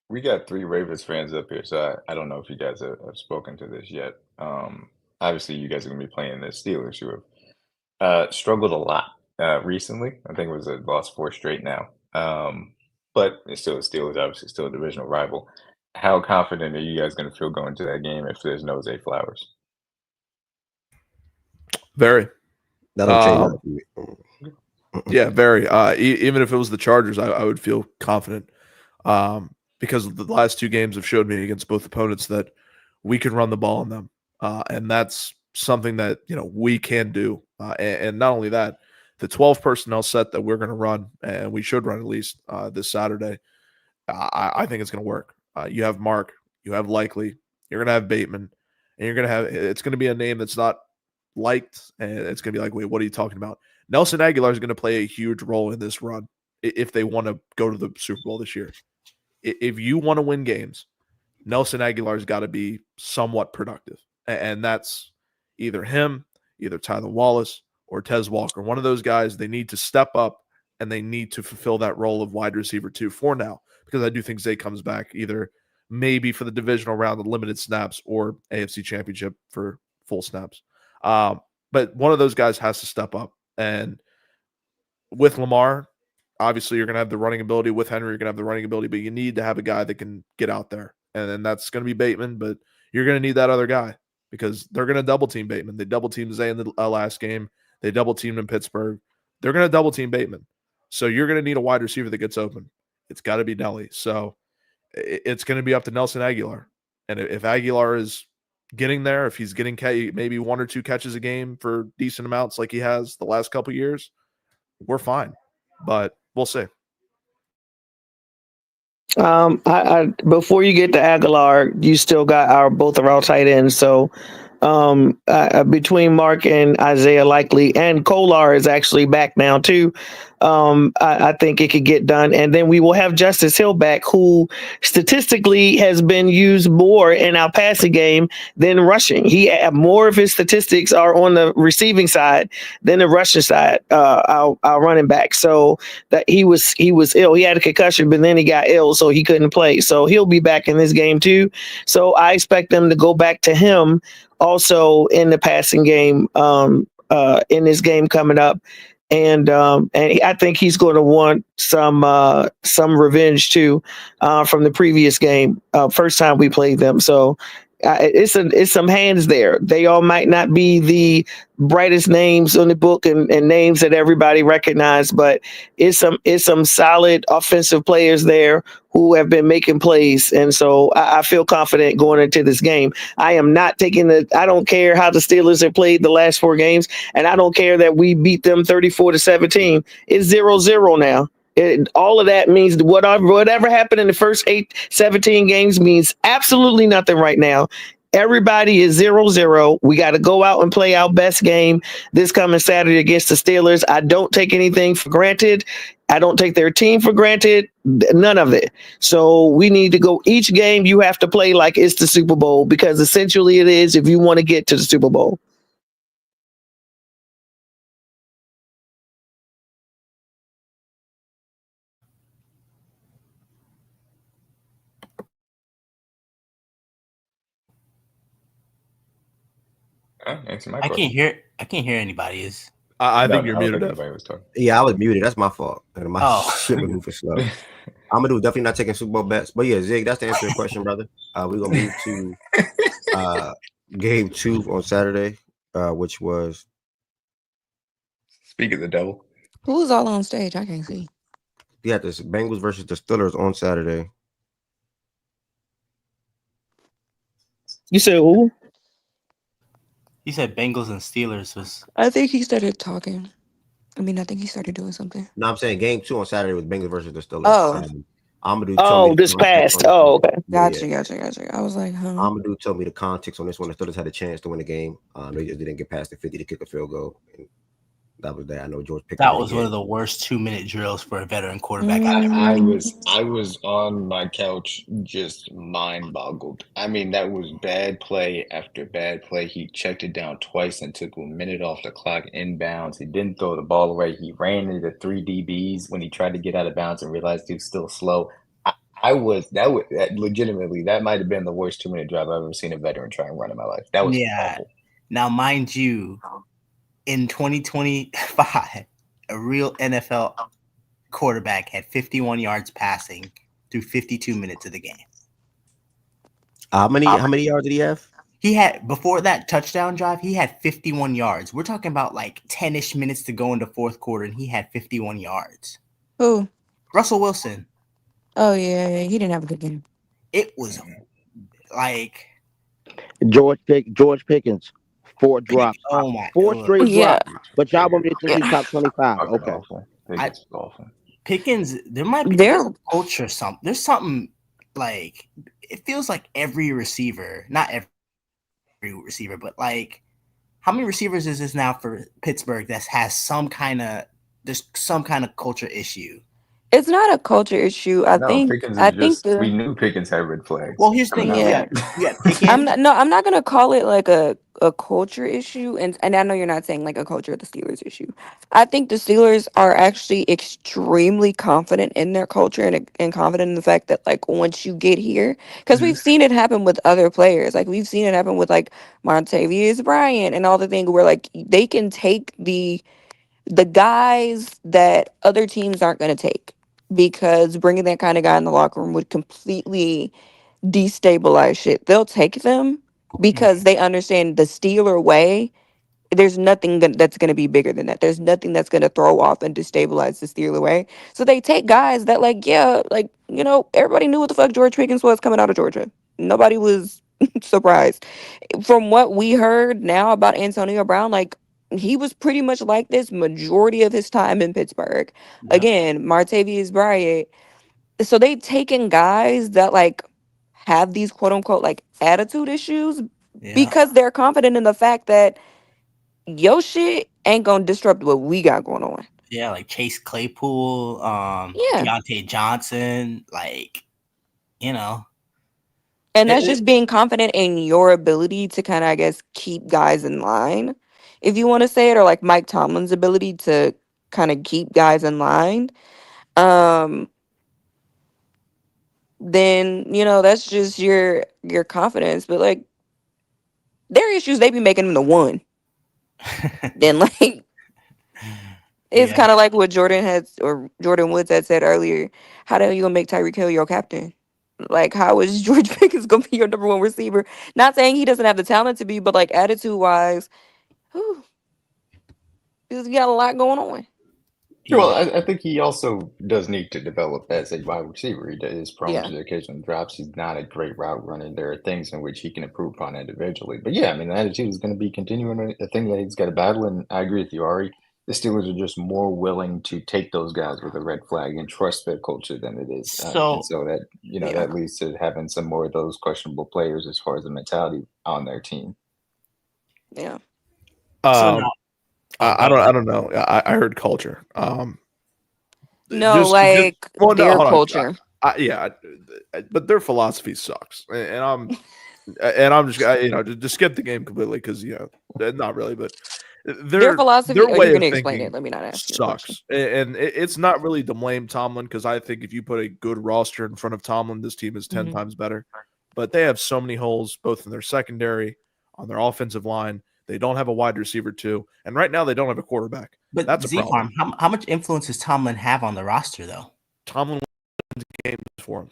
We got 3 Ravens fans up here, so I don't know if you guys have spoken to this yet. Obviously, you guys are going to be playing the Steelers, who have struggled a lot recently. I think it was lost 4 straight now. But it's still the Steelers, obviously, still a divisional rival. How confident are you guys going to feel going to that game if there's no Zay Flowers? Very. That'll change. Yeah, very. Even if it was the Chargers, I would feel confident because the last 2 games have showed me against both opponents that we can run the ball on them, and that's something that we can do. And not only that, the 12 personnel set that we're going to run, and we should run at least this Saturday, I think it's going to work. You have Mark, you have Likely, you're going to have Bateman, and you're going to have, it's going to be a name that's not liked, and it's going to be like, wait, what are you talking about? Nelson Aguilar is going to play a huge role in this run if they want to go to the Super Bowl this year. If you want to win games, Nelson Aguilar's got to be somewhat productive, and that's either him, either Tyler Wallace, or Tez Walker. One of those guys, they need to step up, and they need to fulfill that role of wide receiver 2 for now, because I do think Zay comes back either maybe for the divisional round of limited snaps or AFC Championship for full snaps. But one of those guys has to step up. And with Lamar, obviously you're going to have the running ability. With Henry, you're going to have the running ability, but you need to have a guy that can get out there. And then that's going to be Bateman, but you're going to need that other guy because they're going to double team Bateman. They double teamed Zay in the last game. They double teamed in Pittsburgh. They're going to double team Bateman. So you're going to need a wide receiver that gets open. It's got to be Nelly. So it's going to be up to Nelson Aguilar. And if Aguilar is getting there, if he's getting maybe 1 or 2 catches a game for decent amounts like he has the last couple of years, we're fine. But we'll see. Before you get to Aguilar, you still got both of our tight ends. So between Mark and Isaiah Likely, and Kolar is actually back now too. I think it could get done. And then we will have Justice Hill back, who statistically has been used more in our passing game than rushing. More of his statistics are on the receiving side than the rushing side, our running back. So that he was ill. He had a concussion, but then he got ill, so he couldn't play. So he'll be back in this game too. So I expect them to go back to him also in the passing game in this game coming up. And I think he's going to want some revenge too from the previous game, first time we played them. So it's some hands there. They all might not be the brightest names on the book and names that everybody recognize, but it's some solid offensive players there who have been making plays. And so I feel confident going into this game. I am not I don't care how the Steelers have played the last 4 games, and I don't care that we beat them 34-17. It's 0-0 now. All of that means whatever happened in the first 17 games means absolutely nothing right now. Everybody is 0-0. We got to go out and play our best game this coming Saturday against the Steelers. I don't take anything for granted. I don't take their team for granted. None of it. So we need to go each game. You have to play like it's the Super Bowl because essentially it is if you want to get to the Super Bowl. Answer my I question. can't hear anybody. I think No, you're I don't muted. think Up. anybody was talking. Yeah, I was muted. That's my fault. And my Oh. shit was moving slow. I'm gonna do definitely not taking Super Bowl bets, but yeah, Zig, that's the answer to your question, brother. We're gonna move to game 2 on Saturday, which was Speak of the devil. Who's all on stage? I can't see. this Bengals versus the Steelers on Saturday. You said who? He said Bengals and Steelers was. I think he started talking. I think he started doing something. No, I'm saying game 2 on Saturday was Bengals versus the Steelers. Oh. I'm gonna do Oh, me this the context past. on this Oh, one. okay. Gotcha. I was like, huh? I'm gonna tell me the context on this one. The Steelers had a chance to win the game. They just didn't get past the 50 to kick a field goal. And that was that. I know George Pickens. That was one of the worst 2-minute drills for a veteran quarterback. I was on my couch just mind boggled. I mean, that was bad play after bad play. He checked it down twice and took a minute off the clock inbounds. He didn't throw the ball away. He ran into 3 DBs when he tried to get out of bounds and realized he was still slow. Legitimately, that might have been the worst 2-minute drive I've ever seen a veteran try and run in my life. That was awful. Now, mind you, in 2025, a real NFL quarterback had 51 yards passing through 52 minutes of the game. How many yards did he have? He had, before that touchdown drive, he had 51 yards. We're talking about like 10-ish minutes to go into fourth quarter, and he had 51 yards. Who? Russell Wilson. Oh, yeah. He didn't have a good game. It was like George Pickens, 4 drops. Oh my! 4 straight drops. But y'all want me to think he's top 25. Fucking Okay. awful. Pickens was awful. Pickens, there might be there's a culture. There's something like it feels like every receiver, not every receiver, but like how many receivers is this now for Pittsburgh that has some kind of culture issue? It's not a culture issue. I think we knew Pickens had red flags. Well, here's the thing. Yeah. Pickens. I'm not gonna call it like a culture issue, and I know you're not saying like a culture of the Steelers issue. I think the Steelers are actually extremely confident in their culture and confident in the fact that like once you get here, because we've seen it happen with other players, like we've seen it happen with like Montavious Bryant and all the things where like they can take the guys that other teams aren't going to take, because bringing that kind of guy in the locker room would completely destabilize shit. They'll take them because they understand the Steeler way. There's nothing that's going to be bigger than that. There's nothing that's going to throw off and destabilize the Steeler way. So they take guys that everybody knew what the fuck George Pickens was coming out of Georgia. Nobody was surprised. From what we heard now about Antonio Brown, like he was pretty much like this majority of his time in Pittsburgh. Yep. Again, Martavius Bryant. So they've taken guys that like have these quote unquote like attitude issues because they're confident in the fact that your shit ain't gonna disrupt what we got going on. Yeah, like Chase Claypool, Deontay Johnson, like, And that's just being confident in your ability to kind of, I guess, keep guys in line, if you want to say it, or like Mike Tomlin's ability to kind of keep guys in line. Then, that's just your confidence. But like their issues, they be making them the one. Then like it's kind of like what Jordan Woods had said earlier. How the hell you gonna make Tyreek Hill your captain? Like, how is George Pickens gonna be your number one receiver? Not saying he doesn't have the talent to be, but like attitude wise, he's got a lot going on. Well, I think he also does need to develop as a wide receiver. He is prone to the occasional drops. He's not a great route runner. There are things in which he can improve upon individually. But yeah, I mean, the attitude is going to be continuing a thing that he's got to battle. And I agree with you, Ari. The Steelers are just more willing to take those guys with a red flag and trust their culture than it is. And so that, that leads to having some more of those questionable players as far as the mentality on their team. Yeah. I don't know. I heard culture. No, just like well, no, their hold on. culture. Yeah, but their philosophy sucks, and I'm just just skip the game completely because not really, but Their philosophy. their Oh, you're way going of to explain thinking it. Let me not ask you the question. sucks, and it's not really to blame Tomlin because I think if you put a good roster in front of Tomlin, this team is 10 times better. But they have so many holes, both in their secondary, on their offensive line. They don't have a wide receiver too, and right now they don't have a quarterback. But That's a problem. Z-Farm, how much influence does Tomlin have on the roster, though? Tomlin wins games for him.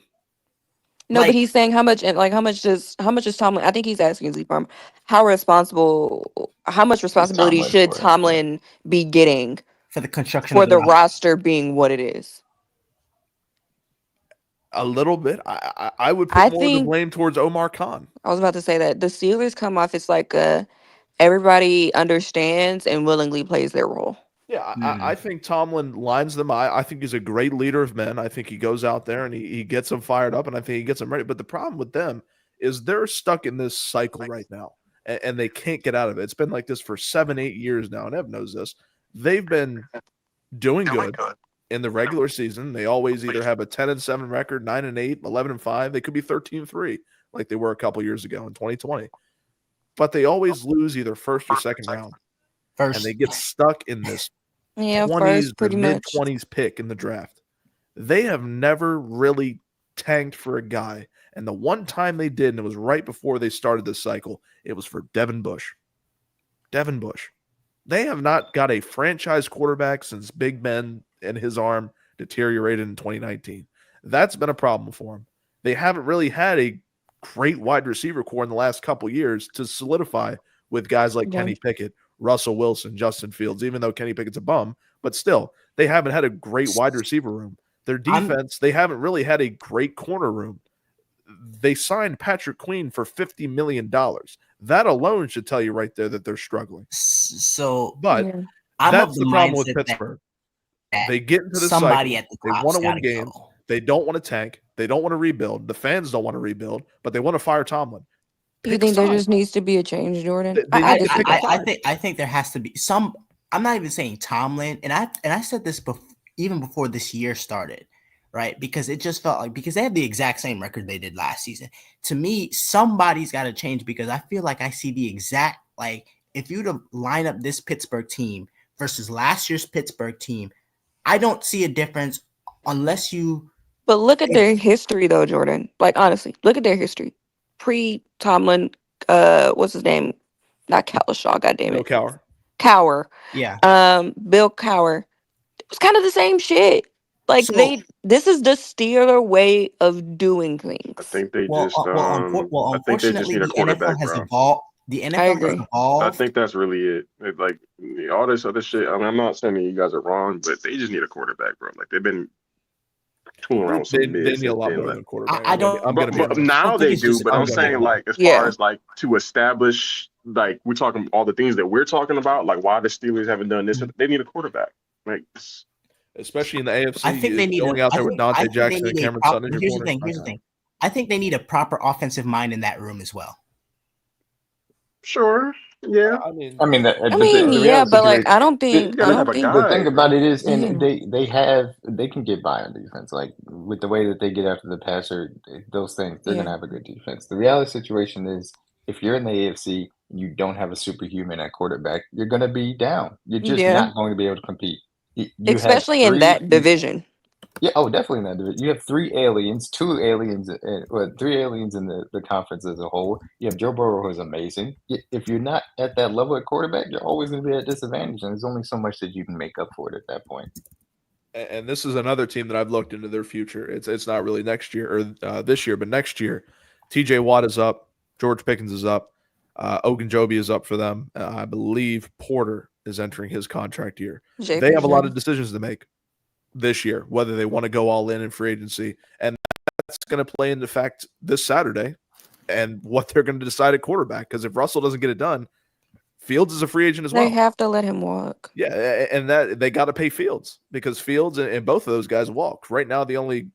No, but he's saying how much does Tomlin? I think he's asking Z Farm how much responsibility should Tomlin be getting for the construction for of the roster being what it is? A little bit. I would put more of the blame towards Omar Khan. I was about to say that the Steelers come off as like everybody understands and willingly plays their role. Yeah, I think Tomlin lines them. I think he's a great leader of men. I think he goes out there and he gets them fired up, and I think he gets them ready. But the problem with them is they're stuck in this cycle right now, and they can't get out of it. It's been like this for 7-8 years now, and Ev knows this. They've been doing good in the regular season. They always either have a 10-7 record, 9-8, 11-5. They could be 13-3, like they were a couple years ago in 2020. But they always lose either first or second round. And they get stuck in this 20s, the mid-20s pick in the draft. They have never really tanked for a guy. And the one time they did, and it was right before they started this cycle, it was for Devin Bush. Devin Bush. They have not got a franchise quarterback since Big Ben and his arm deteriorated in 2019. That's been a problem for them. They haven't really had a great wide receiver core in the last couple years to solidify with guys like Kenny Pickett, Russell Wilson, Justin Fields, even though Kenny Pickett's a bum, but still, they haven't had a great wide receiver room. Their defense, they haven't really had a great corner room. They signed Patrick Queen for $50 million. That alone should tell you right there that they're struggling. But that's the problem with Pittsburgh. They get into the cycle. They want to win games. They don't want to tank. They don't want to rebuild. The fans don't want to rebuild, but they want to fire Tomlin. You think there just needs to be a change, Jordan? I think there has to be some. I'm not even saying Tomlin, and I said this even before this year started, right? Because it just felt like because they had the exact same record they did last season. To me, somebody's got to change because I feel like I see the exact if you to line up this Pittsburgh team versus last year's Pittsburgh team, I don't see a difference unless you. But look at their history, though, Jordan. Like honestly, look at their history. Pre-Tomlin, what's his name? Not Cowlishaw, goddammit. Bill Cowher. Cowher. Yeah. Bill Cowher. It was kind of the same shit. Like this is the Steeler way of doing things. I think they I think they just need a quarterback, bro. The NFL has evolved. I think that's really it. Like all this other shit. I mean, I'm not saying that you guys are wrong, but they just need a quarterback, bro. Like they've been tooling around with some they need a lot more than a quarterback. Now they do, but I'm saying like as far as like to establish like we're talking all the things that we're talking about, like why the Steelers haven't done this, they need a quarterback. Like especially in the AFC. I think they need going out there with Dante Jackson and Cameron Sutton. Here's the thing. I think they need a proper offensive mind in that room as well. Sure. Yeah. I mean, yeah, but like I don't think the thing about it is, and they can get by on defense. Like with the way that they get after the passer, those things, they're gonna have a good defense. The reality situation is, if you're in the AFC, you don't have a superhuman at quarterback, you're gonna be down. You're just not going to be able to compete. Especially in that division. Yeah, definitely in that division. You have three aliens in the conference as a whole. You have Joe Burrow, who's amazing. If you're not at that level at quarterback, you're always going to be at a disadvantage, and there's only so much that you can make up for it at that point. And this is another team that I've looked into their future. It's not really next year or this year, but next year, T.J. Watt is up, George Pickens is up, Ogunjobi is up for them. I believe Porter is entering his contract year. They have a lot of decisions to make this year, whether they want to go all in free agency, and that's going to play into fact this Saturday and what they're going to decide at quarterback. Because if Russell doesn't get it done, Fields is a free agent as well. They have to let him walk. Yeah, and that they got to pay Fields because Fields and both of those guys walk. Right now, the only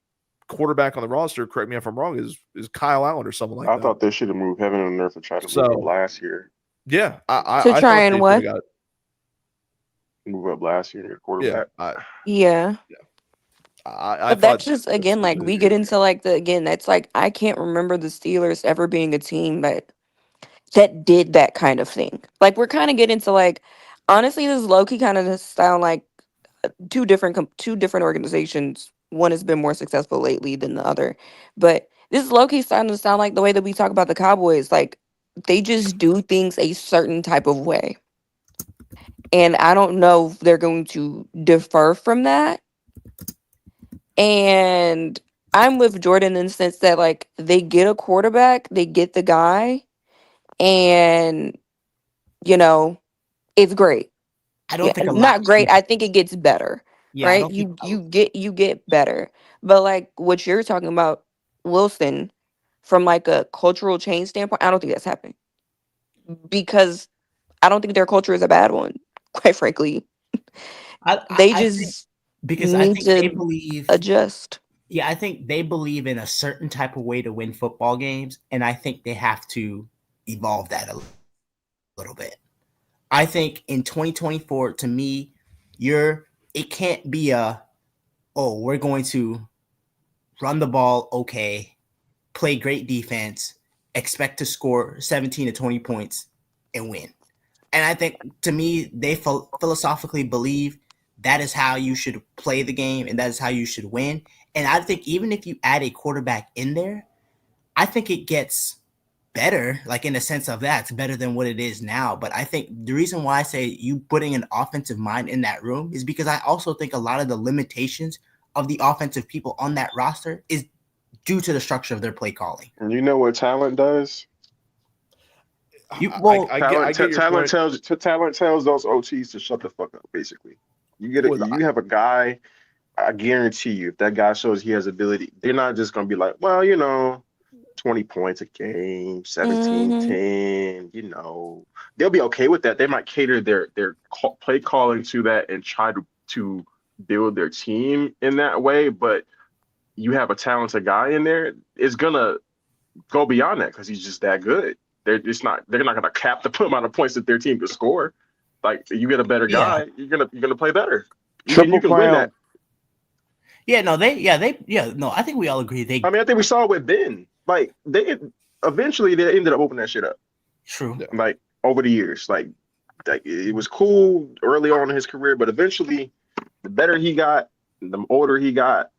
quarterback on the roster, correct me if I'm wrong, is Kyle Allen or something like that. I thought they should have moved heaven and earth and tried to move up last year. Yeah, I try and what? Move up last year to quarterback. Yeah. I But that's thought just that's again like we get into like that's like I can't remember the Steelers ever being a team that did that kind of thing. Like we're kind of getting to like honestly this low key kind of sound like two different organizations. One has been more successful lately than the other, but this is low key starting to sound like the way that we talk about the Cowboys. Like they just do things a certain type of way, and I don't know if they're going to defer from that. And I'm with Jordan in the sense that like they get a quarterback, they get the guy, and you know it's great. I Yeah, don't think a lot not of great. teams. I think it gets better, Yeah, I right? don't think. You get better, but like what you're talking about, Wilson, from like a cultural change standpoint, I don't think that's happening because I don't think their culture is a bad one. Quite frankly, they I think just because I need think they to believe. adjust. Yeah, I think they believe in a certain type of way to win football games, and I think they have to evolve that a little bit. I think in 2024, to me, it can't be we're going to run the ball okay, play great defense, expect to score 17 to 20 points and win. And I think to me, they philosophically believe that is how you should play the game and that is how you should win. And I think even if you add a quarterback in there, I think it gets better, like in the sense of that, it's better than what it is now. But I think the reason why I say you putting an offensive mind in that room is because I also think a lot of the limitations of the offensive people on that roster is due to the structure of their play calling. And you know what talent does? I get your point. Talent tells those OTs to shut the fuck up. Basically, With you have a guy. I guarantee you, if that guy shows he has ability, they're not just gonna be like, well, 20 points a game, 17, Hmm 10, they'll be okay with that. They might cater their play calling to that and try to build their team in that way. But you have a talented guy in there, it's gonna go beyond that because he's just that good. They're not gonna cap the amount of points that their team could score. Like you get a better Yeah. guy, you're gonna play better. Triple You can win crown. that. Yeah, no, no, I think we all agree they I mean, I think we saw it with Ben. Like they eventually they ended up opening that shit up. true. Yeah. Like over the years, like it was cool early on in his career, but eventually, the better he got, the older he got,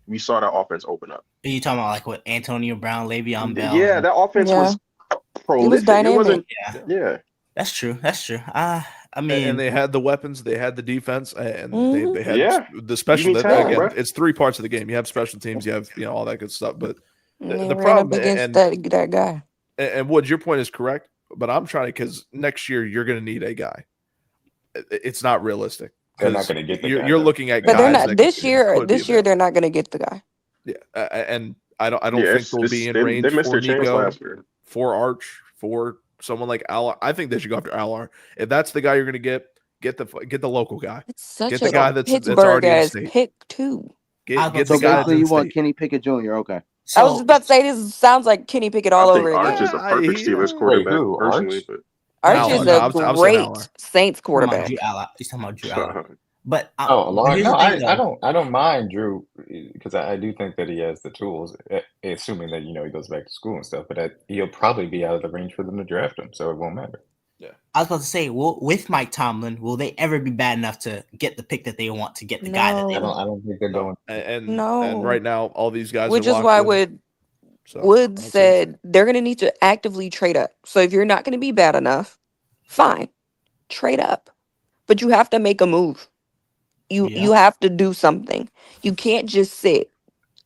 we saw that offense open up. Are you talking about like what Antonio Brown, Le'Veon Bell? Yeah, that offense Yeah, was it was prolific. It dynamic. wasn't. Yeah, Yeah, that's true. That's true. I and mean, they had the weapons, they had the defense, and Hmm they had yeah. the You special. need That talent, again, bro. it's three parts of the game. You have special teams, you have all that good stuff. But And they the ran up problem, against that guy. and Wood, your point is correct. But I'm trying to because next year you're going to need a guy. It's not realistic They're not because going to get the you're, guy, you're though. looking at But they're guys not that this year. could be This year available. they're not going to get the guy. Yeah, and I don't Yeah, think they'll be in they range missed for their chance Nico, last year. for Arch, for someone like Al. I think they should go after Alar. If that's the guy you're going to get the local guy. It's such Get the a guy that's Pittsburgh already in as state. pick too. I was Get about the to So say, guy that's basically, in you want state. Kenny Pickett Jr. Okay. I was so just about to say this sounds like Kenny Pickett all I think over Arch again. is a perfect Steelers Wait, quarterback, who? personally, Arch? but Arch no, is No, a I'm saying great Alar. Saints I'm talking about quarterback. Drew Alla. He's talking about Drew Alla. But Oh, but Lauren. here's No, the thing, I though. don't mind Drew because I do think that he has the tools, assuming that he goes back to school and stuff. But he'll probably be out of the range for them to draft him, so it won't matter. Yeah. I was about to say, with Mike Tomlin, will they ever be bad enough to get the pick that they want to get the guy that they No. want? I don't think they're No, going. and No. right now all these guys Which are is locked why in. So I Wood don't see it. said they're going to need to actively trade up. So if you're not going to be bad enough, fine, trade up. But you have to make a move. You Yeah. have to do something. You can't just sit.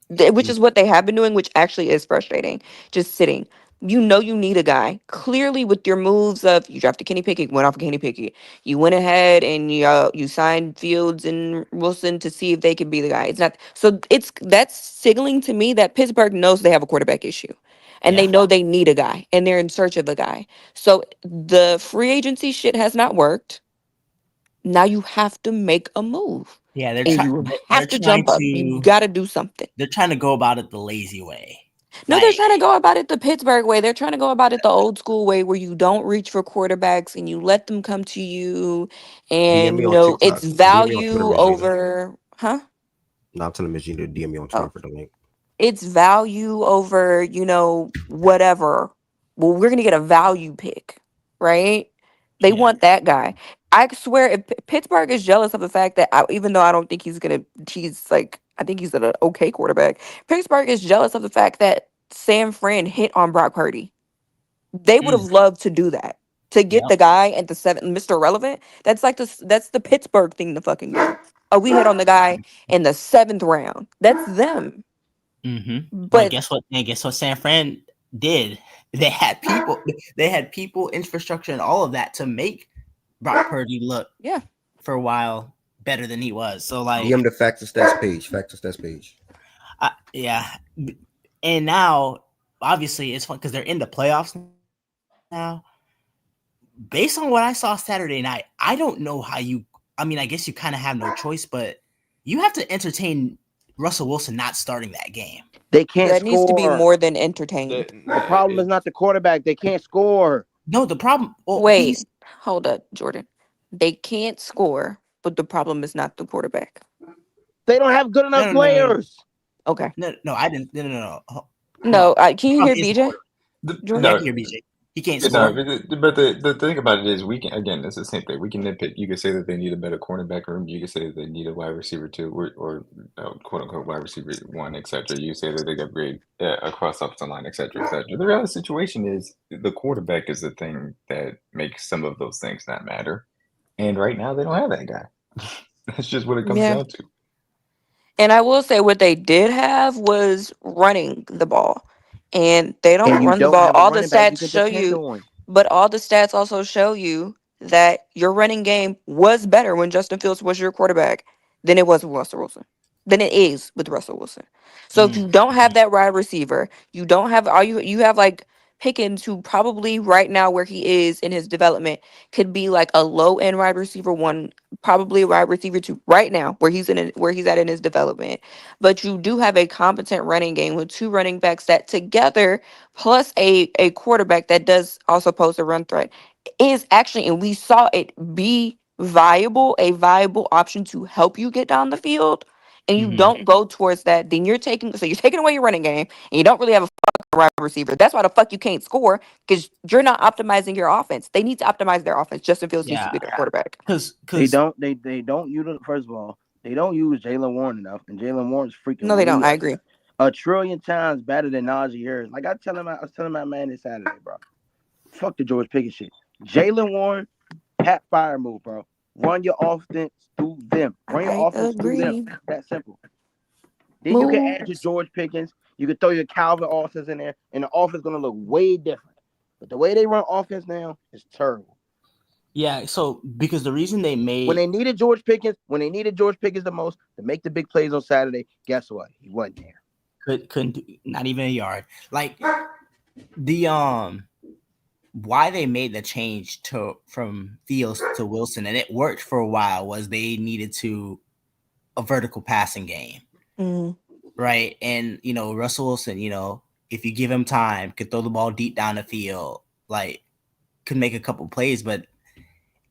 Which is what they have been doing, which actually is frustrating. Just sitting. You know you need a guy. Clearly, with your moves of you drafted Kenny Pickett, went off of Kenny Pickett. You went ahead and you signed Fields and Wilson to see if they could be the guy. It's not so. That's signaling to me that Pittsburgh knows they have a quarterback issue, and they Yeah. know they need a guy, and they're in search of a guy. So the free agency shit has not worked. Now you have to make a move, Yeah, and you they're have to trying jump up. You to got to do something. they're trying to go about it the lazy way. No, they're Like, trying to go about it the Pittsburgh way. They're trying to go about it the old school way where you don't reach for quarterbacks and you let them come to you DM and me on TikTok. it's DM me on Twitter, value my nigga. over, huh? No, I'm telling Miss Gina to DM me on Twitter Oh, for the link. it's value over, whatever. Well, we're gonna get a value pick, right? They Yeah. want that guy. I swear, if Pittsburgh is jealous of the fact that even though I don't think he's like, I think he's an okay quarterback. Pittsburgh is jealous of the fact that San Fran hit on Brock Purdy. They would have loved to do that to get Yep. the guy at the seventh, Mr. Relevant. That's the Pittsburgh thing to fucking do. Oh, we hit on the guy in the seventh round. That's them. Mm-hmm. But But guess what? And guess what? San Fran did. They had people. They had people, infrastructure, and all of that to make Brock Purdy look yeah, for a while better than he was. So like, DM the facts and stats page. Facts and stats page. yeah. And now, obviously, it's fun because they're in the playoffs now. Based on what I saw Saturday night, I don't know how you. I mean, I guess you kind of have no choice, but you have to entertain Russell Wilson not starting that game. They can't that score. needs to be more than entertained. The problem is not the quarterback. They can't score. No, the problem. Well, Wait, hold up, Jordan. They can't score, but the problem is not the quarterback. They don't have good enough No. players. Okay. No, I didn't. No. No, can you hear Problem is BJ? Jordan, I can hear BJ. He can't No, score. but the thing about it is, we can, again, it's the same thing. We can nitpick. You can say that they need a better cornerback room. You can say that they need a wide receiver two, or quote unquote wide receiver one, etc. You say that they got upgrade across the offensive line, etc., etc. The real situation is the quarterback is the thing that makes some of those things not matter. And right now, they don't have that guy. That's just what it comes Yeah. down to. And I will say what they did have was running the ball. And they don't And you run the don't ball. have a All the running back you stats can show depend you, on. but all the stats also show you that your running game was better when Justin Fields was your quarterback than it was with Russell Wilson. Than it is with Russell Wilson. So if you don't have that wide receiver, you don't have all you have like Pickens, who probably right now where he is in his development could be like a low end wide receiver one, probably a wide receiver two right now where where he's at in his development. But you do have a competent running game with two running backs that together plus a quarterback that does also pose a run threat is actually, and we saw it be a viable option to help you get down the field. And you don't go towards that, then you're taking away your running game, and you don't really have a fucking wide receiver. That's why the fuck you can't score, because you're not optimizing your offense. They need to optimize their offense. Justin Fields needs to be their quarterback. They don't use, first of all, they don't use Jalen Warren enough, and Jalen Warren's freaking No, they don't. way I agree. a trillion times better than Najee Harris. Like I was telling my man this Saturday, bro. Fuck the George Pickens shit. Jalen Warren, Pat Fire move, bro. Run your offense through them. Run your I offense through agree. them. That simple. Then you can add your George Pickens. You can throw your Calvin Austin's in there, and the offense is gonna look way different. But the way they run offense now is terrible. Yeah, so because the reason they made when they needed George Pickens the most to make the big plays on Saturday, guess what? He wasn't there. Couldn't do, not even a yard. Like the why they made the change from Fields to Wilson, and it worked for a while, was they needed a vertical passing game. Mm-hmm. Right. And Russell Wilson, if you give him time, could throw the ball deep down the field, like could make a couple plays, but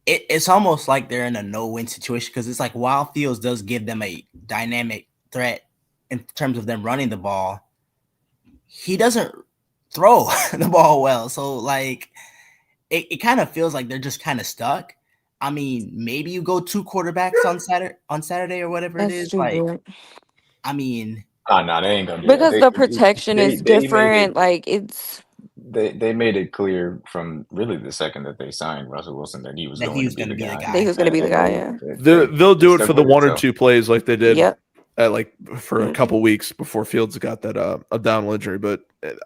it's almost like they're in a no-win situation, because it's like while Fields does give them a dynamic threat in terms of them running the ball, he doesn't throw the ball well. So like it kind of feels like they're just kind of stuck. I mean, maybe you go two quarterbacks on Saturday or whatever That's it is. stupid. Like, I mean, oh no, they ain't gonna do because that. the protection is different. Like it's they made it clear from really the second that they signed Russell Wilson that he was going to be the guy. That he was going to be the guy. Yeah. They'll do it for the one or two plays like they did. Yep. For a couple weeks before Fields got that abdominal injury, but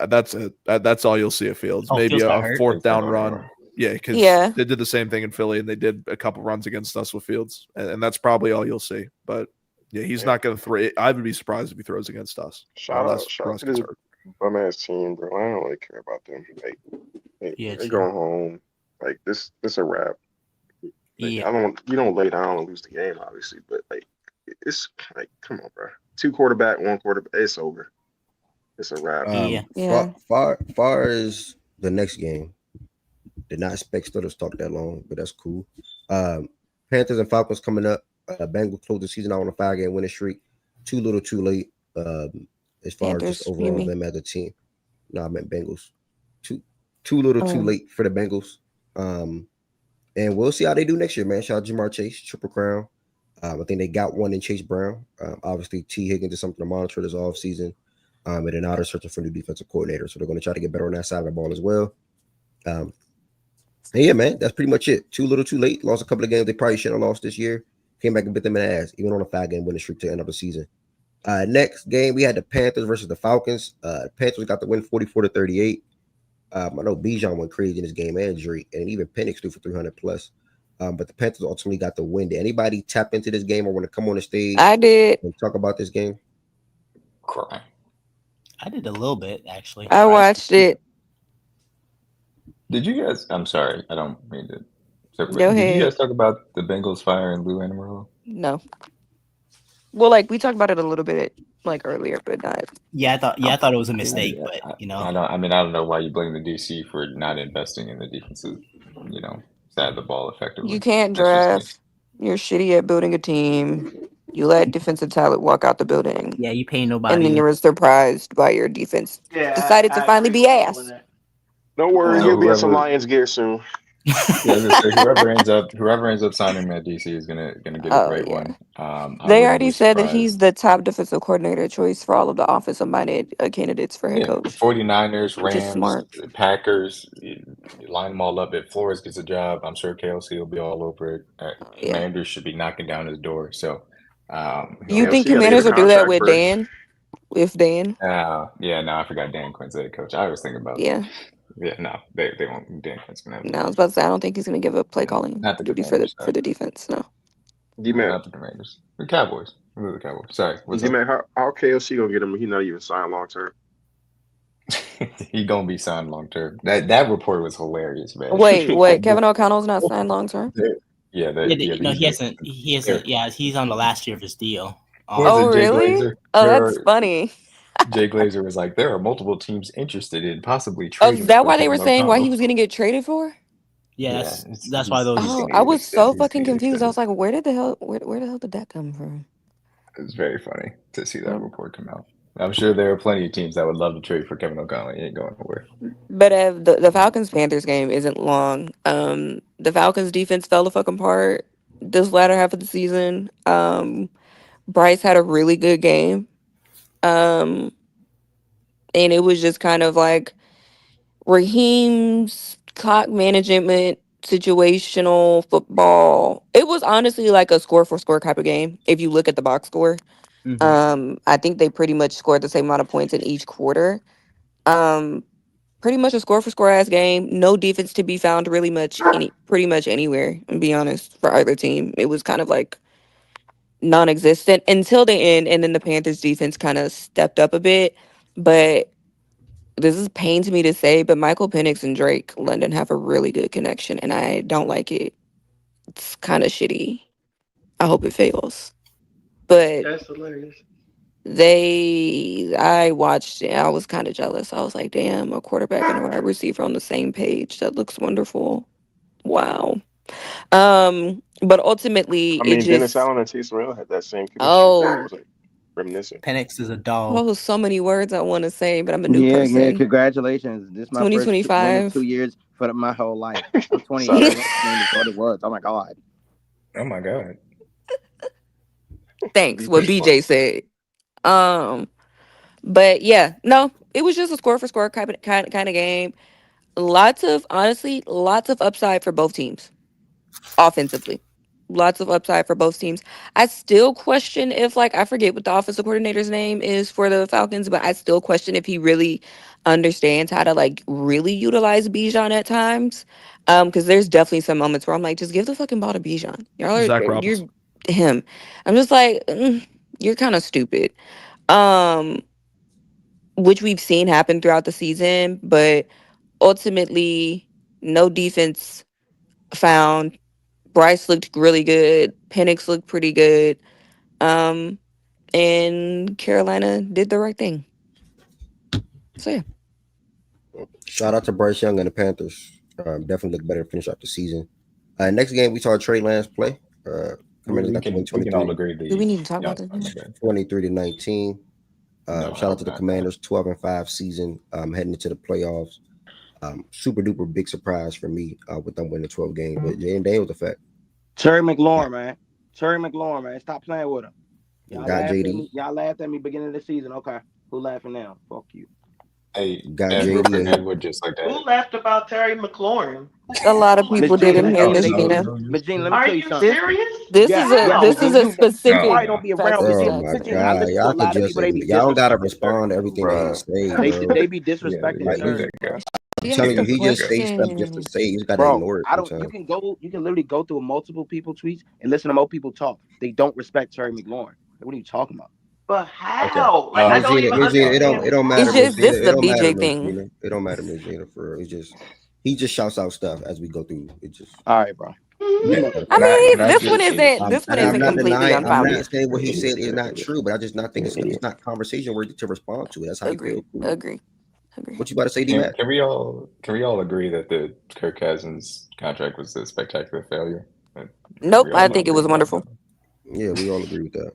that's it. That's all you'll see of Fields. Maybe a fourth down run. Yeah, because they did the same thing in Philly, and they did a couple runs against us with Fields, and that's probably all you'll see. But yeah, he's not going to throw. I would be surprised if he throws against us. Shout out to this bum ass team, bro. I don't really care about them. They're going home. Like this a wrap. Like, you don't lay down and lose the game, obviously, but like it's like, come on, bro. Two quarterback, one quarterback, it's over. It's a wrap. Far as the next game, did not expect Steelers to talk that long, but that's cool. Panthers and Falcons coming up. Bengals close the season out on a 5-game winning streak. too little, too late. As far as Panthers, just you overall mean? them as a team. No, I meant Bengals. Too little, too late for the Bengals. And we'll see how they do next year, man. Shout out Jamar Chase, Triple Crown. I think they got one in Chase Brown. Obviously, T. Higgins is something to monitor this offseason. And then now they're searching for a new defensive coordinator. So they're going to try to get better on that side of the ball as well. And yeah, man, that's pretty much it. Too little, too late. Lost a couple of games they probably shouldn't have lost this year. Came back and bit them in the ass, even on a 5-game winning streak to the end of the season. Next game, we had the Panthers versus the Falcons. Panthers got the win 44-38. I know Bijan went crazy in his game injury, and even Penix threw for 300 plus. But the Panthers ultimately got the win. Did anybody tap into this game or want to come on the stage I did. and talk about this game? Cry. I did a little bit actually. I watched it. Did you guys? I'm sorry, I don't mean to. Go Did you ahead. guys talk about the Bengals firing Lou Anarumo? No. Well, like we talked about it a little bit like earlier, but not. Yeah, I thought it was a mistake, I but you know, I don't know why you blame the DC for not investing in the defensive, side of the ball effectively. You can't That's just me. draft. You're shitty at building a team. You let defensive talent walk out the building. yeah, you pay And nobody. then you were surprised by your defense Yeah, decided to finally be ass. Don't worry, So he'll be in some whoever- Lions gear soon. Yeah, I was gonna say, whoever ends up signing him at DC is gonna get a Oh, great yeah. one. I They wouldn't already be said that surprised. he's the top defensive coordinator choice for all of the offensive-minded candidates for head Yeah, coach. 49ers, Which is Rams, smart. Packers, you line them all up. If Flores gets a job, I'm sure KLC will be all over it. Yeah. Commanders should be knocking down his door. So, You think KLC gotta Commanders get a will do that contract with first. Dan? With Dan? yeah, no, I forgot Dan Quinn's head coach. I was thinking about Yeah. Yeah, no, they won't. Dan Quinn's gonna have No, I was about to say I don't think he's gonna give up play calling not the duty for the Commanders. defense. No. D-Man, Not the Commanders. The Cowboys. Who are the Cowboys? Sorry, what's up? D-Man, how KLC gonna get him? He not even signed long term. He gonna be signed long term. That report was hilarious, man. Wait, Kevin O'Connell's not signed long term? Yeah, no, he hasn't. He hasn't. Yeah, he's on the last year of his deal. Oh, Jay really? Glazer? Oh, that's funny. Jay Glazer was like, there are multiple teams interested in possibly Oh, trading. is that for why they were Kevin saying why he O'Connell. was gonna get traded for? Yeah, that's why those. Oh, I was so he's fucking getting confused. I extended. was like, where the hell did that come from? It's very funny to see that report come out. I'm sure there are plenty of teams that would love to trade for Kevin O'Connell. He ain't going nowhere. But the Falcons Panthers game isn't long. The Falcons defense fell the fucking apart this latter half of the season. Bryce had a really good game. And it was just kind of like Raheem's clock management, situational football. It was honestly like a score for score type of game if you look at the box score. I think they pretty much scored the same amount of points in each quarter. Pretty much a score for score ass game. No defense to be found pretty much anywhere, and be honest, for either team. It was kind of like non-existent until the end, and then the Panthers defense kind of stepped up a bit. But this is pain to me to say, but Michael Penix and Drake London have a really good connection, and I don't like it. It's kind of shitty. I hope it fails. But That's hilarious. I watched it. I was kind of jealous. I was like, damn, a quarterback and a wide receiver on the same page. That looks wonderful. Wow. But ultimately, I mean, it Dennis just Allen and Taysom Hill had that same chemistry. Oh. It was like reminiscent. Penix is a dog. oh, so many words I want to say, but I'm a new Yeah, person. congratulations. This is my first win in 2025. 2 years for my whole life. I'm 20 Sorry. years old. What it was. Oh my god. Oh my god. Thanks. What BJ said. But yeah, no, it was just a score for score kind of game. Lots of upside for both teams. Offensively. Lots of upside for both teams. I still question if, like, I forget what the offensive coordinator's name is for the Falcons, but I still question if he really understands how to, like, really utilize Bijan at times. Because there's definitely some moments where I'm like, just give the fucking ball to Bijan. Zach You're Robinson. him. I'm just like, you're kind of stupid. Which we've seen happen throughout the season, but ultimately, no defense found. Bryce looked really good. Penix looked pretty good. And Carolina did the right thing. So yeah. Shout out to Bryce Young and the Panthers. Definitely look better to finish out the season. Next game, we saw Trey Lance play. Commanders We got to win can all 23, agree Do we need to talk yeah, about this? okay. 23-19. No, Shout out to the not that. Commanders, 12-5 season, heading into the playoffs. Super duper big surprise for me with them winning 12 games. But Jaden Daniels effect. Terry McLaurin, man. Terry McLaurin, man. Stop playing with him. Y'all Got laughed at JD. me. Y'all laughed at me beginning of the season. Okay. Who laughing now? Fuck you. Hey, Got and JD Rupert and Edward, just like Who that. laughed about Terry McLaurin? A lot of Miss people did in Gina, here, No, Miss they no, did. Gina. no, Miss Gina, let me Are tell you you something. serious? This Yes, is a yes, this Miss is Gina. a You specific probably don't be facts around. and Miss oh Gina, my stats Miss Gina, room. I god, listen to a y'all could lot of just people. They be y'all don't gotta disrespecting respond to everything that he bruh. say, They bro. they be Yeah, disrespecting yeah, Like leave Terry. that guy. I'm She telling asked you, a he Leave that just guy. say stuff just to question. say. You just gotta Bro, ignore it I don't. sometimes. You can literally go through multiple people tweets and listen to more people talk. They don't respect Terry McLaurin. Like, what are you talking about? But Okay. how? Like, I don't even Miss Gina, understand it his don't It's matter, Miss just Gina. this logic. is It a don't matter, BJ Miss thing. Gina. It don't matter, Miss Gina, for real. It's just he just shouts out stuff as we go through. It just All right, bro. you Okay. know that's I what Can mean, I this just one say isn't this one and I'm isn't not completely denying. I'm unfounded. not saying what he said is not true, but I just not think it's not conversation worthy to respond to. That's how you Agree, feel. Cool. agree, agree. What you about to say, D-Mac? can we all agree that the Kirk Cousins contract was a spectacular failure? Nope, We I all think it agree was on that. wonderful. Yeah, we all agree with that.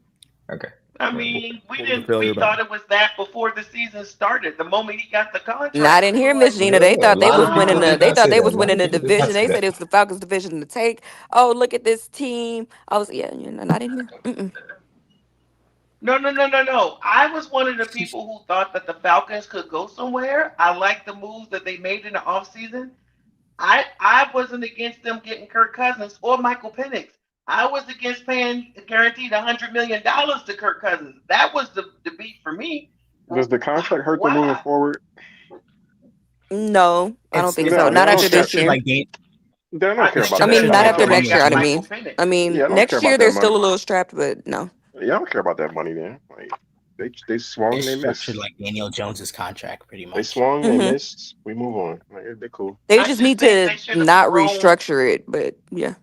Okay. I Well, mean, What was the failure we about? thought it was that before the season started. The moment he got the Not contract, in we here, were Miss like, Gina. They a thought they lot was of winning people the. did They not thought say they that. A was lot winning of the people did not division. say They that. said it was the Falcons' division to take. Oh, look at this team. I was not in here. Mm-mm. no. I was one of the people who thought that the Falcons could go somewhere. I like the moves that they made in the offseason. I wasn't against them getting Kirk Cousins or Michael Penix. I was against paying guaranteed $100 million to Kirk Cousins. That was the beat for me. Does the contract hurt them moving Why? forward? No, I don't think No, so. they Not don't after It's care. this structured year. like game. They don't care It's about I that mean, structured not like after Until they next year. got I money. Michael mean, Penix. I mean, Yeah, I don't care next year about they're that still money. a little strapped, but no. Yeah, I don't care about that money then. Like they swung and It's they structured missed. like Daniel Jones's contract, pretty They much. swung, they Hmm. missed. We move on. Like, they're cool. They I just just need think to they should have not thrown. restructure it. But yeah,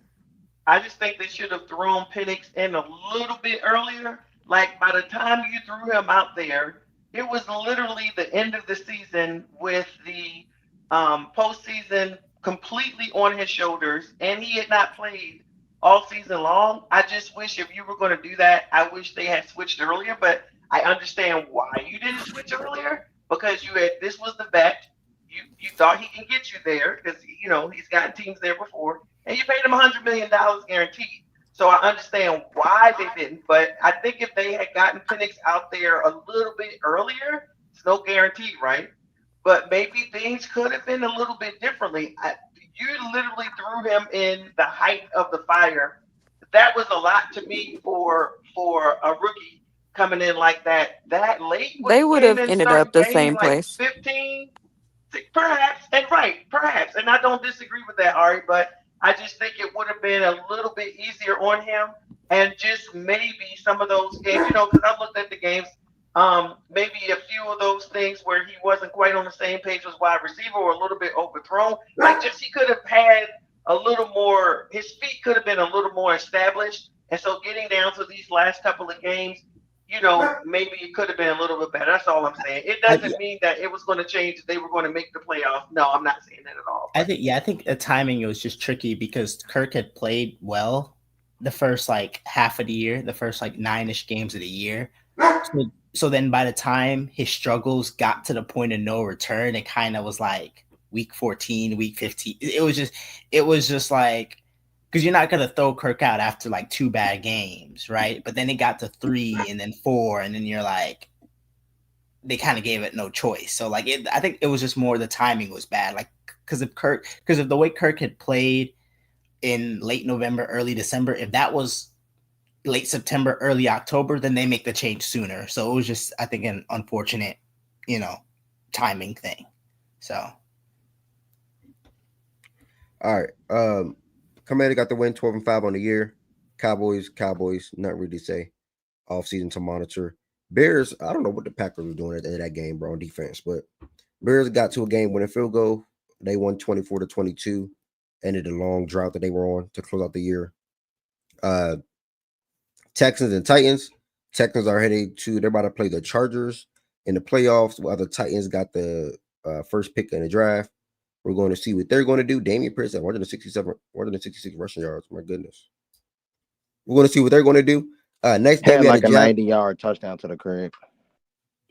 I just think they should have thrown Penix in a little bit earlier. Like by the time you threw him out there, it was literally the end of the season with the postseason completely on his shoulders, and he had not played all season long. I just wish if you were going to do that, I wish they had switched earlier. But I understand why you didn't switch earlier because you had this was the bet. You thought he can get you there because he's gotten teams there before, and you paid him $100 million guaranteed. So I understand why they didn't, but I think if they had gotten Penix out there a little bit earlier, it's no guarantee, right? But maybe things could have been a little bit differently. You literally threw him in the height of the fire. That was a lot to me for a rookie coming in like that late when they you would came have in ended starting up the game same like place. 15. Perhaps, and right, perhaps, and I don't disagree with that, Ari. But I just think it would have been a little bit easier on him, and just maybe some of those games, because I looked at the games, maybe a few of those things where he wasn't quite on the same page as wide receiver or a little bit overthrown. Like just he could have had a little more. His feet could have been a little more established, and so getting down to these last couple of games, maybe it could have been a little bit better. That's all I'm saying. It doesn't mean that it was going to change. They were going to make the playoffs. No, I'm not saying that at all. I think the timing was just tricky because Kirk had played well the first like half of the year, the first like 9-ish games of the year. So then by the time his struggles got to the point of no return, it kind of was like week 14, week 15. It was just like, because you're not going to throw Kirk out after like 2 bad games, right? But then it got to 3 and then 4, and then you're like, they kind of gave it no choice. So like, I think it was just more the timing was bad. Like, because of the way Kirk had played in late November, early December, if that was late September, early October, then they make the change sooner. So it was just, I think, an unfortunate, timing thing. So. All right. Commander got the win 12-5 on the year. Cowboys, nothing really to say. Off season to monitor. Bears, I don't know what the Packers were doing at the end of that game, bro, on defense, but Bears got to a game winning field goal. They won 24-22. Ended a long drought that they were on to close out the year. Texans and Titans. Texans are they're about to play the Chargers in the playoffs, while the Titans got the first pick in the draft. We're going to see what they're going to do. Damian Pierce at 166 rushing yards. My goodness. We're going to see what they're going to do. Next game, Had we had like the a 90-yard touchdown to the crib.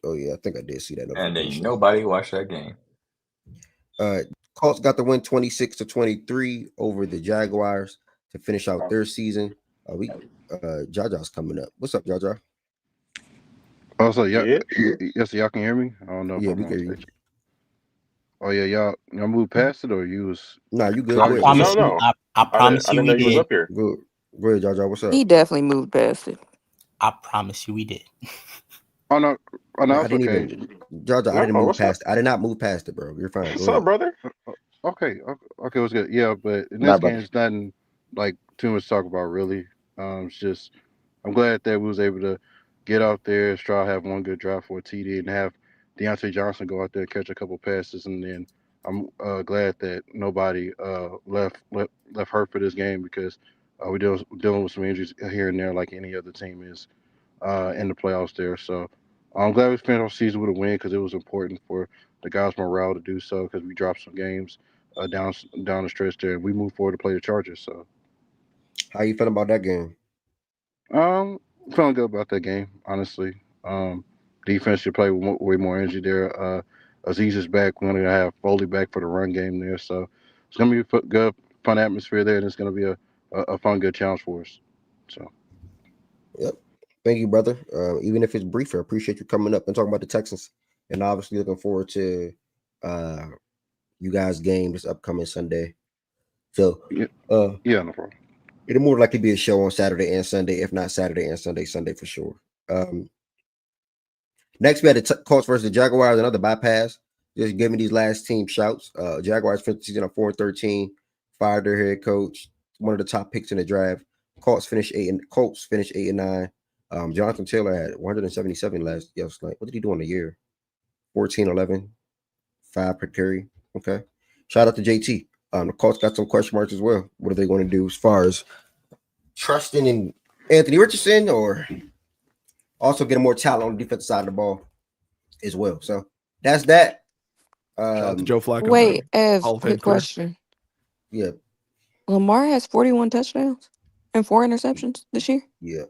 Oh yeah, I think I did see that And ain't notification. nobody watched that game. Colts got the win 26-23 over the Jaguars to finish out their season. Jaja's coming up. What's up, Jaja? Oh, so y'all, Yeah. yes, y'all can hear me. I don't know if Yeah, I'm we on can hear you. stage. Oh yeah, y'all moved past it, or you was? Nah, you good? I Go ahead. promise What's up? No. I promise I you didn't we know you was did. up here. Good. Go ahead, Jaja. What's up? He definitely moved past it. I promise you we did. Oh no, No, I it's didn't okay. even. Jaja, I No, didn't move what's up? past. I did not move past it, bro. You're fine. What's Go up, ahead. brother? Okay, okay, what's good? Yeah, but in Nah, this but game, it's nothing like too much to talk about, really. It's just I'm glad that we was able to get out there, Stroud have one good drive for a TD, and have Deontay Johnson go out there catch a couple passes, and then I'm glad that nobody left hurt for this game because we're dealing with some injuries here and there like any other team is in the playoffs there. So I'm glad we finished our season with a win because it was important for the guys' morale to do so because we dropped some games down the stretch there, and we moved forward to play the Chargers. So How you feeling about that game? um, feeling good about that game, honestly. Defense should play with way more energy there. Aziz is back. We're gonna have Foley back for the run game there, so it's gonna be a good, fun atmosphere there, and it's gonna be a fun, good challenge for us. So. Yep. Thank you, brother. Even if it's briefer, appreciate you coming up and talking about the Texans, and obviously looking forward to you guys' game this upcoming Sunday. So, Yeah, no problem. it'll more likely be a show on Saturday and Sunday, if not Saturday and Sunday for sure. Next, we had the Colts versus the Jaguars, another bypass. Just giving these last team shouts. Jaguars finished the season on 4-13, fired their head coach, one of the top picks in the draft. Colts finished 8-9. Jonathan Taylor had 177 last year. Like, what did he do in a year? 14-11, 5 per carry. Okay. Shout out to JT. The Colts got some question marks as well. What are they going to do as far as trusting in Anthony Richardson or also getting more talent on the defensive side of the ball as well? So that's that. Shout out to Joe Flacco. Wait, Ev, Hall of Fame quick career. question. Yeah, Lamar has 41 touchdowns and 4 interceptions this year? yeah.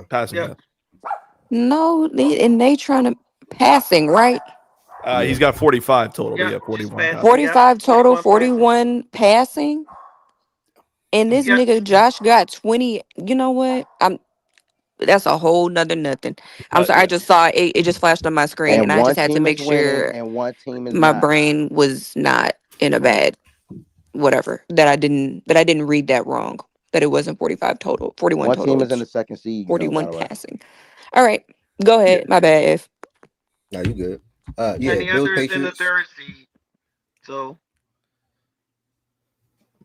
Passing Yeah. that. No, they trying to passing, right? He's got 45 total, but Yeah, yeah, just 41 passing. passing. 45 total, 41 41 passing. And this Yeah. nigga Josh got 20. You know what? That's a whole nother nothing. I'm sorry, I Yeah. just saw it. It just flashed on my screen, and and I one just had to team make is winning sure and one team is my not. brain was not in a bad whatever. That I didn't read that wrong. That it wasn't 45 total, 41 One total. team is in It's the second seed, though. By 41 the way, passing. All right, go ahead. My bad. If Now you good. And Yeah, the Bills other is in the Patriots. third seed. So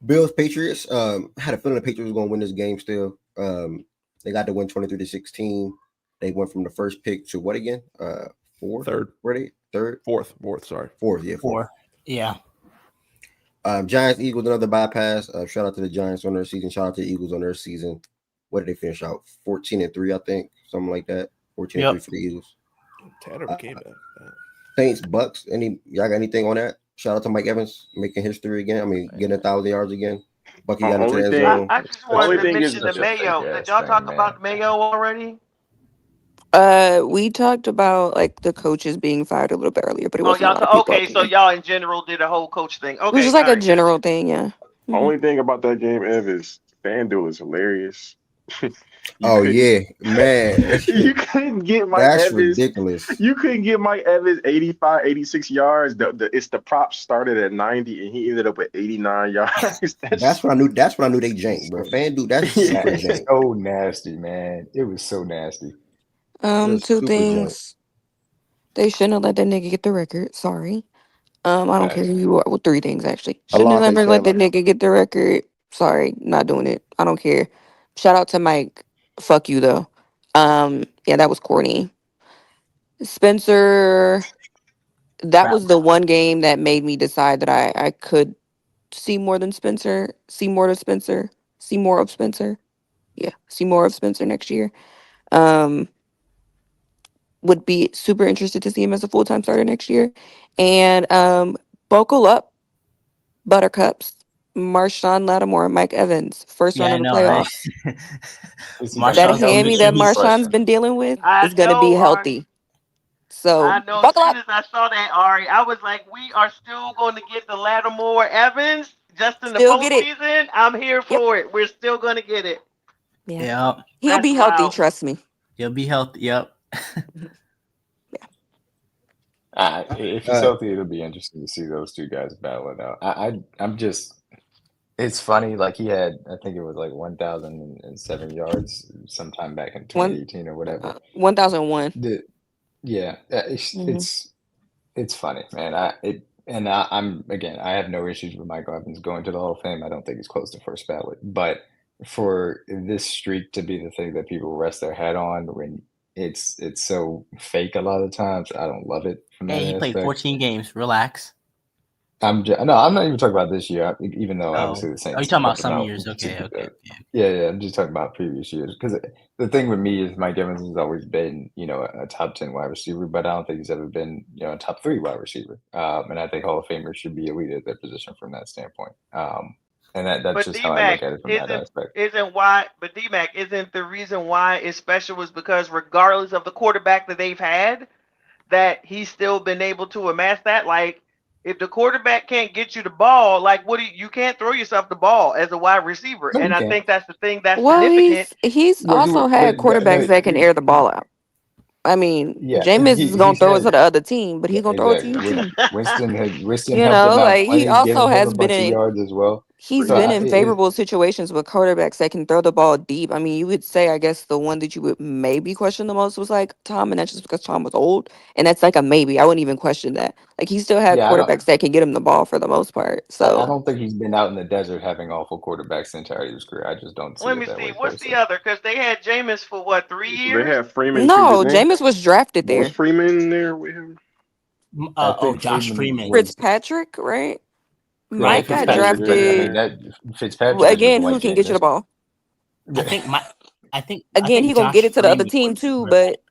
Bills Patriots. Had a feeling the Patriots were going to win this game still. They got to win 23-16. They went from the first pick to what again? Fourth. Third. Were they third? Fourth. Sorry. Fourth. Yeah, fourth. 4. Yeah. Giants Eagles another bypass. Shout out to the Giants on their season. Shout out to the Eagles on their season. What did they finish out? 14-3, I think, something like that. 14-3 for the Eagles. Tanner became that. Saints Bucks. Y'all got anything on that? Shout out to Mike Evans making history again. I mean, getting 1,000 yards again. Bucky got into Only the end thing, zone. I just only wanted to thing is mention the Such a fake Mayo. Did ass y'all thing, talk man. about Mayo already? we talked about like the coaches being fired a little bit earlier, but it Oh, wasn't a y'all. lot of people Okay, up in so there. y'all in general did a whole coach thing. It was Okay, just like all a right, gotcha. general thing, yeah. Mhm. only thing about that game, Ev, is FanDuel is hilarious. You Oh couldn't, yeah, man. you couldn't get Mike That's Evans. ridiculous. You couldn't get Mike Evans 85, 86 yards. It's the prop started at 90 and he ended up with 89 yards. That's when I knew. That's when I knew they janked, bro. FanDuel, that's super jank. So nasty, man. It was so nasty. That's Two super jank. things. They shouldn't have let that nigga get the record. Sorry. I don't care Facts. who you are. Well, 3 things actually. Shouldn't have Alante ever let that Taylor. nigga get the record. Sorry, not doing it. I don't care. Shout out to Mike. Fuck you though. Yeah, that was corny. Spencer, that Crap. was the one game that made me decide that I could see more than Spencer, see more of Spencer, see more of Spencer. Yeah, see more of Spencer next year. Um, would be super interested to see him as a full-time starter next year. And buckle up, Buttercups. Marshawn Lattimore and Mike Evans, first round Yeah, I of the know, right? playoffs. Listen, man, That Marshawn's that was coming hammy a that in. tricky Marshawn's question. been dealing with I is going to be know, Ari. healthy. So I know. As buckle soon up. as I saw that, Ari, I was like, we are still going to get the Lattimore Evans just in the Still get it. postseason. I'm here Yep. for it. We're still going to get it. Yeah. Yep. He'll That's be healthy. wild. Trust me. He'll be healthy. Yep. If he's healthy, it'll be interesting to see those two guys battle it out. I'm just. It's funny. Like he had, I think it was like 1,007 yards sometime back in One 2018 or whatever. 1001. Yeah, Hmm. it's funny, man. I'm again. I have no issues with Michael Evans going to the Hall of Fame. I don't think he's close to first ballot, but for this streak to be the thing that people rest their hat on when it's so fake a lot of times, I don't love it from that Hey, he played aspect. 14 games. Relax. No, I'm not even talking about this year, even though Oh, obviously the are Saints you talking about helped him some out years? Okay, okay. Yeah, I'm just talking about previous years because the thing with me is Mike Evans has always been, a top 10 wide receiver, but I don't think he's ever been, a top 3 wide receiver. And I think Hall of Famers should be elite at their position from that standpoint. And that's But just how I look D-Mac at it from that isn't aspect. isn't why. But D-Mac isn't the reason why it's special is because regardless of the quarterback that they've had, that he's still been able to amass that. Like, if the quarterback can't get you the ball, like you can't throw yourself the ball as a wide receiver. No, And you I can't. think that's the thing that's Well, significant. he's also had quarterbacks that can air the ball out. I mean, Yeah, Jameis is gonna he's throw it to had the other team, but yeah, he's gonna throw it to you exactly. too. Winston You helped know, him out like he plenty, gave also him a has been bunch of in yards as well. he's So been in favorable situations with quarterbacks that can throw the ball deep. I mean, you would say I guess the one that you would maybe question the most was like Tom, and that's just because Tom was old. And that's like a maybe. I wouldn't even question that. Like he still had yeah, quarterbacks that can get him the ball for the most part. I So don't think he's been out in the desert having awful quarterbacks the entirety of his career. I just don't see Let it me that see. way What's the personally. other? Because they had Jameis for what, 3 years? They have Freeman too, no, didn't they? Jameis was drafted Was there. Freeman there with him? I think Josh Freeman Freeman. was Fitzpatrick, right? Yeah, Mike got Fitzpatrick Fitzpatrick. was I drafted mean there. that Fitzpatrick is with again. the Who white can get you the Jameis. ball? I think I Again, he think gonna get Josh it to the other Freeman team was too, where but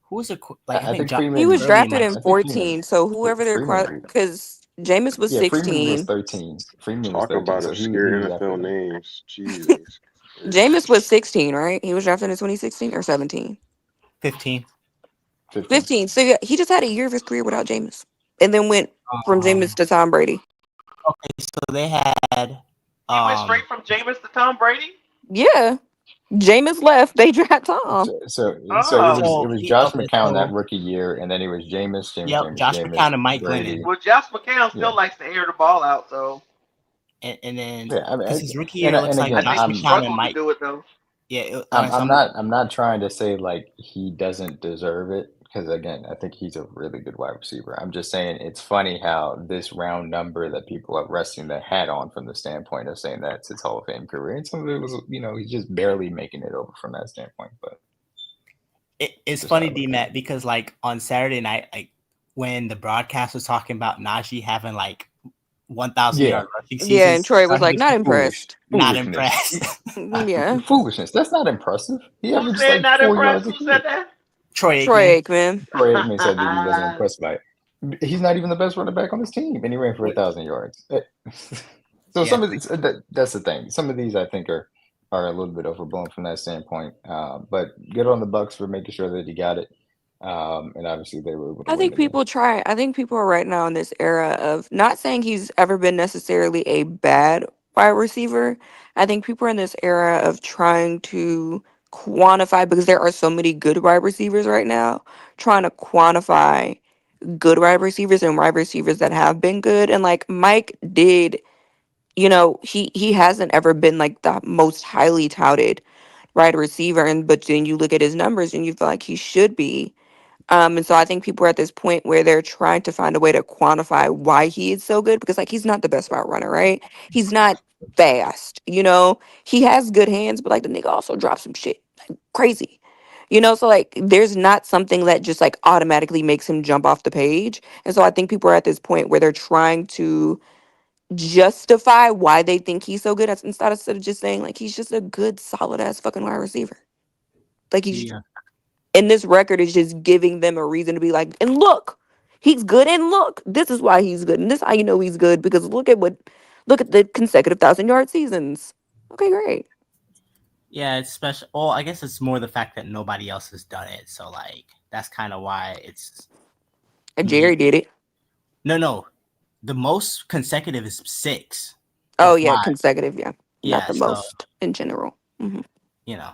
who was it? Like I I think think Josh he was was Freeman. early in drafted Mike. in I think Freeman. 14. So whoever they're Freeman. because Jameis was Yeah, Freeman was 16. 13. Freeman was Talk 13, about so he obscure was after NFL that. names. Jesus. Jameis was 16, right? He was drafted in 2016 or 17. 15. 15. 15. So yeah, he just had a year of his career without Jameis, and then went from Jameis to Tom Brady. Okay, so they had He went straight from Jameis to Tom Brady? Yeah, Jameis left. They draft Tom. So Oh. it was Josh okay, McCown that so rookie year, and then it was yep, Josh McCown and Mike Brady. Glennon. Well, Josh McCown still Yeah. likes to air the ball out, so And then Yeah, I mean, because his rookie year, it and looks like I again, think Josh he McCown and struggled to Mike. do it though. Yeah, I'm not trying to say like he doesn't deserve it because again, I think he's a really good wide receiver. I'm just saying it's funny how this round number that people are resting their hat on from the standpoint of saying that's his Hall of Fame career, and some of it was he's just barely making it over from that standpoint. But it's funny, D-Matt, because like on Saturday night, like when the broadcast was talking about Najee having like 1,000 yard rushing seasons, Yeah, and Troy was he like, not impressed. not impressed. Yeah, foolishness. That's not impressive. He Who averaged said like not 4 impressed? yards a Who carry. said that? Troy Aikman. Troy Aikman said that he wasn't impressed by it. He's not even the best running back on his team, and he ran for 1,000 yards. So some of these, that's the thing. Some of these I think are a little bit overblown from that standpoint. But good on the Bucks for making sure that he got it. And obviously they were able to I win think the game. people try. I think people are right now in this era of not saying he's ever been necessarily a bad wide receiver. I think people are in this era of trying to quantify because there are so many good wide receivers right now, trying to quantify good wide receivers and wide receivers that have been good. And like Mike did, he hasn't ever been like the most highly touted wide receiver. And but then you look at his numbers and you feel like he should be. And so I think people are at this point where they're trying to find a way to quantify why he is so good because like he's not the best route runner, right? He's not fast, He has good hands, but like the nigga also drops some shit like crazy. So like there's not something that just like automatically makes him jump off the page. And so I think people are at this point where they're trying to justify why they think he's so good instead of just saying like he's just a good solid ass fucking wide receiver. Like he's and this record is just giving them a reason to be like, and look, he's good. And look, this is why he's good. And this is how you know he's good because look at Look at the consecutive 1,000-yard seasons. Okay, great. Yeah, it's special. Well, I guess it's more the fact that nobody else has done it. So like that's kind of why it's. Jerry did it. No. The most consecutive is 6. Oh It's yeah, 5. consecutive. Yeah, Yeah, not the so most in general. you know,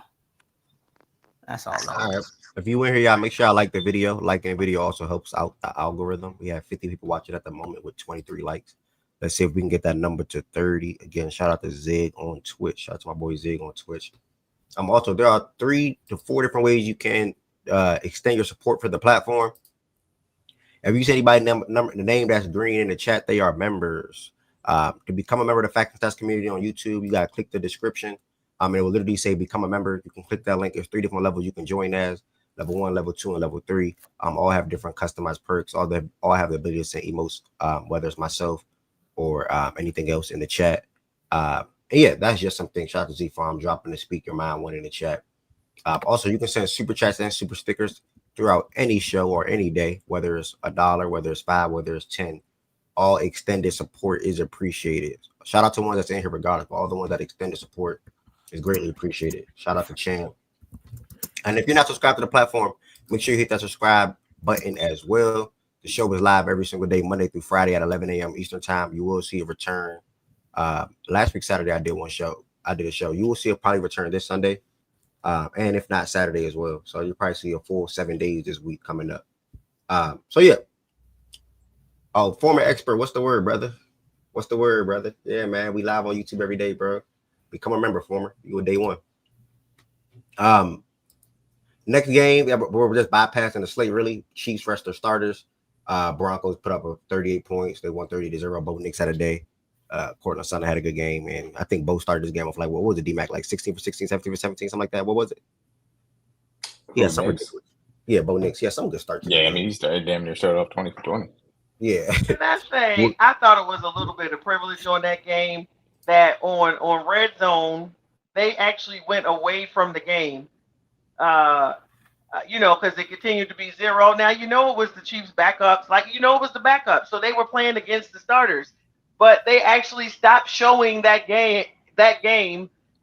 that's all that All right. is. If you in here, y'all make sure y'all like the video. Liking the video also helps out the algorithm. We have 50 people watching at the moment with 23 likes. Let's see if we can get that number to 30. Again, shout out to Zig on Twitch. Shout out to my boy Zig on Twitch. Also, there are 3 to 4 different ways you can extend your support for the platform. If you see anybody the name that's green in the chat, they are members. To become a member of the Fact and Stats community on YouTube, you gotta click the description. It will literally say become a member. You can click that link. There's 3 different levels you can join as: level 1, level 2, and level 3. All have different customized perks. All have the ability to send emotes, whether it's myself or anything else in the chat. Yeah, that's just something. Shout out to Z Farm dropping the Speak Your Mind one in the chat. Also, you can send super chats and super stickers throughout any show or any day, whether it's $1, whether it's $5, whether it's 10. All extended support is appreciated. Shout out to ones that's in here regardless, but all the ones that extended support is greatly appreciated. Shout out to Chan. And if you're not subscribed to the platform, make sure you hit that subscribe button as well. The show is live every single day, Monday through Friday at 11 a.m. Eastern time. You will see a return. Last week, Saturday, I did a show. You will see a probably return this Sunday. And if not, Saturday as well. So you'll probably see a full 7 days this week coming up. So yeah. Oh, former expert. What's the word, brother? Yeah, man. We live on YouTube every day, bro. Become a member, former. You were day one. Next game, we're just bypassing the slate, really. Chiefs rest their starters. Broncos put up 38 points. They won 30-0. Bo Nix had a day. Cortland Sutton had a good game. And I think Bo started this game off like, what was it, D-Mac? Like 16 for 16, 17 for 17, something like that. What was it? Yeah, something ridiculous. Yeah, Bo Nix. Yeah, some good start. Yeah, I mean, he started damn near started off 20 for 20. Yeah. Can I say, I thought it was a little bit of privilege on that game that on Red Zone, they actually went away from the game. Because it continued to be 0. Now, it was the Chiefs' backups. It was the backup. So they were playing against the starters. But they actually stopped showing that game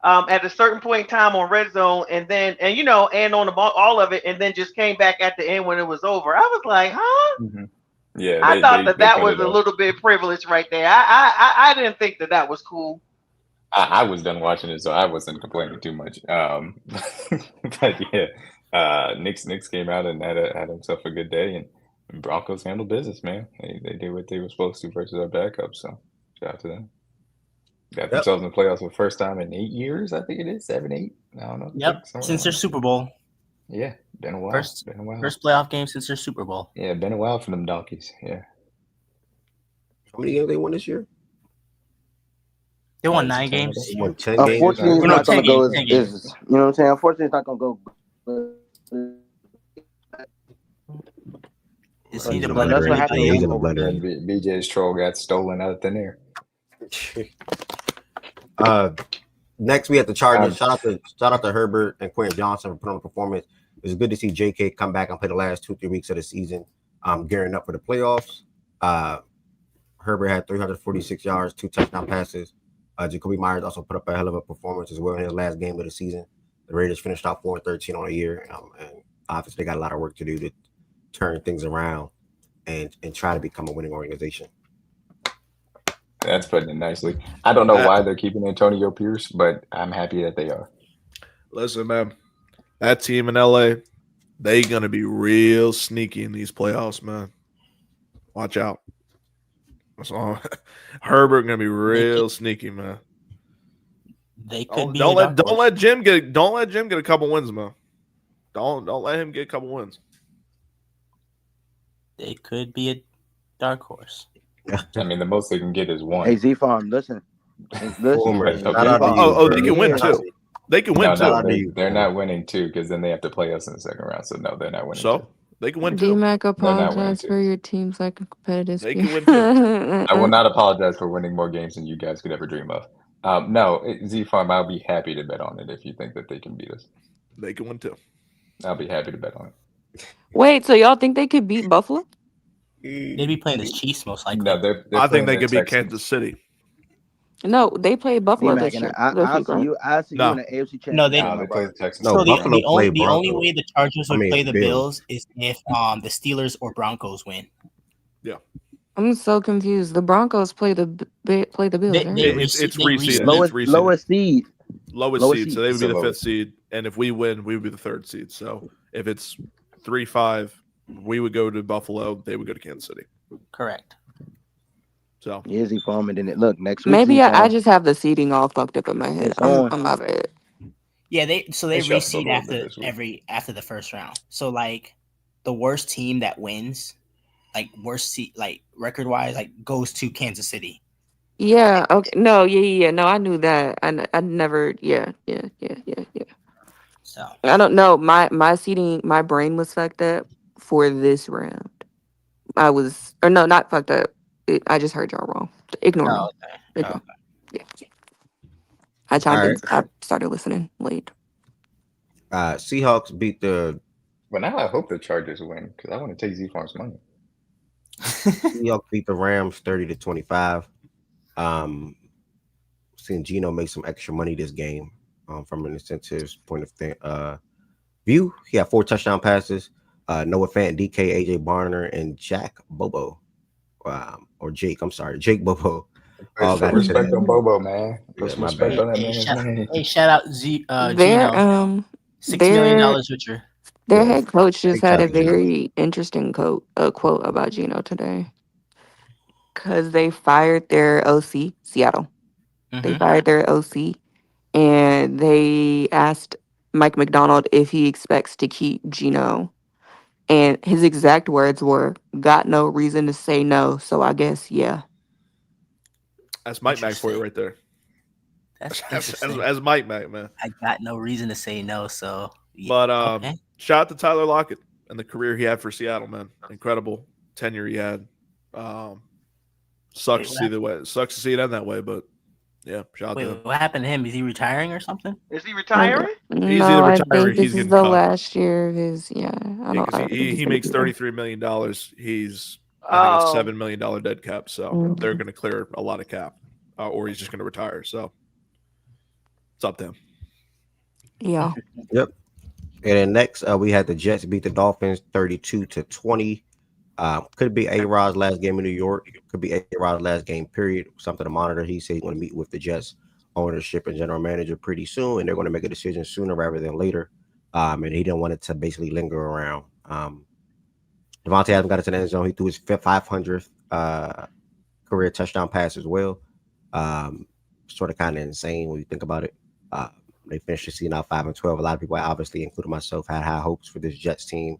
at a certain point in time on Red Zone, and on the ball, all of it, and then just came back at the end when it was over. I was like, huh? Mm-hmm. Yeah, I thought that was a little bit privileged right there. I didn't think that was cool. I was done watching it, so I wasn't complaining too much. But yeah, Knicks came out and had himself a good day, and Broncos handled business, man. They did what they were supposed to versus our backup. So shout out to them. Got themselves in the playoffs for the first time in 8 years. I think it is 7, 8. I don't know. Yep, since their Super Bowl. Yeah, been a while. First playoff game since their Super Bowl. Yeah, been a while for them donkeys. Yeah. How many games they won this year? They won 9 games. They won 10 games. Unfortunately, it's not going to go as you know what I'm saying? Unfortunately, it's not going to go. Is he the blender? That's what happened. He's in the blender. And BJ's troll got stolen out of thin air. Next we have the Chargers. Shout out to Herbert and Quentin Johnson for putting on a performance. It's good to see JK come back and play the last 2-3 weeks of the season, gearing up for the playoffs. Herbert had 346 yards, 2 touchdown passes. Jacoby Myers also put up a hell of a performance as well in his last game of the season. The Raiders finished out 4-13 on the year, and obviously they got a lot of work to do to turn things around and try to become a winning organization. That's putting it nicely. I don't know why they're keeping Antonio Pierce, but I'm happy that they are. Listen, man, that team in LA, they gonna be real sneaky in these playoffs, man. Watch out. So, Herbert gonna be real sneaky, man. They could be. Don't let Jim get a couple wins, man. Don't let him get a couple wins. They could be a dark horse. I mean, the most they can get is 1. Hey, Z-Farm, listen. They can win too. They can win too. They're not winning 2 because then they have to play us in the second round. So no, they're not winning. So 2. They can win 2. D-Mac, apologize for your team's like a competitive spirit. They can win 2. I will not apologize for winning more games than you guys could ever dream of. No, Z-Farm, I'll be happy to bet on it if you think that they can beat us. They can win 2. I'll be happy to bet on it. Wait, so y'all think they could beat Buffalo? They'd be playing the Chiefs most likely. No, I think they could beat Kansas City. No, they played Buffalo D-Mac, this and year. I This week, right? I see you No. in the AFC No, Championship they. game, No, my they play brother. the Texans. No, So first Buffalo round. play the only Broncos. way the Chargers I would mean, play the Bills. Bills is if the Steelers or Broncos win. I'm so confused. The Broncos play the play the Bills, right? It's They reseeded. reseed. It's reseeded. Lowest seed. Lowest Lowest seed. So seed. they would It's be the the fifth lowest. seed, and if we win, we would be the third seed. So if it's 3-5, we would go to Buffalo. They would go to Kansas City. Correct. So Easy for him, and then look next week. Maybe I just have the seating all fucked up in my head. It's on. I'm my bad. Yeah, they They shuffled a reseed little bit this week. after the first round. So like the worst team that wins, like worst seed, like record wise, like goes to Kansas City. Yeah. Okay. No. Yeah. No, I knew that. I never. Yeah. So I don't know. My seating. My brain was fucked up for this round. I was, or no, not fucked up. I just heard y'all wrong. Ignore me. okay. Ignore. Yeah. I All chimed in. right. I started listening late. Seahawks beat the But now I hope the Chargers win because I want to take Z Farm's money. Seahawks beat the Rams 30-25. Seeing Gino make some extra money this game from an incentives point of view. He had 4 touchdown passes. Noah Fant, DK, AJ Barner, and Jack Bobo. Or Jake, I'm sorry, Jake Bobo. Put some respect on Bobo, man. Put some my respect bad. on that man's name. Shout out Their Gino. $6 million richer. Their Yeah, head coach just big had shout a out to Gino. very interesting quote about Gino today. Because they fired their OC, Seattle. They fired their OC, and they asked Mike McDonald if he expects to keep Gino. And his exact words were, "Got no reason to say no, so I guess yeah." that's Mike Mac for you right there. That's As interesting. Mike Mac, man. I got no reason to say no, so yeah, But okay. shout out to Tyler Lockett and the career he had for Seattle, man. Incredible tenure he had. Sucks to see the way. Sucks to see it end that way, but yeah, shout out to him. What happened to him? Is he retiring or something? Is he retiring? He's No, either I retiring or think he's this is getting the cut. last year of his. Yeah, I Yeah, don't. because I think he's he gonna makes be there. $33 million. He's I think a $7 million dead cap, so Mhm. they're going to clear a lot of cap, or he's just going to retire. So it's up to him. Yeah. Yep. And then next, we had the Jets beat the Dolphins 32-20. Could be A-Rod's last game in New York. Could be A-Rod's last game, period. Something to monitor. He said he's going to meet with the Jets ownership and general manager pretty soon, and they're going to make a decision sooner rather than later. And he didn't want it to basically linger around. Devontae Adams got it to the end zone. He threw his 500th career touchdown pass as well. Sort of kind of insane when you think about it. They finished the season out 5-12. A lot of people, obviously, including myself, had high hopes for this Jets team.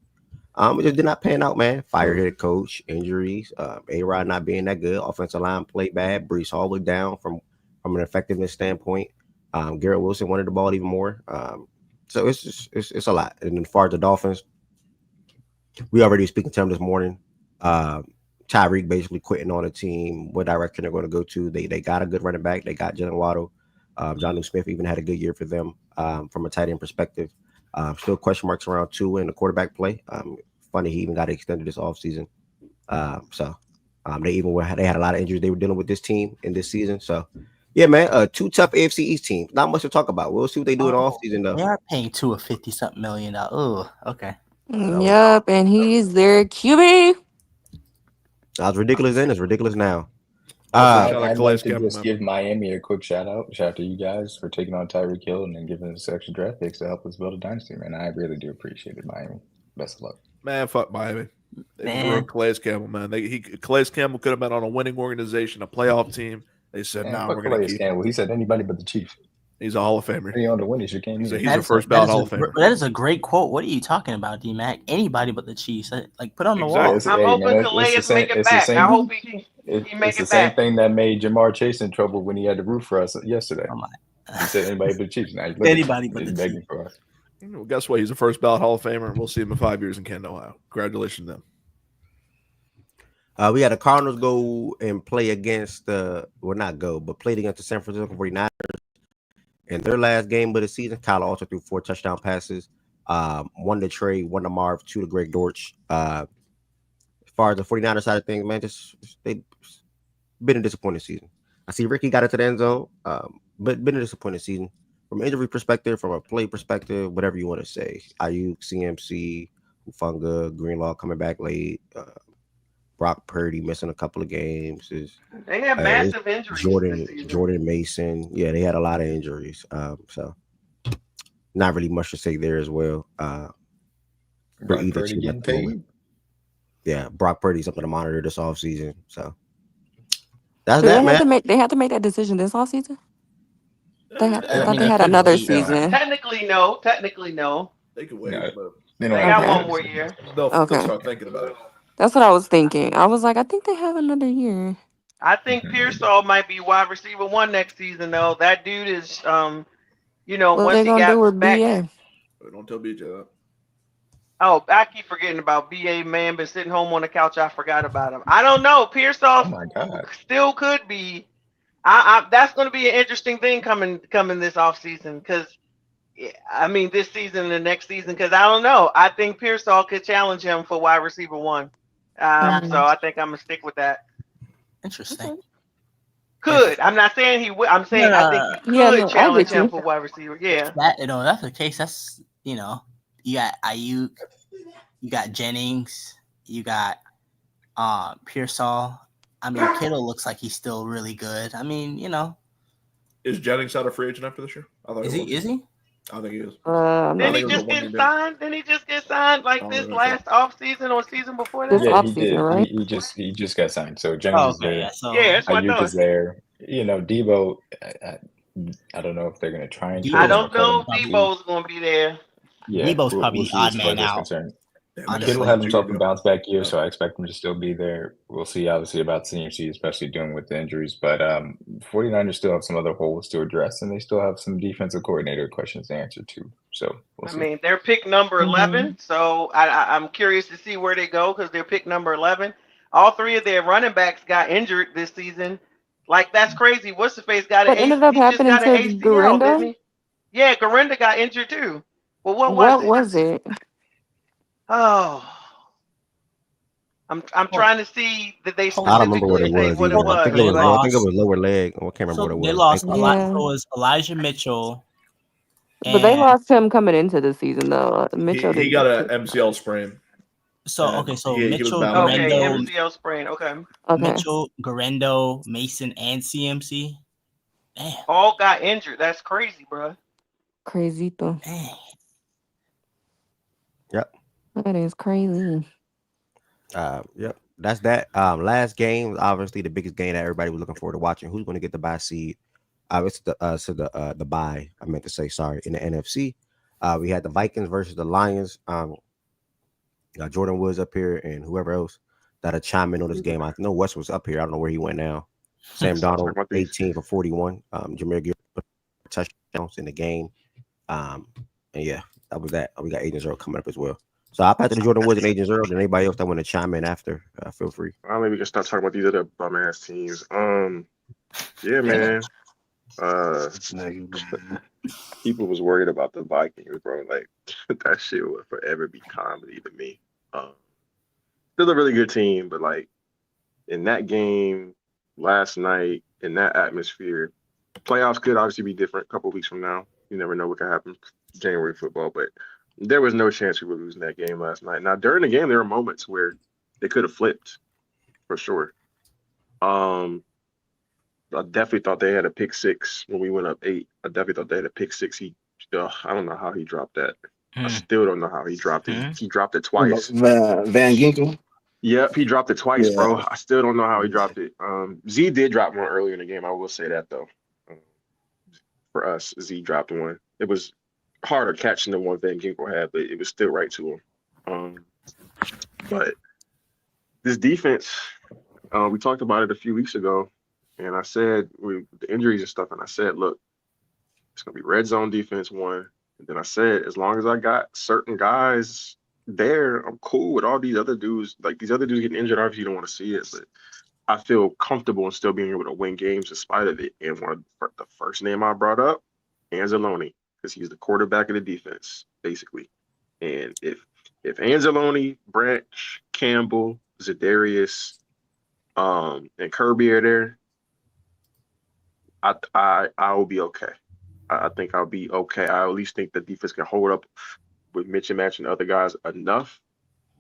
It just did not pan out, man. Fired head coach, injuries, A-Rod not being that good, offensive line played bad. Brees Hall was down from an effectiveness standpoint. Garrett Wilson wanted the ball even more. So it's just it's a lot. And as far as the Dolphins, we already were speaking to them this morning. Tyreek basically quitting on the team, what direction they're going to go to. They got a good running back. They got Jalen Waddle. Jonnu Smith even had a good year for them from a tight end perspective. Still question marks around Tua in the quarterback play. Funny, he even got extended this offseason. They had a lot of injuries they were dealing with this team in this season. So, yeah, man, 2 tough AFC East teams. Not much to talk about. We'll see what they do in the offseason, though. They are paying Tua $50-something million. Oh, okay. Yep, and he's their QB. That was ridiculous then. It's ridiculous now. I'd like to just give Miami a quick shout out to you guys for taking on Tyreek Hill and then giving us extra draft picks to help us build a dynasty, man. I really do appreciate it, Miami. Best of luck. Man, fuck Miami. They ruined Calais Campbell, man. Calais Campbell could have been on a winning organization, a playoff team. They said, "No, we're going to keep Campbell." He said anybody but the Chiefs. He's a Hall of Famer. He on the winners. You can't. He's a first ballot Hall of Famer. That is a great quote. What are you talking about, D-Mac? Anybody but the Chiefs. Like, put on the wall. I'm hoping Calais make it back. I hope he make it back. It's the same thing that made Jamar Chase in trouble when he had to root for us yesterday. He said anybody but the Chiefs. Now anybody but the Chiefs. For us. Well, guess what? He's a first ballot Hall of Famer. We'll see him in 5 years in Canton, Ohio. Congratulations to them. We had the Cardinals go and play against played against the San Francisco 49ers in their last game of the season. Kyler also threw 4 touchdown passes. 1 to Trey, 1 to Marv, 2 to Greg Dortch. As far as the 49ers side of things, man, they've been a disappointing season. I see Ricky got into the end zone, but been a disappointing season. From an injury perspective, from a play perspective, whatever you want to say. Ayuk, CMC, Hufunga, Greenlaw coming back late. Brock Purdy missing a couple of games. They had massive injuries this season. Jordan Mason. Yeah, they had a lot of injuries. So not really much to say there as well. For Brock either Purdy team getting at the moment. paid. Yeah, Brock Purdy's something to monitor this offseason. So that's Do that, they have man. to make? They have to make that decision this offseason. I I thought mean, they it had could another be. season. Technically, no. Technically, no. They could wait, No, but they don't They have to got make one that more decision. year. they'll Okay, start thinking about it. that's what I was thinking. I was like, I think they have another year. I think Pearsall might be wide receiver 1 next season, though. That dude is, What once they he gonna do got with back. BA? Don't tell BJ that. Oh, I keep forgetting about BA, man. Been sitting home on the couch. I forgot about him. I don't know. Oh Pearsall my God. still could be. That's going to be an interesting thing coming this offseason because, I mean, this season and the next season because I don't know. I think Pearsall could challenge him for wide receiver 1. So I think I'm going to stick with that. Interesting. Could. I'm not saying he would. I'm saying I think you Yeah, could no, I challenge get him you. for wide receiver. Yeah. That's the case. That's you got Ayuk, you got Jennings, you got Pearsall. I mean, Kittle looks like he's still really good. I mean, Is Jennings not a free agent after this year? I thought is he he? was. Is he? I think he is. I'm Didn't not he it was a sure. just get one-year deal. signed? Didn't he just get signed like I don't this know if last off season or season before This that? Yeah, off he season, did. right? He just got signed. So Jennings Oh, is okay. there. Yeah. So Yeah, that's what I Ayuk thought. is there. Debo. I don't know if they're gonna try and trade I him Debo's or don't cut know him. if probably Debo's gonna be there. Yeah, Debo's we'll probably see odd as far man as that's out. concerned. Damn, I got Kittle Honestly, had signed a himself a 2-year deal. bounce back year, so I expect him to still be there. We'll see, obviously, about CMC, especially dealing with the injuries. But 49ers still have some other holes to address, and they still have some defensive coordinator questions to answer, too. So we'll I see. mean, they're pick number Mhm. 11, so I'm curious to see where they go because they're pick number 11. All 3 of their running backs got injured this season. Like that's crazy. What's the face got What an ended up He just happening got an to ACL, didn't Dorinda? he? Yeah, Gorinda got injured too. Well, what was What it? was it? Oh, I'm hold, trying to see that they hold I don't remember what specifically it say was what it either. hold I up. think was. it They was low. I think it lost. was lower leg. I can't remember So what it they was. lost a lot. Yeah, So it was Elijah Mitchell but they and lost him coming into the season though. Mitchell He didn't got get an picked. MCL sprain, okay. and So he was Mitchell, battling Okay, injury. Garendo, MCL sprain. Okay, Okay, Garendo, Mason, and CMC. Damn, all got injured. That's crazy, bro. crazyto. dang. Yep. That is crazy. Yep. That's that. Last game, obviously the biggest game that everybody was looking forward to watching. Who's going to get the bye seed? It's the bye. I meant to say sorry in the NFC. We had the Vikings versus the Lions. Jordan Woods up here and whoever else that'll chime in on this game. I know West was up here. I don't know where he went now. Sam Stop talking Donald, about these. 18 for 41. Jameer Gibbs touchdowns in the game. And yeah, that was that. We got Agent Zero coming up as well. So I'll pass to Jordan Woods and Agent Zero. And anybody else that want to chime in after, feel free. Maybe we can start talking about these other bum ass teams. Yeah, man. People was worried about the Vikings, bro. Like that shit will forever be comedy to me. Still a really good team, but like in that game last night, in that atmosphere, playoffs could obviously be different a couple weeks from now. You never know what can happen. January football, but there was no chance we were losing that game last night. Now during the game, there were moments where they could have flipped for sure. I definitely thought they had a pick 6 when we went up 8. I definitely thought they had a pick 6. I don't know how he dropped that. I still don't know how he dropped it. He dropped it twice. Van Ginkel. Yep, he dropped it twice, Yeah. bro. I still don't know how he dropped it. Z did drop one earlier in the game. I will say that though. For us, Z dropped one. It was harder catching the one Van Ginkel had, but it was still right to him. But this defense, we talked about it a few weeks ago, and I said with the injuries and stuff, and I said, look, it's gonna be red zone defense 1. And then I said, as long as I got certain guys there, I'm cool with all these other dudes. Like these other dudes getting injured, obviously you don't want to see it, but I feel comfortable in still being able to win games in spite of it. And the first name I brought up, Anzalone, because he's the quarterback of the defense, basically. And if Anzalone, Branch, Campbell, Zadarius, and Kirby are there, I will be okay. I think I'll be okay. I at least think the defense can hold up with Mitch and Match and other guys enough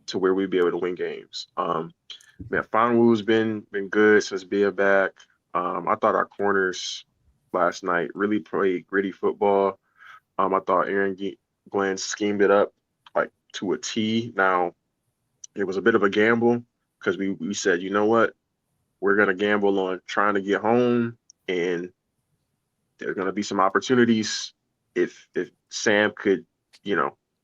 to where we'll be able to win games. Man, Fonwu's been good since being back. I thought our corners last night really played gritty football. I thought Glenn schemed it up like to a T. Now it was a bit of a gamble because we said, you know what, we're gonna gamble on trying to get home, and there's gonna be some opportunities if Sam could,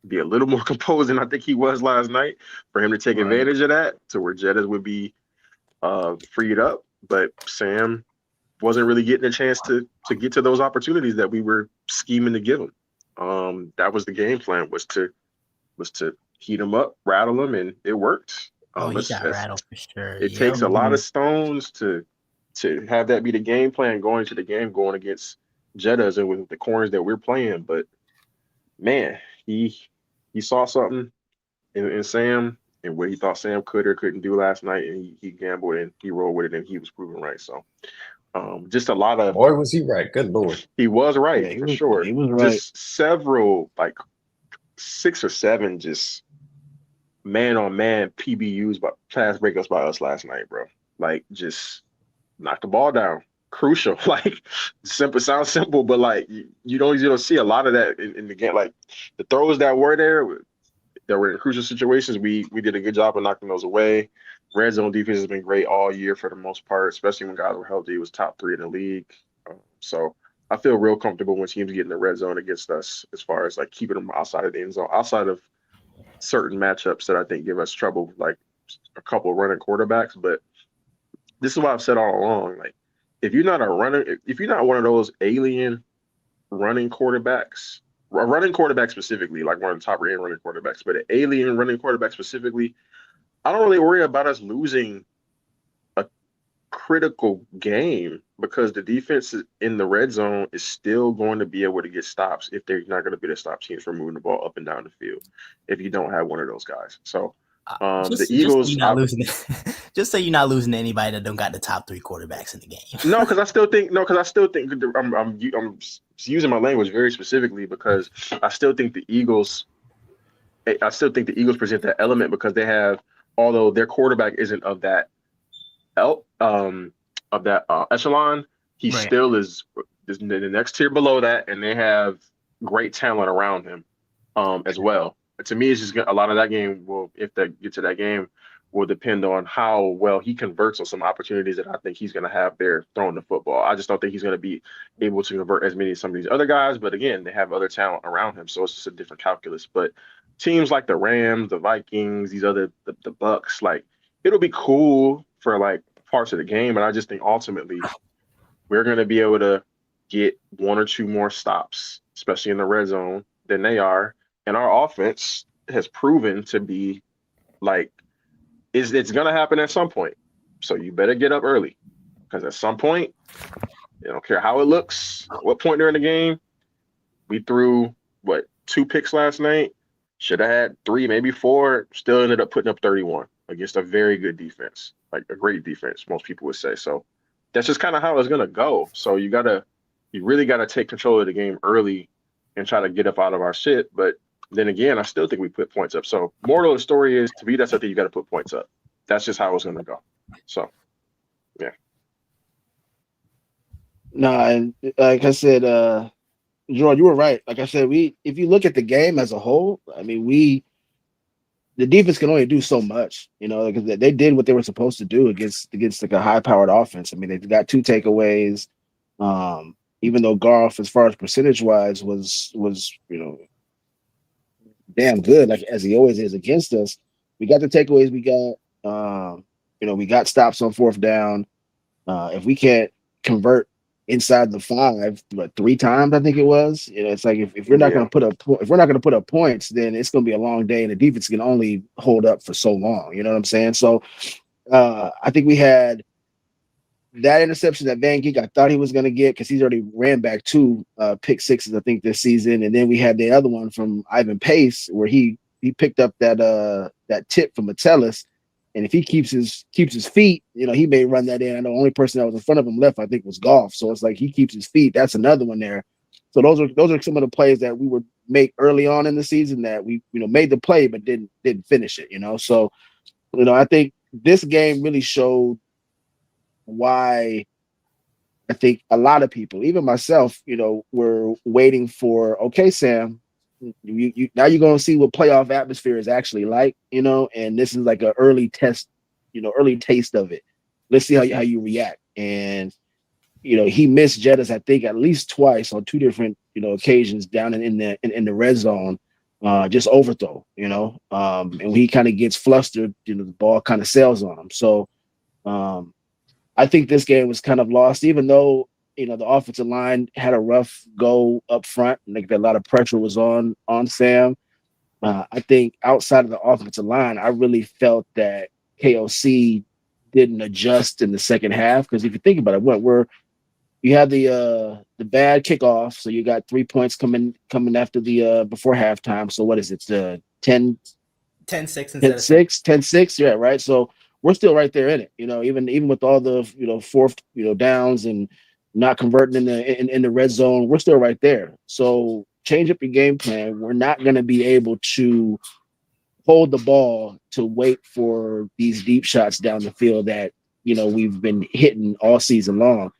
be a little more composed than I think he was last night for him to take Right. advantage of that to where Jettas would be freed up. But Sam wasn't really getting a chance to get to those opportunities that we were scheming to give him. That was the game plan was to heat him up, rattle him, and it worked. Oh, he got rattled for sure. It Yep. takes a lot of stones to have that be the game plan going to the game, going against Jettas and with the corners that we're playing. But man, he saw something in Sam and what he thought Sam could or couldn't do last night, and he gambled and he rolled with it, and he was proven right. So just a lot of Boy, was he right. Good Lord. he was right Yeah, for sure. He was right. Just several, like 6 or 7, just man-on-man PBUs, but pass breakups by us last night, bro. Like, just knock the ball down. Crucial. Like, simple, sounds simple, but like you don't see a lot of that in the game. Like the throws that were there that were in crucial situations, we did a good job of knocking those away. Red zone defense has been great all year for the most part, especially when guys were healthy. It was top 3 in the league. So I feel real comfortable when teams get in the red zone against us as far as like keeping them outside of the end zone, outside of certain matchups that I think give us trouble, like a couple of running quarterbacks. But this is what I've said all along. Like, if you're not a runner, if you're not one of those alien running quarterbacks, a running quarterback specifically, like one of the top end running quarterbacks, but an alien running quarterback specifically, I don't really worry about us losing a critical game because the defense in the red zone is still going to be able to get stops if they're not going to be the stop teams for moving the ball up and down the field if you don't have one of those guys. So the Eagles, just so you're not losing to anybody that don't got the top 3 quarterbacks in the game. No, because I still think I'm using my language very specifically because I still think the Eagles present that element because they have, although their quarterback isn't of that echelon, he Right. still is the next tier below that, and they have great talent around him as well. To me, it's just a lot of that game will, if they get to that game, will depend on how well he converts on some opportunities that I think he's going to have there throwing the football. I just don't think he's going to be able to convert as many as some of these other guys. But again, they have other talent around him, so it's just a different calculus. But teams like the Rams, the Vikings, these other the Bucks, like it'll be cool for like parts of the game, and I just think ultimately we're going to be able to get 1 or 2 more stops, especially in the red zone, than they are. And our offense has proven to be like, it's going to happen at some point. So you better get up early because at some point, I don't care how it looks, what point during the game, we threw, 2 picks last night, should have had 3, maybe 4, still ended up putting up 31 against a very good defense, like a great defense, most people would say. So that's just kind of how it's going to go. So you really got to take control of the game early and try to get up out of our shit. But then again, I still think we put points up. So moral of the story is, to me, that's I think you got to put points up. That's just how it's going to go. So, yeah. No, and like I said, Jordan, you were right. Like I said, if you look at the game as a whole, I mean, the defense can only do so much, because they did what they were supposed to do against like a high-powered offense. I mean, they've got 2 takeaways. Even though Goff, as far as percentage-wise, was damn good, like as he always is against us. We got the takeaways. We got, we got stops on 4th down. If we can't convert inside the 5, 3 times, I think it was. It's like if we're not going to put up points, then it's going to be a long day, and the defense can only hold up for so long. You know what I'm saying? So I think we had that interception that Van Geek I thought he was going to get because he's already ran back 2 pick sixes, I think, this season. And then we had the other one from Ivan Pace where he picked up that tip from Metellus And if he keeps his feet, he may run that in. And the only person that was in front of him left, I think, was Goff. So it's like he keeps his feet. That's another one there. So those are some of the plays that we would make early on in the season that we made the play but didn't finish it. So I think this game really showed why I think a lot of people, even myself, were waiting for, okay, Sam, you now you're going to see what playoff atmosphere is actually like, and this is like an early test, early taste of it. Let's see how you react. And he missed Jettis, I think, at least twice on two different occasions down in the red zone, just overthrow, and when he kind of gets flustered, the ball kind of sails on him. So I think this game was kind of lost, even though the offensive line had a rough go up front. Like a lot of pressure was on Sam. I think outside of the offensive line, I really felt that KOC didn't adjust in the second half, because if you think about it, you have the bad kickoff, so you got 3 points coming after the before halftime. So what is it? 10-6 10-6, yeah, right. So we're still right there in it, even with all the fourth downs and not converting in the red zone, we're still right there. So change up your game plan. We're not going to be able to hold the ball to wait for these deep shots down the field that we've been hitting all season long.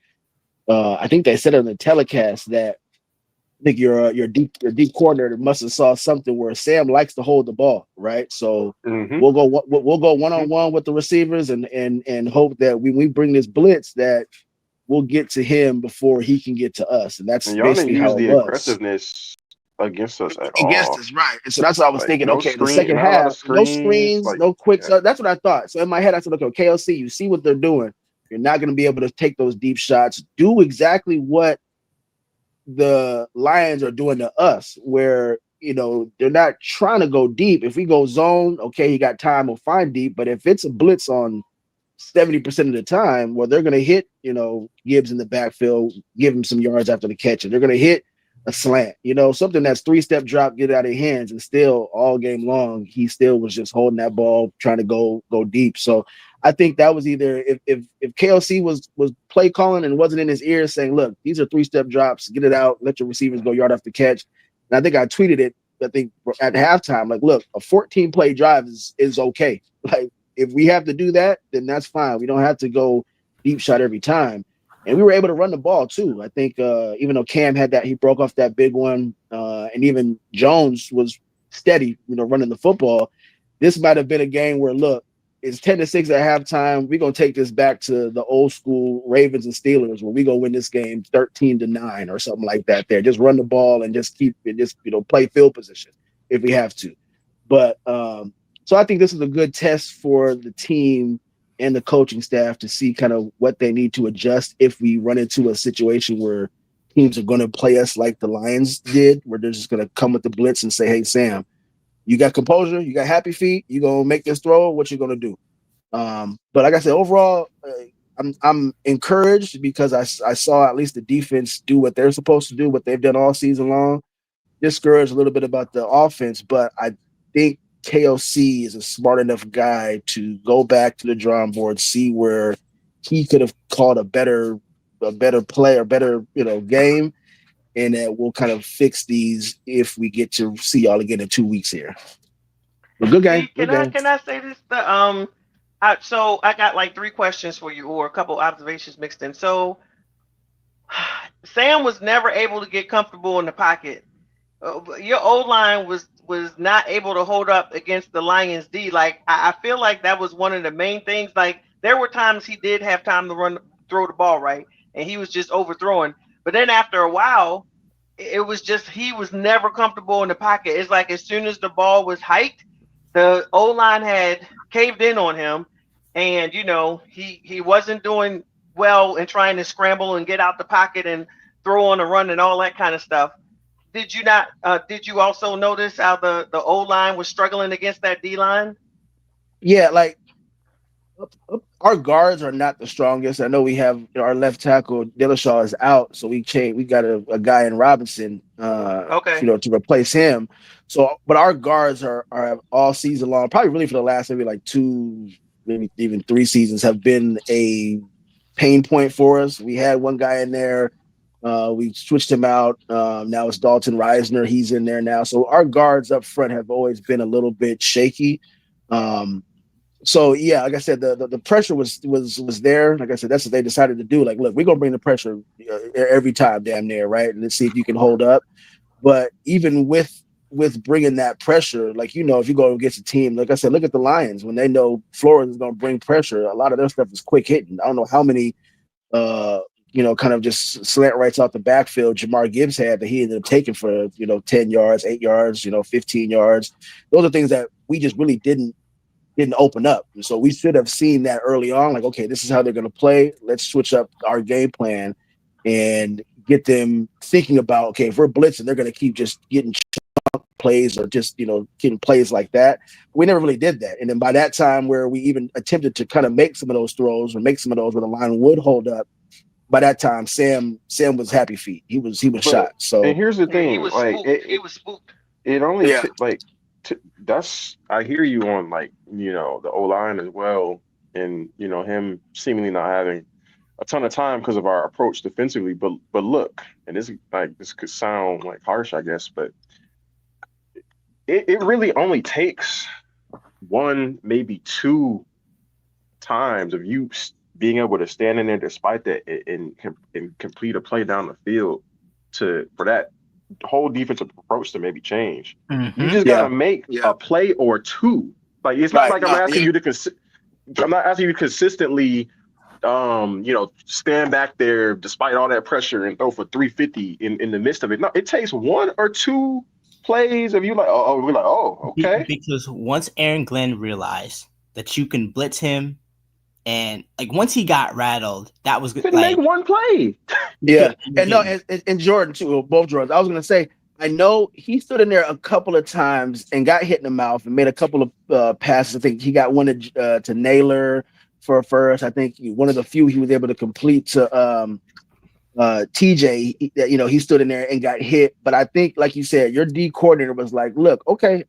I think they said on the telecast that I think your deep coordinator must have saw something where Sam likes to hold the ball, right? So we'll go one-on-one with the receivers and hope that when we bring this blitz that we'll get to him before he can get to us, and that's And y'all didn't basically use how it the was. aggressiveness against us at Against all. us, right? And so that's what I was Like thinking. no Okay, the screen, second not a lot of half, no screens. screens, Like no quick. yeah. That's what I thought. So in my head, I said, okay, KLC, you see what they're doing. You're not going to be able to take those deep shots. Do exactly what the Lions are doing to us, where they're not trying to go deep. If we go zone, okay, he got time, we'll find deep. But if it's a blitz on 70% of the time, well, they're going to hit Gibbs in the backfield, give him some yards after the catch, and they're going to hit a slant, something that's 3-step drop, get it out of hands, and still all game long he still was just holding that ball, trying to go deep. So I think that was either if KLC was play calling and wasn't in his ears saying, look, these are 3-step drops, get it out, let your receivers go yard after catch. And I think I tweeted it, I think at halftime, like, look, a 14-play drive is okay. Like, if we have to do that, then that's fine. We don't have to go deep shot every time. And we were able to run the ball too. I think even though Cam had that, he broke off that big one, and even Jones was steady, running the football. This might have been a game where, look, it's 10-6 at halftime. We're gonna take this back to the old school Ravens and Steelers, where we gonna win this game 13-9 or something like that. There, just run the ball and just keep it, just play field position if we have to. But so I think this is a good test for the team and the coaching staff to see kind of what they need to adjust if we run into a situation where teams are going to play us like the Lions did, where they're just going to come with the blitz and say, hey, Sam, you got composure, you got happy feet, you going to make this throw, what you going to do? But like I said, overall, I'm encouraged because I saw at least the defense do what they're supposed to do, what they've done all season long. Discouraged a little bit about the offense, but I think KOC is a smart enough guy to go back to the drawing board, see where he could have called a better play or better game, and that we'll kind of fix these if we get to see y'all again in 2 weeks here. But good game. Can I say this? So I got like 3 questions for you, or a couple observations mixed in. So Sam was never able to get comfortable in the pocket. Your O-line was not able to hold up against the Lions D. Like I feel like that was one of the main things. Like there were times he did have time to throw the ball, right, and he was just overthrowing. But then after a while, it was just he was never comfortable in the pocket. It's like as soon as the ball was hiked, the O-line had caved in on him, and he wasn't doing well in trying to scramble and get out the pocket and throw on a run and all that kind of stuff. Did you not? Did you also notice how the O-line was struggling against that D-line? Yeah, like our guards are not the strongest. I know we have our left tackle Dillashaw is out, so we got a guy in Robinson, to replace him. So, but our guards are all season long, probably really for the last maybe like 2 maybe even 3 seasons, have been a pain point for us. We had one guy in there. We switched him out. Now it's Dalton Reisner. He's in there now. So our guards up front have always been a little bit shaky. So yeah, like I said, the pressure was there. Like I said, that's what they decided to do. Like, look, we're gonna bring the pressure every time, damn near, right? And let's see if you can hold up. But even with bringing that pressure, like, you know, if you go against a team, like I said, look at the Lions when they know Flores is gonna bring pressure. A lot of their stuff is quick hitting. I don't know how many, kind of just slant rights off the backfield Jamar Gibbs had that he ended up taking for 10 yards, 8 yards, 15 yards. Those are things that we just really didn't open up. And so we should have seen that early on, like, okay, this is how they're going to play. Let's switch up our game plan and get them thinking about, okay, if we're blitzing, they're going to keep just getting plays or just, getting plays like that. We never really did that. And then by that time where we even attempted to kind of make some of those throws or make some of those where the line would hold up, by that time, Sam was happy feet. He was shot. So, and here's the He thing, was like spooked. He was spooked. it only Yeah. that's I hear you on, like, the O line as well, and him seemingly not having a ton of time because of our approach defensively. But look, and this could sound like harsh, I guess, but it really only takes one, maybe two times of you being able to stand in there despite that and complete a play down the field for that whole defensive approach to maybe change. You just gotta make a play or two. Like, it's not like I'm asking you to I'm not asking you to consistently stand back there despite all that pressure and throw for 350 in the midst of it. No, it takes one or two plays of you like, we're like, okay. Because once Aaron Glenn realized that you can blitz him, and like once he got rattled, that was good. Couldn't make one play. Yeah, and Jordan too, both Jordans. I was gonna say, I know he stood in there a couple of times and got hit in the mouth and made a couple of passes. I think he got one to Naylor for first. I think one of the few he was able to complete to TJ. He stood in there and got hit. But I think, like you said, your D coordinator was like, "Look, okay,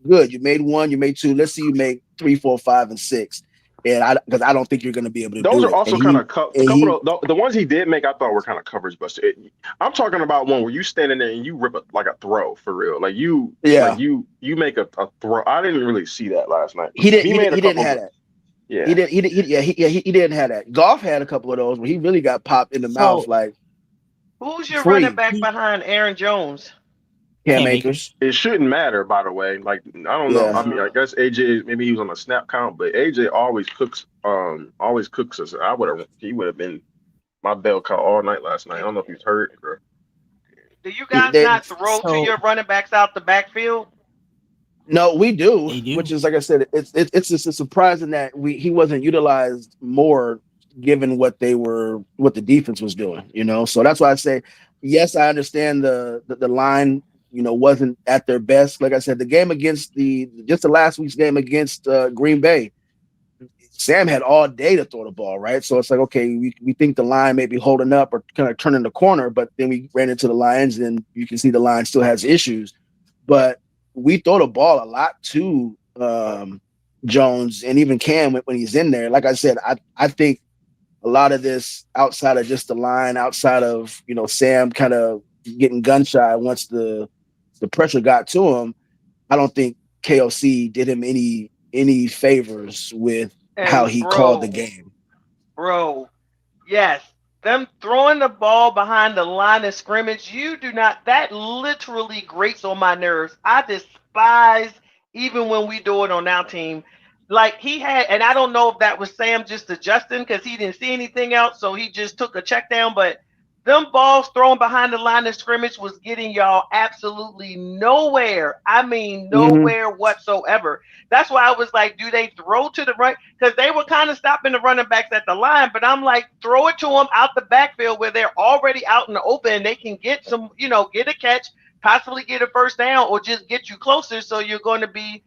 good. You made one, you made two. Let's see you make 3, 4, 5, and 6." And because I don't think you're going to be able to Those do are it. also kind of the ones he did make. I thought were kind of coverage busters. I'm talking about one where you standing there and you rip like a throw for real. Like you make a throw. I didn't really see that last night. He didn't have that. Yeah, he didn't have that. Goff had a couple of those where he really got popped in the mouth. Like, who's your free. running back behind Aaron Jones? Cam Akers. It shouldn't matter, by the way. Like, I don't know. I mean, I guess AJ, maybe he was on a snap count, but AJ always cooks us. He would have been my bell cow all night last night. I don't know if he's hurt, bro. Do you guys not throw to your running backs out the backfield? No, we do. Which is, like I said, it's just surprising that he wasn't utilized more given what the defense was doing. So that's why I say, yes, I understand the line. Wasn't at their best. Like I said, the game against the last week's game against Green Bay, Sam had all day to throw the ball, right? So it's like, okay, we think the line may be holding up or kind of turning the corner, but then we ran into the Lions and you can see the line still has issues. But we throw the ball a lot to Jones and even Cam when he's in there. Like I said, I think a lot of this outside of just the line, outside of, Sam kind of getting gun shy once the pressure got to him, I don't think KOC did him any favors with how he called the game. Bro, yes. Them throwing the ball behind the line of scrimmage, that literally grates on my nerves. I despise even when we do it on our team. Like he had, and I don't know if that was Sam just adjusting because he didn't see anything else, so he just took a check down, but them balls thrown behind the line of scrimmage was getting y'all absolutely nowhere. I mean, nowhere whatsoever. That's why I was like, do they throw to the right? Because they were kind of stopping the running backs at the line, but I'm like, throw it to them out the backfield where they're already out in the open and they can get some, get a catch, possibly get a first down, or just get you closer so you're going to be,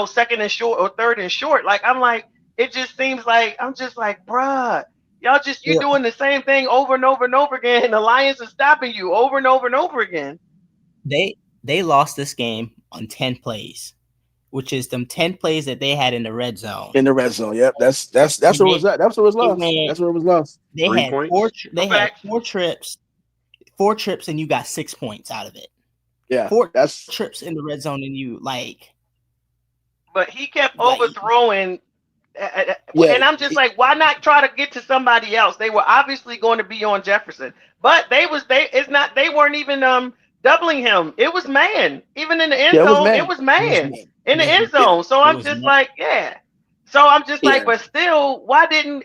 second and short or third and short. Like, I'm like, it just seems like, I'm just like, bruh. Y'all you're doing the same thing over and over and over again, and the Lions are stopping you over and over and over again. They lost this game on 10 plays. which is them 10 plays that they had in the red zone. In the red zone, yep. That's And where it was they at. That's where it was lost. went- That's where it was lost. they 3 had points? they had Facts. 4 trips, and you got 6 points out of it. Yeah, 4 that's trips in the red zone, and you But he kept Like- overthrowing. Yeah, And I'm just like, why not try to get to somebody else? They were obviously going to be on Jefferson, but they weren't even doubling him. It was man. Even in the end yeah, it was zone, man. it was man in the Yeah. end zone. So It I'm was just man. like, yeah. So I'm just like, Yeah. but still,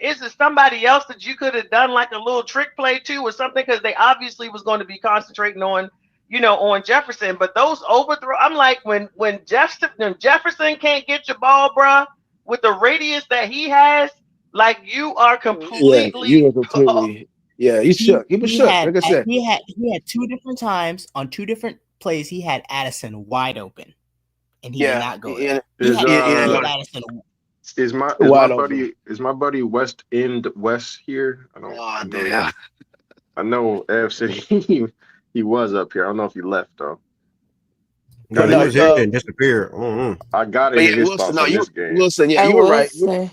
is it somebody else that you could have done like a little trick play to or something? Because they obviously was going to be concentrating on, on Jefferson. But those overthrow, I'm like, when Jefferson can't get your ball, bruh, with the radius that he has, like you are Yeah, completely. you were completely. Yeah, he shook. He was shook. Like I said, he had 2 different times on 2 different plays. He had Addison wide open, and he did yeah, not go yeah, there. He had yeah. Addison. Is my Wide open. buddy West here? Oh damn. I know Ev said he was up here. I don't know if he left though. No, he No, was here and disappeared. I got it But in yeah, his Wilson. thoughts No, on you this game. Wilson. Yeah, I you were will right. say,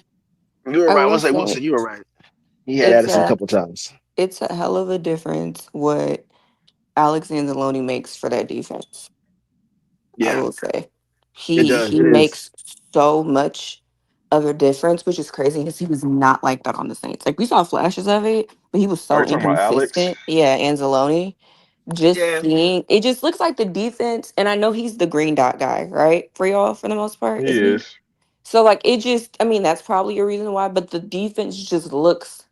You were I right. I will was like say, Wilson. You were right. He had it's Addison a a couple times. it's a hell of a difference what Alex Anzalone makes for that defense. I Yeah, will say it he does. he It is. makes so much of a difference, which is crazy because he was not like that on the Saints. Like we saw flashes of it, but he was Are so you talking about Alex? inconsistent. Yeah, Anzalone. Just Yeah. seeing it just looks like the defense, and I know he's the green dot guy, right? For y'all for the most part, He isn't he? is. So like it just, I mean, that's probably a reason why, but the defense just looks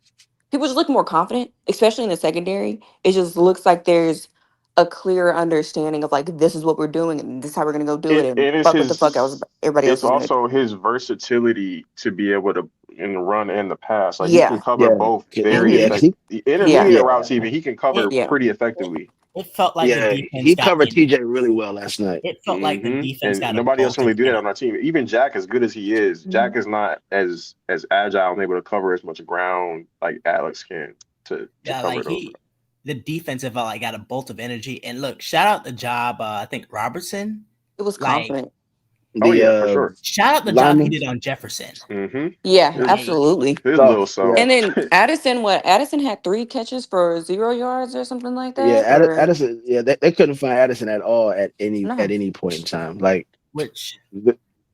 people just look more confident, especially in the secondary. It just looks like there's a clear understanding of like this is what we're doing and this is how we're gonna go do it and It is fuck what the fuck else everybody else it's is gonna do. also his versatility to be able to in the run and the pass. Like he can Yeah. cover Yeah, both yeah, very hmm yeah. 'Cause he, effective. Yeah. Intermediate routes even he can cover It Yeah. pretty effectively. it felt like the yeah, defense he got covered them. TJ really well last night. It felt like the defense And got them nobody else both in really do that sync. on our team. Even Jack, as good as he is, Jack is not as agile and able to cover as much ground like Alex can to Yeah, cover like those. the defensive felt like got a bolt of energy. And look, shout out the job. I think Robertson. It was Like, confident. Oh The yeah, for sure. shout out the job he lineman. did on Jefferson. Yeah, His, Like, absolutely. his So little self. yeah, And then Addison had 3 catches for 0 yards or something like yeah. that. Or Addison. Yeah, they couldn't find Addison at all at any no. point in time. Like, which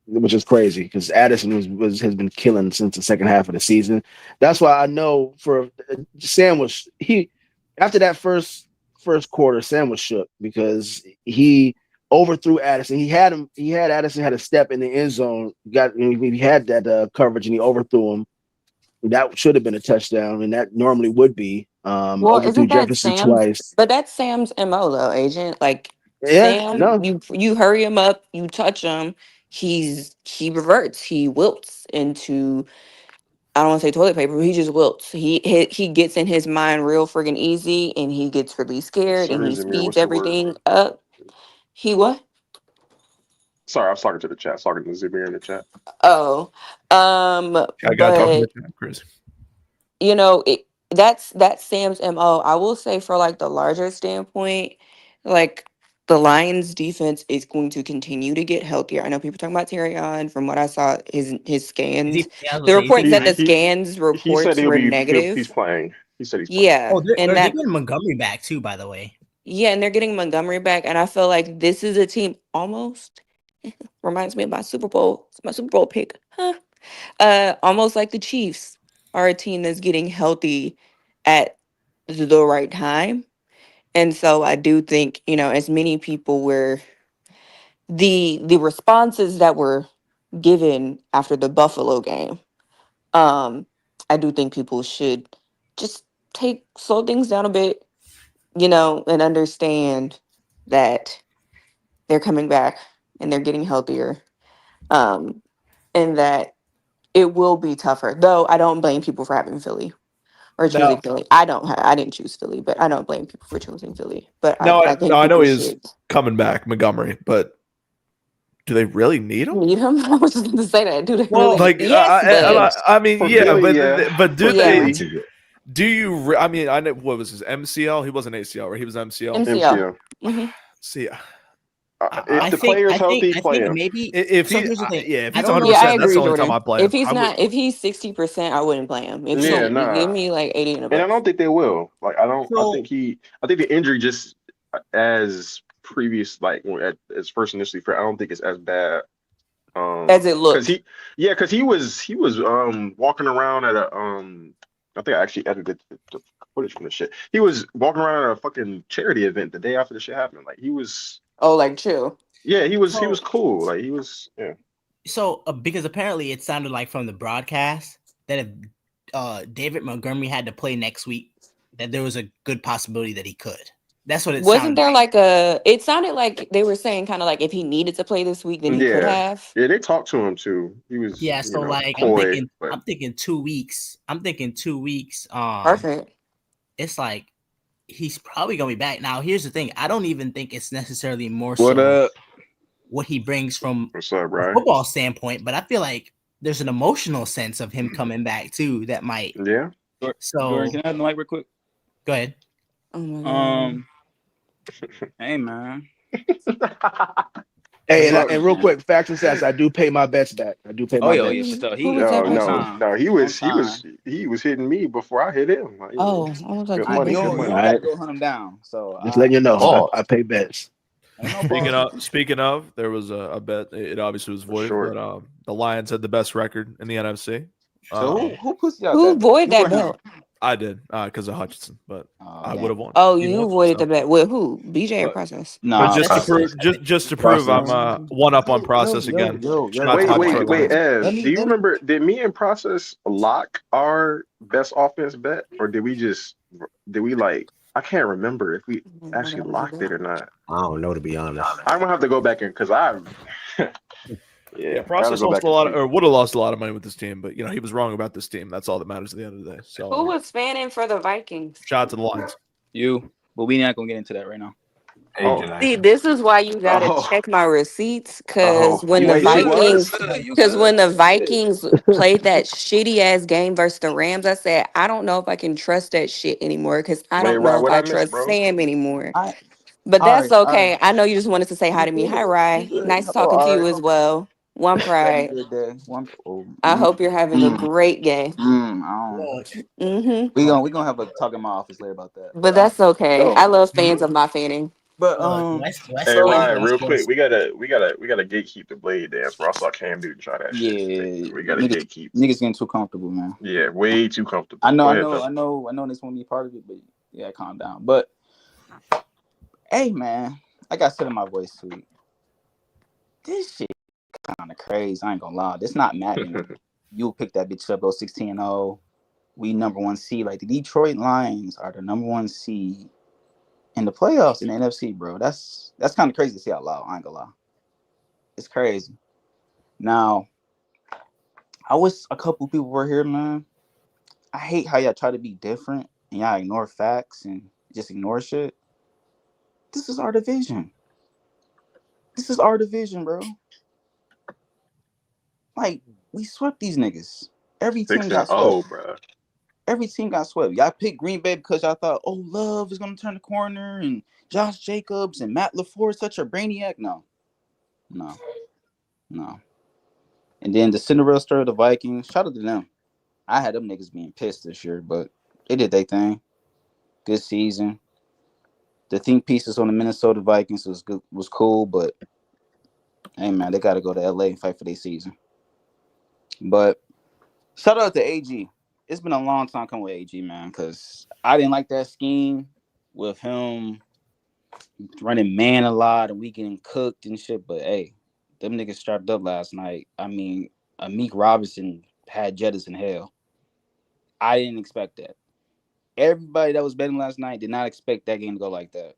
which is crazy because Addison has been killing since the second half of the season. That's why I know for Sam was after that first quarter, Sam was shook because he overthrew Addison. He had Addison had a step in the end zone. He had that coverage and he overthrew him. That should have been a touchdown, and that normally would be. Well, Overthrew isn't that Jefferson Sam's? twice. But that's Sam's MO though, agent. Like Yeah, Sam, no, you hurry him up, you touch him, he reverts, he wilts into I don't want to say toilet paper, but he just wilts. He gets in his mind real friggin' easy, and he gets really scared, and Sorry, he Zamir, speeds what's the word? everything up. He what? Sorry, I was talking to the chat. I was talking to Zamir in the chat. Oh, I got talking but to chat, Chris. you know, that's Sam's MO. I will say for like the larger standpoint, like the Lions defense is going to continue to get healthier. I know people talking about Terrion. From what I saw, his scans, the reports that the scans He said reports were he's negative. playing. He said he's playing. Yeah, oh, and they're that getting Montgomery back too, by the way. yeah, and they're getting Montgomery back, and I feel like this is a team almost reminds me of my Super Bowl pick. Almost like the Chiefs are a team that's getting healthy at the right time. And so I do think, as many people were the responses that were given after the Buffalo game, I do think people should just slow things down a bit, and understand that they're coming back and they're getting healthier. And that it will be tougher. Though I don't blame people for having Philly or choosing No, Philly. I didn't choose Philly, but I don't blame people for choosing Philly. But no, I think I know people he's should coming back, Montgomery, but do they really need him? need him. I was just going to say that. Do they Well, really? Like, Yes, I mean, For yeah, Philly, but do For they? Philly. Do you? I mean, I know what was his MCL. He wasn't ACL, right? He was MCL. MCL. hmm See, If the player's healthy, I play think him. maybe. If So he, here's the thing. yeah, if I he's don't 100, know. Yeah, I percent that's agree, the only time Jordan. I play If him. he's I would. not, if he's 60%, I wouldn't play him. If Yeah, he give nah. me like 80 and And I above. don't think they will. Like, I don't. I So think the injury just as previous, like as first initially, I don't think it's as bad. As it Because looked. he was walking around at a I think I actually edited the footage from the shit. He was walking around at a fucking charity event the day after the shit happened. Like he was, Oh, like chill. yeah, he was so cool. Like he was, yeah. because apparently it sounded like from the broadcast that if David Montgomery had to play next week, that there was a good possibility that he could. That's what it Wasn't sounded there like. it sounded like they were saying kind of like if he needed to play this week, then he could Yeah, have. yeah, they talked to him too. He was, Yeah, so like coy, but I'm thinking 2 weeks. I'm thinking 2 weeks. Perfect. It's like he's probably gonna be back. Now, here's the thing: I don't even think it's necessarily more What so up? what he brings from what's up, a Brian? football standpoint, but I feel like there's an emotional sense of him coming back too that might. Yeah. So Jordan, can I have the mic real quick? go ahead. Oh my god. Hey man. Hey, What's up? and real quick, facts and stats. I do pay my bets back. I do pay my Oh bets. yeah, for sure. Who was He that No, on person? no, time. no. He On was time. hitting me before I hit him. Like, Oh, I was like, good who money, was good You that? don't money. All gotta right, go hunt him down. So just letting you know, Pause. I pay bets. ain't no pause. Speaking of, there was a bet. It obviously was For voided, sure. but the Lions had the best record in the NFC. So who pussy out Who that? voided You that or him? bet? I did because of Hutchinson, but I would Damn. have won. Oh, He you won. voided So. the bet with who? BJ or But Process? Nah, just to Process. prove, just to prove, I'm Oh, one up on Yo, process again. yo. Shout out to my Detroit Wait, Lions. Ev. Do you Let me remember? Did me and Process lock our best offense bet, or did we like? I can't remember if we actually locked it or not. I don't know, to be honest. I'm gonna have to go back in because I, Yeah, I gotta Process go lost back a and lot, see. or would have lost a lot of money with this team, but he was wrong about this team. That's all that matters at the end of the day. So, who was fanning for the Vikings? shout out to the Lions. you. But we not gonna get into that right now. Oh, See, this is why you gotta oh, check my receipts, oh. cause when You the Wait, she good. was? You Because good. when the You good. Vikings played that shitty ass game versus the Rams, I said, I don't know if I can trust that shit anymore because I Wait, don't know Rod, if what I I missed, trust bro? Sam anymore. I But all that's right, all right. okay. I know you just wanted to say hi You to me. Hi, good. You Rye. good. Nice Oh, talking to all you right. as well. One Have a pride. good day. I hope you're having a great day. I don't. Look, We gonna have a talk in my office later about that. But that's okay. Yo. I love fans of my fanning. But look, West Hey, Coast, Ryan, West real quick, Coast. we gotta gatekeep the blade dance, bro. I saw Cam Newton try that shit. yeah, We gotta gatekeep. niggas getting too comfortable, man. Yeah, way too comfortable. I know, Go I ahead, know, though. I know, I know. This won't be part of it, but yeah, calm down. But hey, man, like I said in my voice tweet, this shit kind of crazy. I ain't gonna lie. This not Madden. You pick that bitch up, go 16-0. We number one seed. Like the Detroit Lions are the number one seed in the playoffs in the NFC, bro. That's kind of crazy to see out loud. I ain't gonna lie. It's crazy. Now, I wish a couple people were here, man. I hate how y'all try to be different and y'all ignore facts and just ignore shit. This is our division. This is our division, bro. Like, we swept these niggas. Every team 6 and got swept. 0, bro. Every team got swept. Y'all picked Green Bay because y'all thought, oh, Love is gonna turn the corner and Josh Jacobs and Matt LaFleur is such a brainiac. No. And then the Cinderella story of the Vikings. Shout out to them. I had them niggas being pissed this year, but they did their thing. Good season. The think pieces on the Minnesota Vikings was cool, but hey man, they gotta go to LA and fight for their season. But shout out to AG. It's been a long time coming with AG, man, because I didn't like that scheme with him running man a lot and we getting cooked and shit. But hey, them niggas strapped up last night. I mean, Amik Robinson had Jettas in hell. I didn't expect that. Everybody that was betting last night did not expect that game to go like that.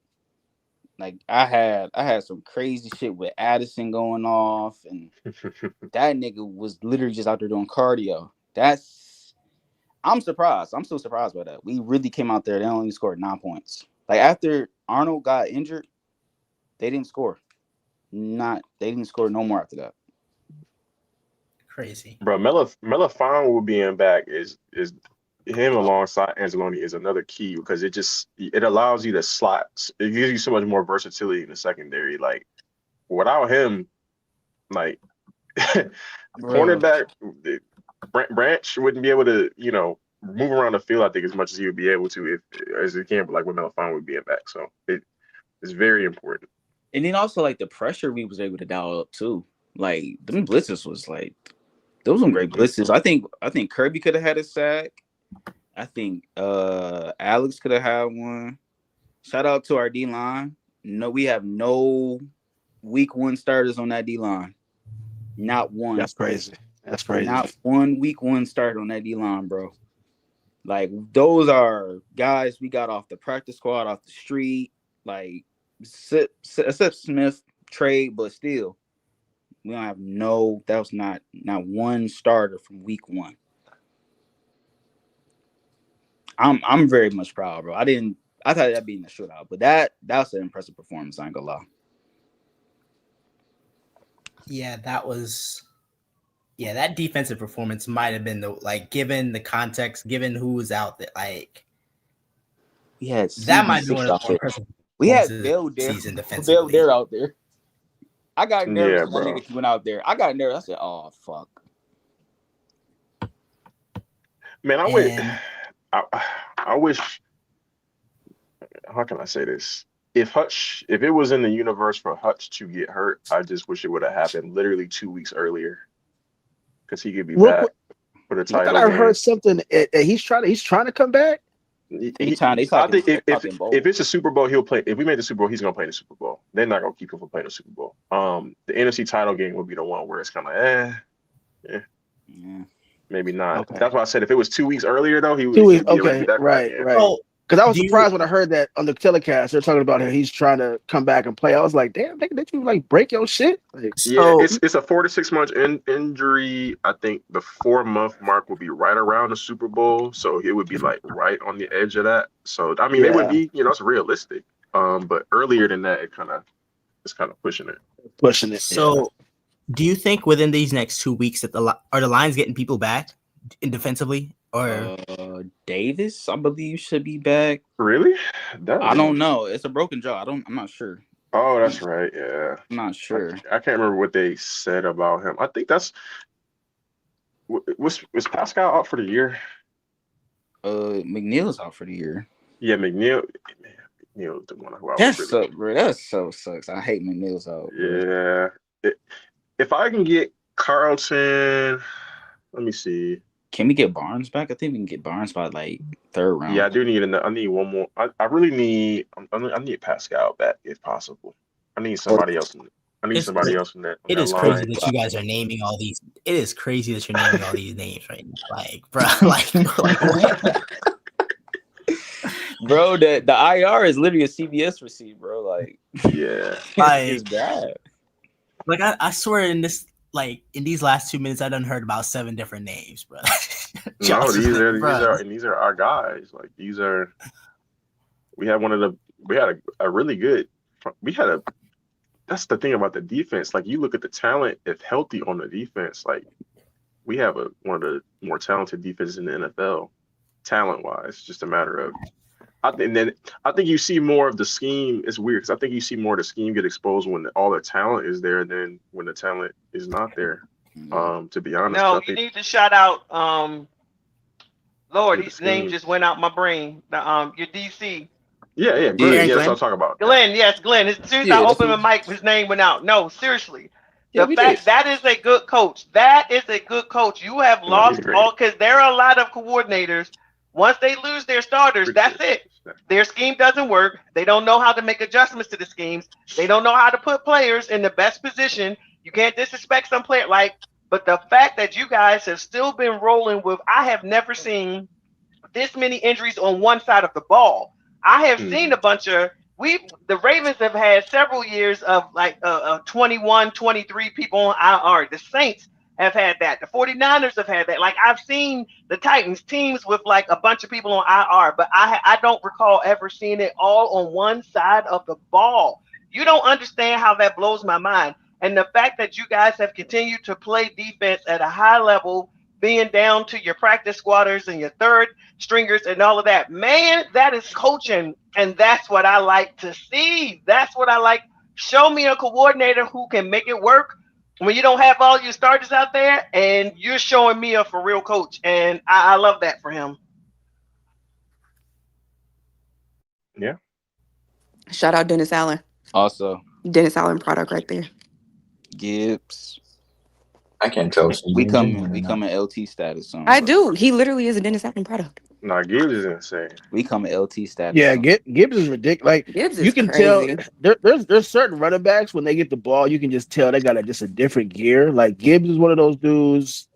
Like I had some crazy shit with Addison going off, and that nigga was literally just out there doing cardio. I'm surprised. I'm still surprised by that. We really came out there. They only scored 9 points. Like after Arnold got injured, they didn't score. They didn't score no more after that. Crazy. Bro, Melafon being back is him alongside Anzalone is another key because it allows you to slot. It gives you so much more versatility in the secondary. Like without him, like Bro. cornerback Branch wouldn't be able to, move around the field. I think as much as he would be able to as he can, but like when Melafon would be back. So it's very important. And then also like the pressure we was able to dial up too. Like them blitzes was like those were great blitzes. I think Kirby could have had a sack. I think Alex could have had one. Shout out to our D line. No, we have no week 1 starters on that D line. Not one. That's crazy. That's crazy. Not one week 1 starter on that D line, bro. Like those are guys we got off the practice squad, off the street. Like except Smith trade, but still, we don't have that was not one starter from week 1. I'm very much proud, bro. I thought that'd be in the shootout, but that was an impressive performance, I ain't gonna lie. Yeah, that defensive performance might have been given the context, given who was out there, like that might be one of the more impressive. We had Bill there out there. I got nervous when that nigga went out there. I got nervous. I said, "Oh fuck." Man, I wish. How can I say this? If it was in the universe for Hutch to get hurt, I just wish it would have happened literally 2 weeks earlier, because he could be back for the title. I heard something. He's trying to come back. I think if it's a Super Bowl, he'll play. If we made the Super Bowl, he's gonna play the Super Bowl. They're not gonna keep him from playing the Super Bowl. The NFC title game would be the one where it's kind of maybe not. Okay. That's why I said if it was 2 weeks earlier though, he would. 2 weeks, okay, right. Because I was surprised when I heard that on the telecast. They're talking about how he's trying to come back and play. I was like, damn, did you break your shit? It's a 4 to 6 month injury. I think the 4-month mark would be right around the Super Bowl, so it would be like right on the edge of that. So I mean, it would be, it's realistic. But earlier than that, it's kind of pushing it. So, do you think within these next 2 weeks that are the Lions getting people back defensively? Or Davis, I believe, should be back. Really? I don't know. It's a broken jaw. I'm not sure. Oh, that's right. Yeah, I'm not sure. I can't remember what they said about him. I think was Pascal out for the year? McNeil's out for the year. Yeah, McNeil the one who bro. That so sucks. I hate McNeil's out. Bro. Yeah. If I can get Carlton, let me see. Can we get Barnes back? I think we can get Barnes by like 3rd round. Yeah, I do need I need one more. I really need. I need Pascal back if possible. I need somebody else. Somebody else in that. It is crazy that you guys are naming all these. It is crazy that you're naming all these names right now. Like, bro, what? Bro, the IR is literally a CBS receipt, bro. Like, yeah, it's bad. Like, I swear in these last 2 minutes, I done heard about 7 different names, bro. No, these are our guys. Like, we had a really good. That's the thing about the defense. Like, you look at the talent, if healthy on the defense, like we have one of the more talented defenses in the NFL, talent wise. Just a matter of. I think you see more of the scheme. It's weird because I think you see more of the scheme get exposed when all the talent is there than when the talent is not there. To be honest, no, you need to shout out. Lord, his name just went out my brain. Your DC. Yeah, Glenn. Yeah, that's what I'm talking about. Glenn, yes, Glenn. As soon as I opened my mic, his name went out. No, seriously. The fact that is a good coach. That is a good coach. You have lost all because there are a lot of coordinators. Once they lose their starters, that's it. Their scheme doesn't work. They don't know how to make adjustments to the schemes. They don't know how to put players in the best position. You can't disrespect some player. But the fact that you guys have still been rolling with, I have never seen this many injuries on one side of the ball. I have seen a bunch of, the Ravens have had several years of 21, 23 people on IR. The Saints have had that. The 49ers have had that. Like, I've seen the Titans teams with a bunch of people on IR, but I don't recall ever seeing it all on one side of the ball. You don't understand how that blows my mind. And the fact that you guys have continued to play defense at a high level, being down to your practice squatters and your third stringers and all of that, man, that is coaching. And that's what I like to see. That's what I like show me a coordinator who can make it work when you don't have all your starters out there, and you're showing me a for real coach, and I love that for him. Yeah. Shout out Dennis Allen. Also, Dennis Allen product right there. Gibbs. I can't tell if she's We being genuine or come not. in LT status soon. I bro. do. He literally is a Dennis Allen product. Nah, Gibbs is insane. We come in LT status. Yeah, soon. Gibbs is ridiculous. Like Gibbs you is can tell crazy. there's certain running backs when they get the ball, you can just tell they got just a different gear. Like Gibbs is one of those dudes.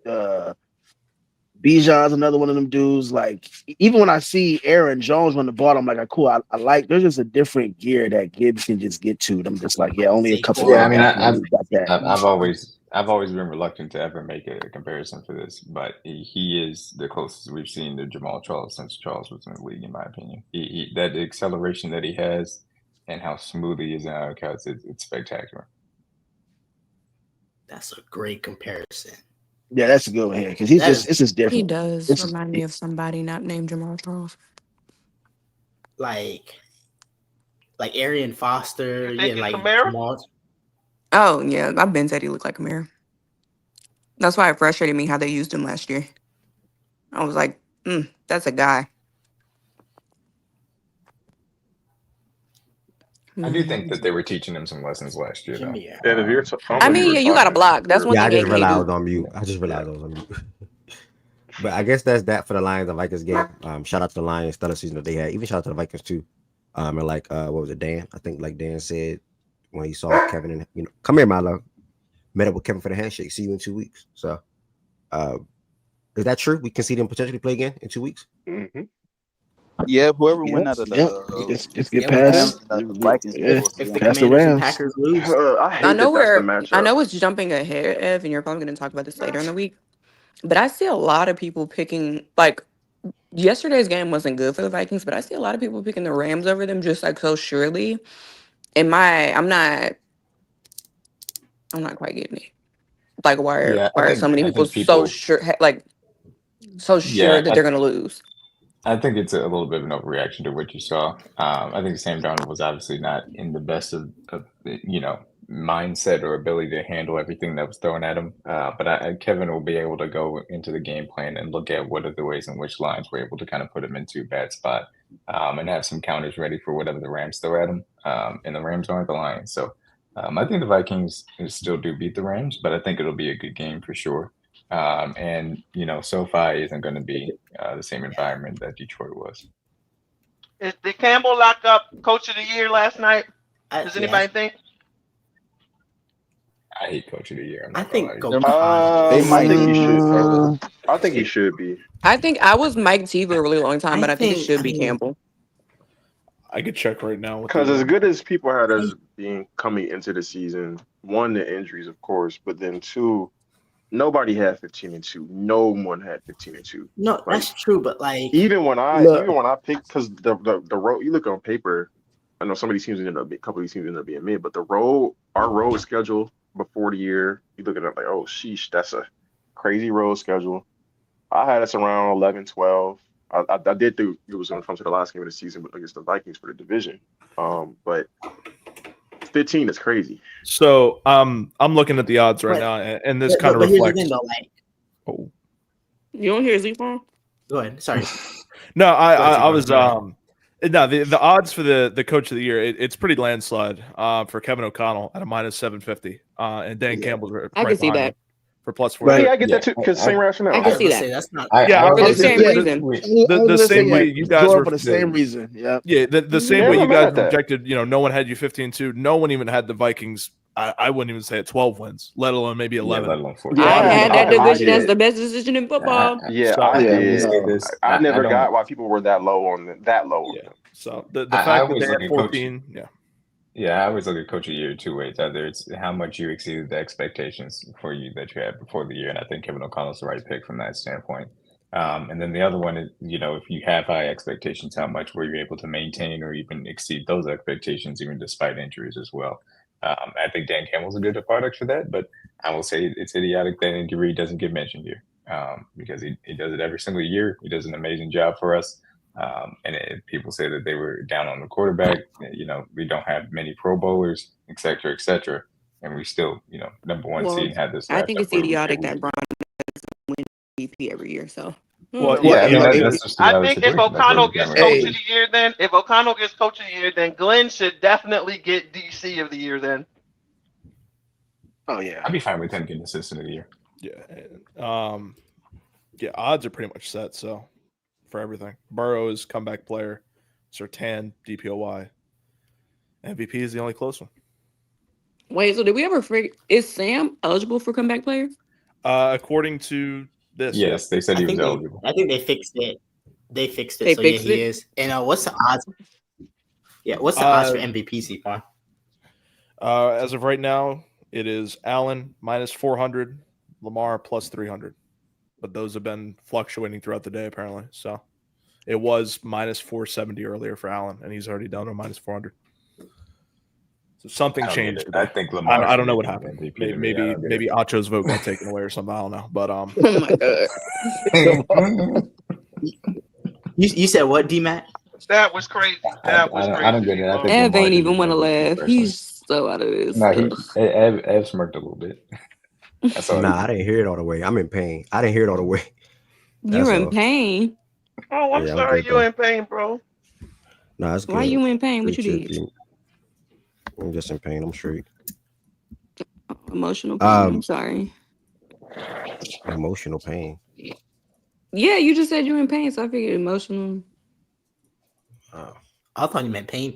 Bijan's another one of them dudes. Like even when I see Aaron Jones run the ball, I'm like, cool. I like. There's just a different gear that Gibbs can just get to. I'm just like, yeah, only a couple. Yeah, I mean, got that. I've always been reluctant to ever make a comparison for this, but he is the closest we've seen to Jamal Charles since Charles was in the league, in my opinion. He that acceleration that he has and how smooth he is in our cuts, it's spectacular. That's a great comparison. Yeah, that's a good one here because it's just different. He does remind me of somebody not named Jamal Charles. Like Arian Foster, You think yeah, it's like Kamara? Jamal. Oh yeah, I've been said he looked like Amir. That's why it frustrated me how they used him last year. I was like, that's a guy. I do think that they were teaching him some lessons last year, though. Yeah, if you're I mean, yeah, you got to block. That's one Yeah, I thing just AK realized I do. was on mute. I just realized I was on mute. But I guess that's that for the Lions and Vikings game. Shout out to the Lions, stellar season that they had. Even shout out to the Vikings too. And like what was it, Dan? I think like Dan said when he saw Kevin and come here, Milo. Met up with Kevin for the handshake. See you in 2 weeks. So is that true? We can see them potentially play again in 2 weeks? Mm-hmm. Yeah, whoever win out of the just get past the Vikings. If the past the Commanders and Rams. Packers lose, I hate that's the matchup. I know it's jumping ahead, Ev, and you're probably going to talk about this later in the week. But I see a lot of people picking, like, yesterday's game wasn't good for the Vikings, but I see a lot of people picking the Rams over them just like so surely. I'm not quite getting it. Like, why are so many people so sure, that they're going to lose? I think it's a little bit of an overreaction to what you saw. I think Sam Darnold was obviously not in the best of mindset or ability to handle everything that was thrown at him. But Kevin will be able to go into the game plan and look at what are the ways in which lines were able to kind of put him into a bad spot and have some counters ready for whatever the Rams throw at him. And the Rams aren't the Lions. So I think the Vikings still do beat the Rams, but I think it'll be a good game for sure. And SoFi isn't going to be the same environment that Detroit was. Did Campbell lock up Coach of the Year last night? Does anybody think? I hate Coach of the Year. I think they might think he should. I think he should be. I think I was Mike T for a really long time, but I think it should be Campbell. I could check right now. Because as good as people had us being coming into the season, one, the injuries, of course, but then two, nobody had 15-2. No one had 15-2. No, that's true. But like even when I picked, because the road, you look on paper, I know some of these teams ended up a couple of these teams ended up being mid, but our road schedule before the year, you look at it like, oh sheesh, that's a crazy road schedule. I had us around 11-12. I did think it was going to come to the last game of the season against the Vikings for the division, but 15 is crazy. So I'm looking at the odds right now, and this kind of reflects. You don't hear Z phone? Go ahead. Sorry. No, I was the odds for the coach of the year, it's pretty landslide for Kevin O'Connell at a -750, and Dan Campbell's right I can see behind that. him for +4. Right. Yeah, I get that too, because same rationale. I can see that. That's not. For the same reason. The same way you guys were for the same reason. Yeah. Yeah, the same way you guys projected. No one had you 15-2. No one even had the Vikings. I wouldn't even say at 12 wins, let alone maybe 11. Let alone 14. I had that division as the best decision in football. I did. I never got why people were that low on that low. Yeah. So the fact that they had 14, Yeah, I always look at Coach of the Year two ways. Either it's how much you exceeded the expectations for you that you had before the year, and I think Kevin O'Connell's the right pick from that standpoint. And then the other one is, if you have high expectations, how much were you able to maintain or even exceed those expectations, even despite injuries as well? I think Dan Campbell's a good product for that, but I will say it's idiotic that injury doesn't get mentioned here because he does it every single year. He does an amazing job for us. And if people say that they were down on the quarterback, we don't have many Pro Bowlers, et cetera, and we still, number one Well, seed and had this I last think it's where we say idiotic we. that Brown doesn't win MVP every year. So Well, Yeah, I mean it- that's just I the think if situation. That's where O'Connell we gets got coach right of the year, then Glenn should definitely get DC of the year. Then Oh yeah. I'd be fine with him getting assistant of the year. Yeah, odds are pretty much set. So for everything, Burrow is comeback player, Surtain DPOY, MVP is the only close one. wait, so did we ever figure? Is Sam eligible for comeback player? According to this, Yes, they said I he was think they, eligible. I think they fixed it. They fixed it. They So fixed yeah, he it? is. And what's the odds? Yeah, what's the odds for MVP, C-Farm? As of right now, it is Allen minus 400, Lamar plus 300. But those have been fluctuating throughout the day, apparently. So it was minus 470 earlier for Allen, and he's already down to minus 400. So something I don't get changed it. today. I think Lamar. I don't know should what be happened. MVP to me. I don't get Maybe Acho's vote got taken away or something. I don't know. But Oh my god. it. You said what, D-Matt? that was crazy. That was crazy. I don't get it. I think Ev Lamar ain't should even be want to MVP laugh. personally. He's so out of this. No, Ev smirked a little bit. That's all. Nah, I didn't hear it all the way. I'm in pain. I didn't hear it all the way. You're That's in all. pain. Oh, I'm Yeah, I'm sorry good, you're though. in pain, bro. Nah, it's Why good. you in pain? What you Appreciate did? you. I'm just in pain. I'm straight. Emotional pain. I'm sorry. Emotional pain. Yeah, you just said you're in pain, so I figured emotional. I thought you meant pain.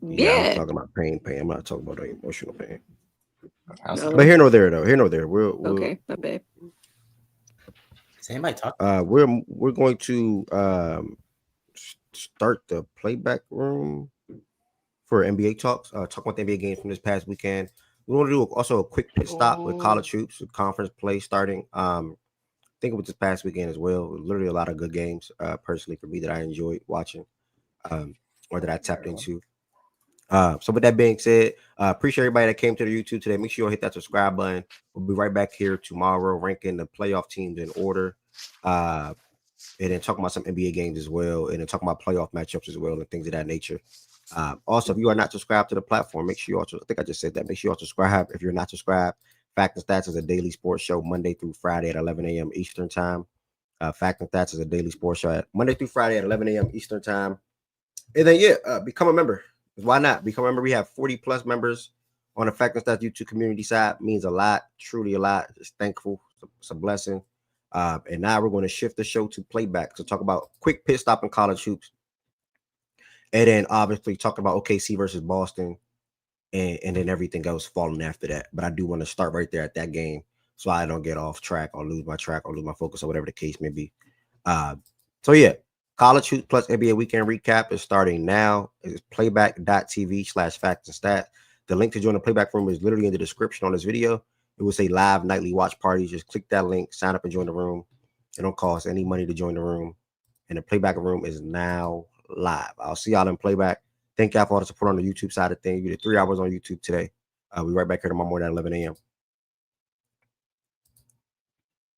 Yeah, I'm Yeah. talking about pain. I'm not talking about the emotional pain. No. But here nor there, though. Here nor there. We'll Okay, my bad. Is anybody talking? we're going to start the playback room for NBA talks. Talk about the NBA games from this past weekend. We want to do also a quick pit stop with college hoops, with conference play starting. I think it was this past weekend as well. Literally a lot of good games, personally for me, that I enjoyed watching, or that I tapped into. So with that being said, appreciate everybody that came to the YouTube today. Make sure you hit that subscribe button. We'll be right back here tomorrow, ranking the playoff teams in order, and then talking about some NBA games as well, and then talking about playoff matchups as well and things of that nature. Also, if you are not subscribed to the platform, make sure you also, I think I just said that, make sure you subscribe. If you're not subscribed, Fact and Stats is a daily sports show Monday through Friday at 11 a.m. Eastern time. Fact and Stats is a daily sports show at Monday through Friday at 11 a.m. Eastern time. And then, become a member. Why not? Become a member. We have 40 plus members on the Fact and Stats YouTube community side. Means a lot, truly a lot. Just thankful. It's a blessing. And now we're going to shift the show to playback to talk about quick pit stop in college hoops. And then obviously talking about OKC versus Boston, and then everything else falling after that. But I do want to start right there at that game so I don't get off track or lose my track or lose my focus or whatever the case may be. So yeah, college hoops plus NBA weekend recap is starting now. It's playback.tv/facts and stats. The link to join the playback room is literally in the description on this video. It will say live nightly watch parties. Just click that link, sign up and join the room. It don't cost any money to join the room. And the playback room is now live. I'll see y'all in playback. Thank y'all for all the support on the YouTube side of things. We did 3 hours on YouTube today. We'll be right back here tomorrow morning at 11 a.m.